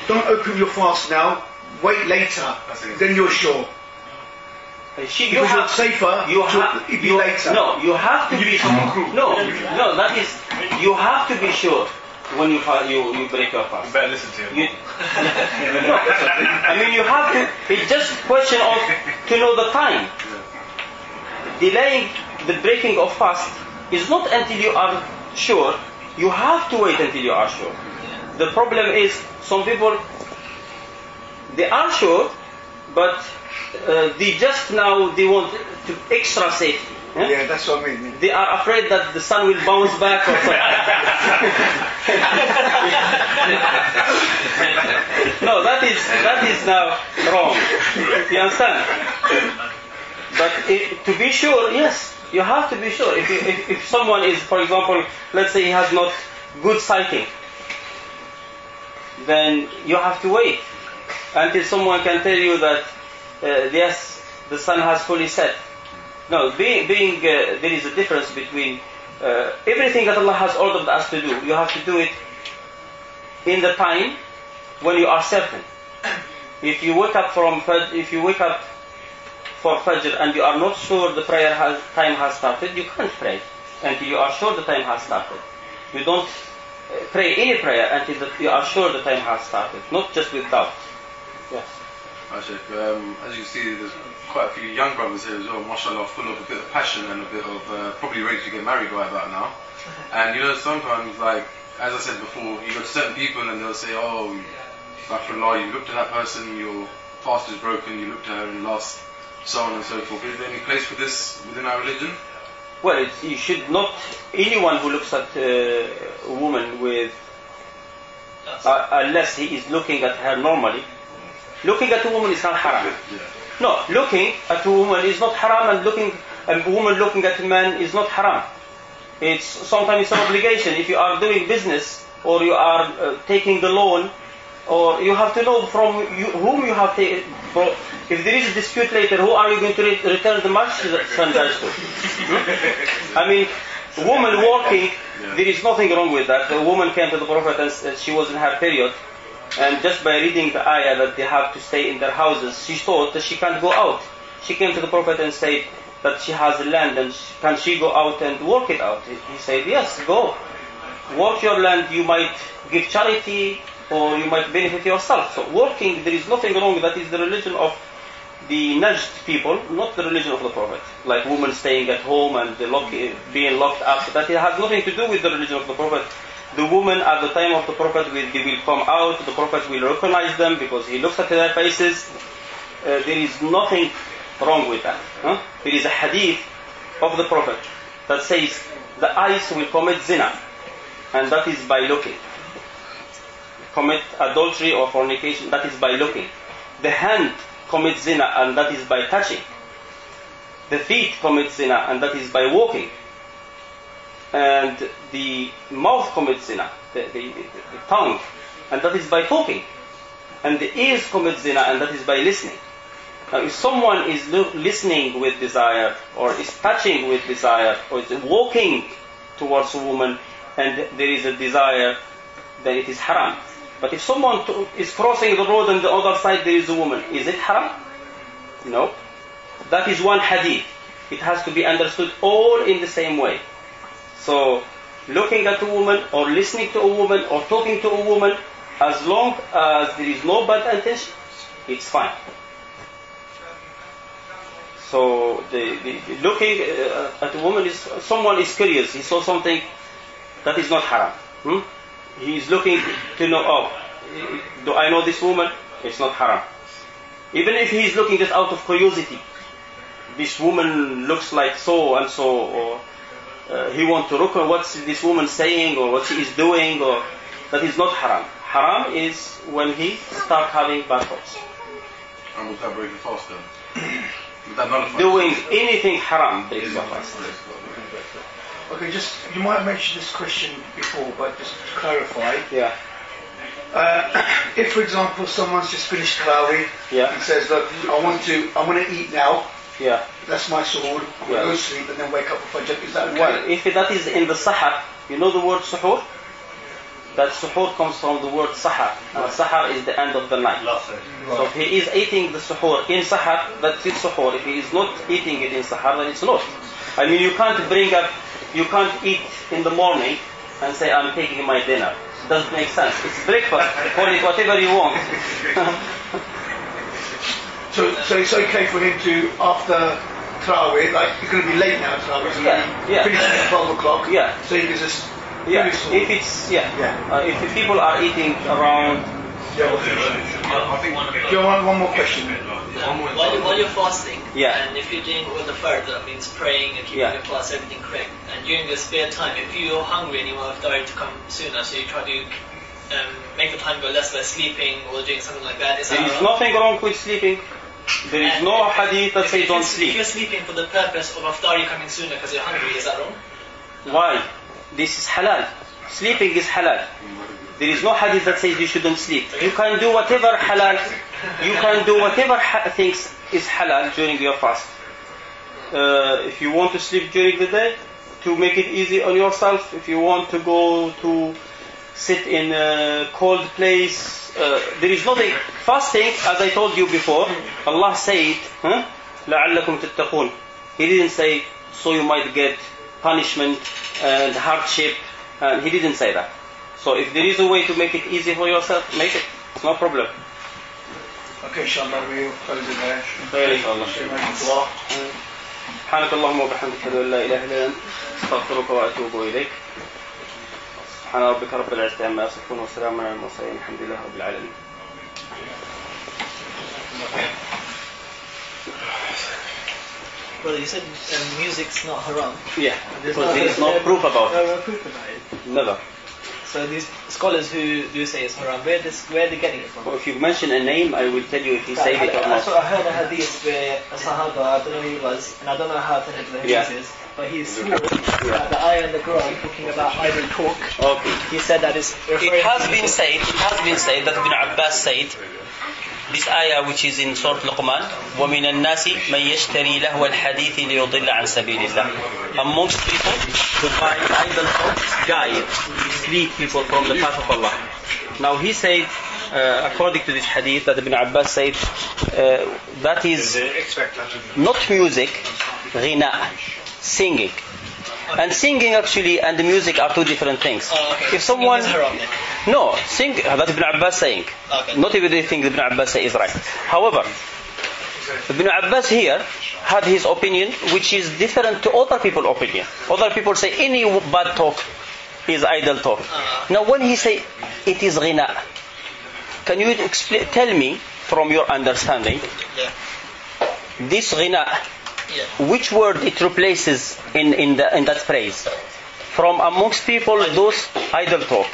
don't open your fast now. Wait later. Then you're sure. You have safer. You be later. No, you have to be sure. No, that is you have to be sure when you break your fast. You better listen to him. I mean, you have to. It's just a question of to know the time. Delaying the breaking of fast is not until you are sure. You have to wait until you are sure. The problem is some people, they are sure, but they want to extra safety. Yeah, that's what I mean. Yeah. They are afraid that the sun will bounce back or something. No, that is now wrong. You understand? But to be sure, yes, you have to be sure. If someone is, for example, let's say he has not good sighting, then you have to wait until someone can tell you that yes, the sun has fully set. No, there is a difference between everything that Allah has ordered us to do. You have to do it in the time when you are certain. If you wake up for Fajr and you are not sure the time has started, you can't pray until you are sure the time has started. You don't pray any prayer until you are sure the time has started, not just with doubt. Yes. As you can see, there's quite a few young brothers here as well, mashallah, full of a bit of passion and a bit of probably ready to get married right about now. And you know, sometimes, like, as I said before, you go to certain people and they'll say, oh, Astaghfirullah, you looked at that person, your fast is broken, you looked at her and lost, so on and so forth. Is there any place for this within our religion? Well, you should not, anyone who looks at a woman with, unless he is looking at her normally, looking at a woman is not haram. No, looking at a woman is not haram, and a woman looking at a man is not haram. Sometimes it's an obligation. If you are doing business, or you are taking the loan, or you have to know from whom you have taken. If there is a dispute later, who are you going to return the merchandise to? I mean, a woman working, there is nothing wrong with that. A woman came to the Prophet and she was in her period, and just by reading the ayah that they have to stay in their houses, she thought that she can't go out. She came to the Prophet and said that she has land and can she go out and work it out? He said, yes, go. Work your land, you might give charity or you might benefit yourself. So working, there is nothing wrong. That is the religion of the Najd people, not the religion of the Prophet. Like women staying at home and being locked up. That has nothing to do with the religion of the Prophet. The women at the time of the Prophet, they will come out, the Prophet will recognize them because he looks at their faces. There is nothing wrong with that. There is a hadith of the Prophet that says the eyes will commit zina, and that is by looking. Commit adultery or fornication, that is by looking. The hand commits zina, and that is by touching. The feet commit zina, and that is by walking. And the mouth commits zina, the tongue, and that is by talking. And the ears commit zina, and that is by listening. Now, if someone is listening with desire, or is touching with desire, or is walking towards a woman, and there is a desire, then it is haram. But if someone is crossing the road and the other side there is a woman, is it haram? No. That is one hadith. It has to be understood all in the same way. So, looking at a woman, or listening to a woman, or talking to a woman, as long as there is no bad intention, it's fine. So, the looking at a woman is, someone is curious, he saw something that is not haram. He is looking to know, oh, do I know this woman? It's not haram. Even if he is looking just out of curiosity, this woman looks like so and so, or he wants to look at what's this woman saying, or what she is doing, or that is not haram. Haram is when he starts having bad thoughts. And would that break the fast then? Would that nullify? Doing anything haram breaks the fast. Okay, just, you might have mentioned this question before, but just to clarify. Yeah. If, for example, someone's just finished Tarawih and says, look, I want to eat now. Yeah. That's my suhoor. I'm going to go to sleep and then wake up for Fajr. Is that okay? Well, if that is in the sahar, you know the word suhoor? That suhoor comes from the word sahar. And sahar is the end of the night. So if he is eating the suhoor in sahar, that's his suhoor. If he is not eating it in sahar, then it's not. I mean, you can't eat in the morning and say, I'm taking my dinner. It doesn't make sense. It's breakfast. Call it whatever you want. So it's okay for him to, after Tarawih, like, it's going to be late now, Tarawih, so finishing at 12 o'clock, so he can just... if it's, if people are eating around... Do you want one more question? While you're fasting, Yeah. and if you're doing all the fard, that means praying and keeping your fast, everything correct, and during your spare time, if you're hungry and you want iftar to come sooner, so you try to make the time go less by sleeping or doing something like that, is that There is nothing wrong with sleeping. There is no hadith that says don't If sleep. you're sleeping for the purpose of iftar coming sooner because you're hungry, is that wrong? Why? This is halal. Sleeping is halal. There is no hadith that says you shouldn't sleep. You can do whatever halal, you can do whatever things is halal during your fast. If you want to sleep during the day, to make it easy on yourself, if you want to go to sit in a cold place, there is nothing. Fasting, as I told you before, Allah said, لَعَلَّكُمْ تَتَّقُونَ. He didn't say, so you might get punishment and hardship, and He didn't say that. So if there is a way to make it easy for yourself, make it. It's no problem. Okay, inshallah, we'll close it there. سبحانك اللهم وبحمدك أشهد أن لا إله إلا أنت أستغفرك وأتوب إليك. سبحان ربك رب العزة عما يصفون وسلام على المرسلين الحمد لله رب العالمين. Brother, you said music's not haram. Yeah, because there is no proof about it. No proof about it. Never. So these scholars who do say it's haram, where are they getting it from? Well, if you mention a name, I will tell you if he said it or not. I heard a hadith where a Sahaba, I don't know who he was, and I don't know how authentic the hadith is, but he swore that the ayah in the Quran talking about idle talk. Okay. He said that is referring It has been said that Ibn Abbas said this ayah which is in Surah Luqman, وَمِنَ النَّاسِ مَنْ يَشْتَرِي لَهْوَ الْحَدِيثِ لِيُضِلَّ عَنْ سَبِيلِ اللَّهِ. Amongst people who buy idle talk, guide, mislead people from the path of Allah. Now he said, according to this hadith that Ibn Abbas said, that is not music, ghina, singing. And singing actually and the music are two different things. Okay. If someone... No, sing, that's Ibn Abbas saying. Okay. Not everything Ibn Abbas says is right. However, Ibn Abbas here had his opinion which is different to other people's opinion. Other people say any bad talk is idle talk. Now when he say it is ghina, can you tell me from your understanding, this ghina, which word it replaces in that phrase? From amongst people, those idle talk.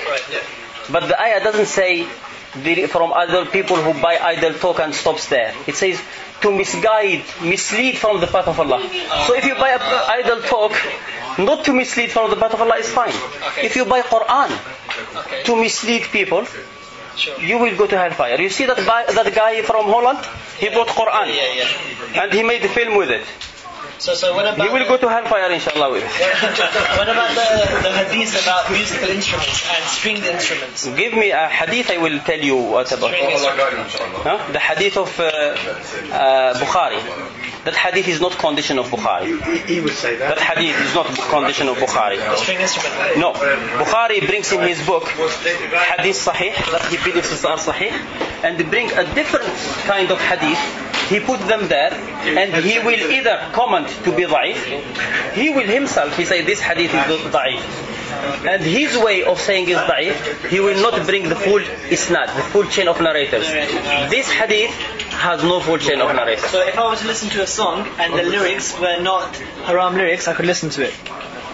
But the ayah doesn't say from other people who buy idle talk and stops there. It says to mislead from the path of Allah. So if you buy idle talk, not to mislead from the path of Allah is fine. If you buy Quran to mislead people, you will go to hellfire. You see that guy from Holland? He bought Quran and he made a film with it. So what about... You will go to hellfire inshallah with it. What about the hadith about musical instruments and stringed instruments? Give me a hadith, I will tell you what about it. The hadith of Bukhari. That hadith is not condition of Bukhari. He would say that. That hadith is not condition of Bukhari. String instrument. No. Bukhari brings in his book hadith sahih, that he believes are sahih, and bring a different kind of hadith. He put them there, and he will either comment to be da'if. He will himself, he say this hadith is da'if. And his way of saying is da'if, he will not bring the full isnad, the full chain of narrators. This hadith has no full chain of narrators. So if I were to listen to a song and the lyrics were not haram lyrics, I could listen to it.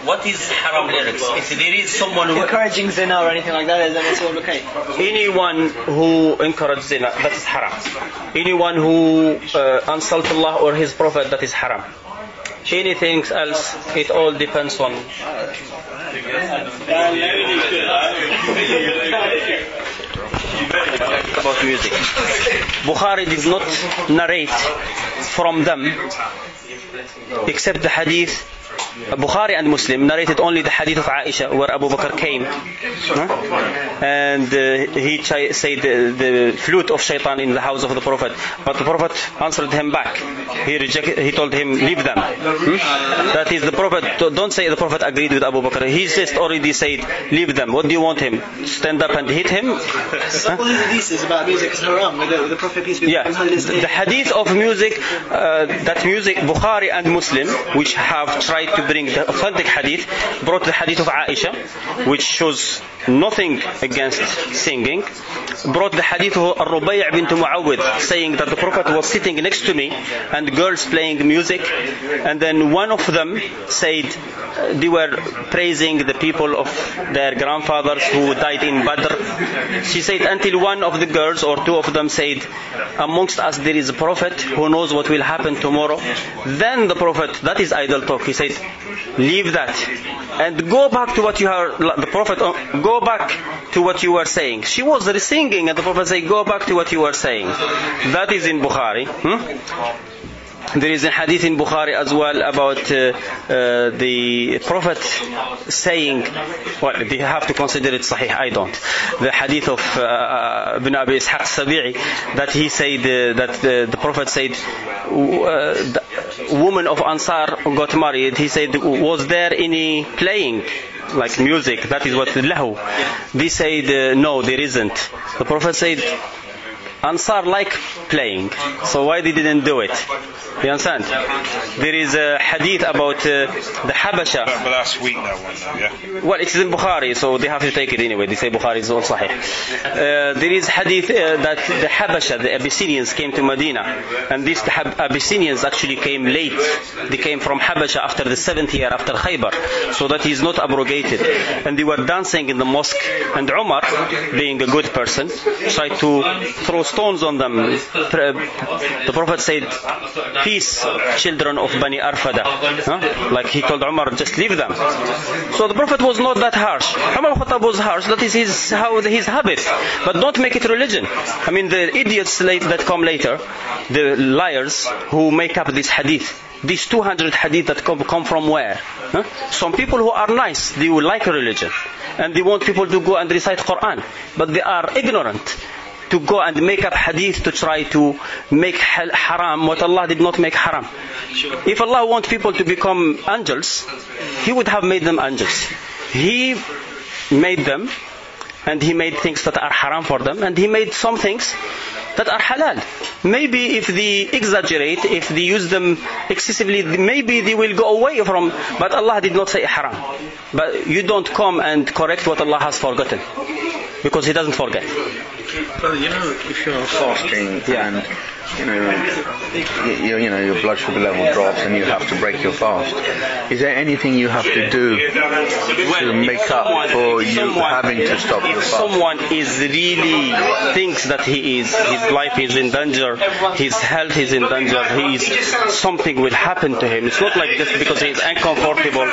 What is haram lyrics? If there is someone who encouraging zina or anything like that, then it's all okay. Anyone who encourages zina, that is haram. Anyone who insults Allah or His Prophet, that is haram. Anything else, it all depends on. About music. Bukhari did not narrate from them except the hadith. Bukhari and Muslim narrated only the hadith of Aisha where Abu Bakr came and he said the flute of shaitan in the house of the Prophet, but the Prophet answered him back. He told him, leave them. That is the Prophet. Don't say the Prophet agreed with Abu Bakr. He just already said, leave them. What do you want him? Stand up and hit him? All these hadiths about music is haram. The Prophet peace be upon him. The hadith of music, that music, Bukhari and Muslim, which have tried to bring the authentic hadith, brought the hadith of Aisha, which shows nothing against singing, brought the hadith of Ar-Rubai' bint Muawwid, saying that the Prophet was sitting next to me and girls playing music, and then one of them said they were praising the people of their grandfathers who died in Badr. She said until one of the girls or two of them said, amongst us there is a prophet who knows what will happen tomorrow. Then the Prophet, that is idle talk, he said said, leave that and go back to what you are, the Prophet, go back to what you were saying. She was singing and the Prophet said, go back to what you were saying. That is in Bukhari. There is a hadith in Bukhari as well about the Prophet saying, well, they have to consider it sahih, I don't. The hadith of Ibn Abi Ishaq Sabi'i, that he said, that the Prophet said, the woman of Ansar got married, he said, was there any playing? Like music, that is what lahu. They said, no, there isn't. The Prophet said, Ansar like playing, so why they didn't do it? You understand? There is a hadith about the Habasha. But that's weak, that one, though, yeah? Well, it's in Bukhari, so they have to take it anyway. They say Bukhari is all sahih. There is hadith that the Habasha, the Abyssinians, came to Medina, and these Abyssinians actually came late. They came from Habasha after the 7th year after Khaybar, so that is not abrogated. And they were dancing in the mosque, and Umar, being a good person, tried to throw stones on them. The Prophet said, peace, children of Bani Arfada. Like he told Umar, just leave them. So the Prophet was not that harsh. Umar al-Khattab was harsh, that is his habit. But don't make it religion. I mean, the idiots that come later, the liars who make up this hadith, these 200 hadith that come from where? Some people who are nice, they will like a religion. And they want people to go and recite Quran. But they are ignorant to go and make up hadith to try to make haram what Allah did not make haram. If Allah wants people to become angels, He would have made them angels. He made them, and He made things that are haram for them, and He made some things that are halal. Maybe if they exaggerate, if they use them excessively, maybe they will go away from, but Allah did not say haram. But you don't come and correct what Allah has forgotten, because He doesn't forget. Well, if you're fasting and your blood sugar level drops and you have to break your fast, is there anything you have to do to make up for you having to stop your fast? If someone is really thinks that his life is in danger, his health is in danger, something will happen to him. It's not like just because he is uncomfortable.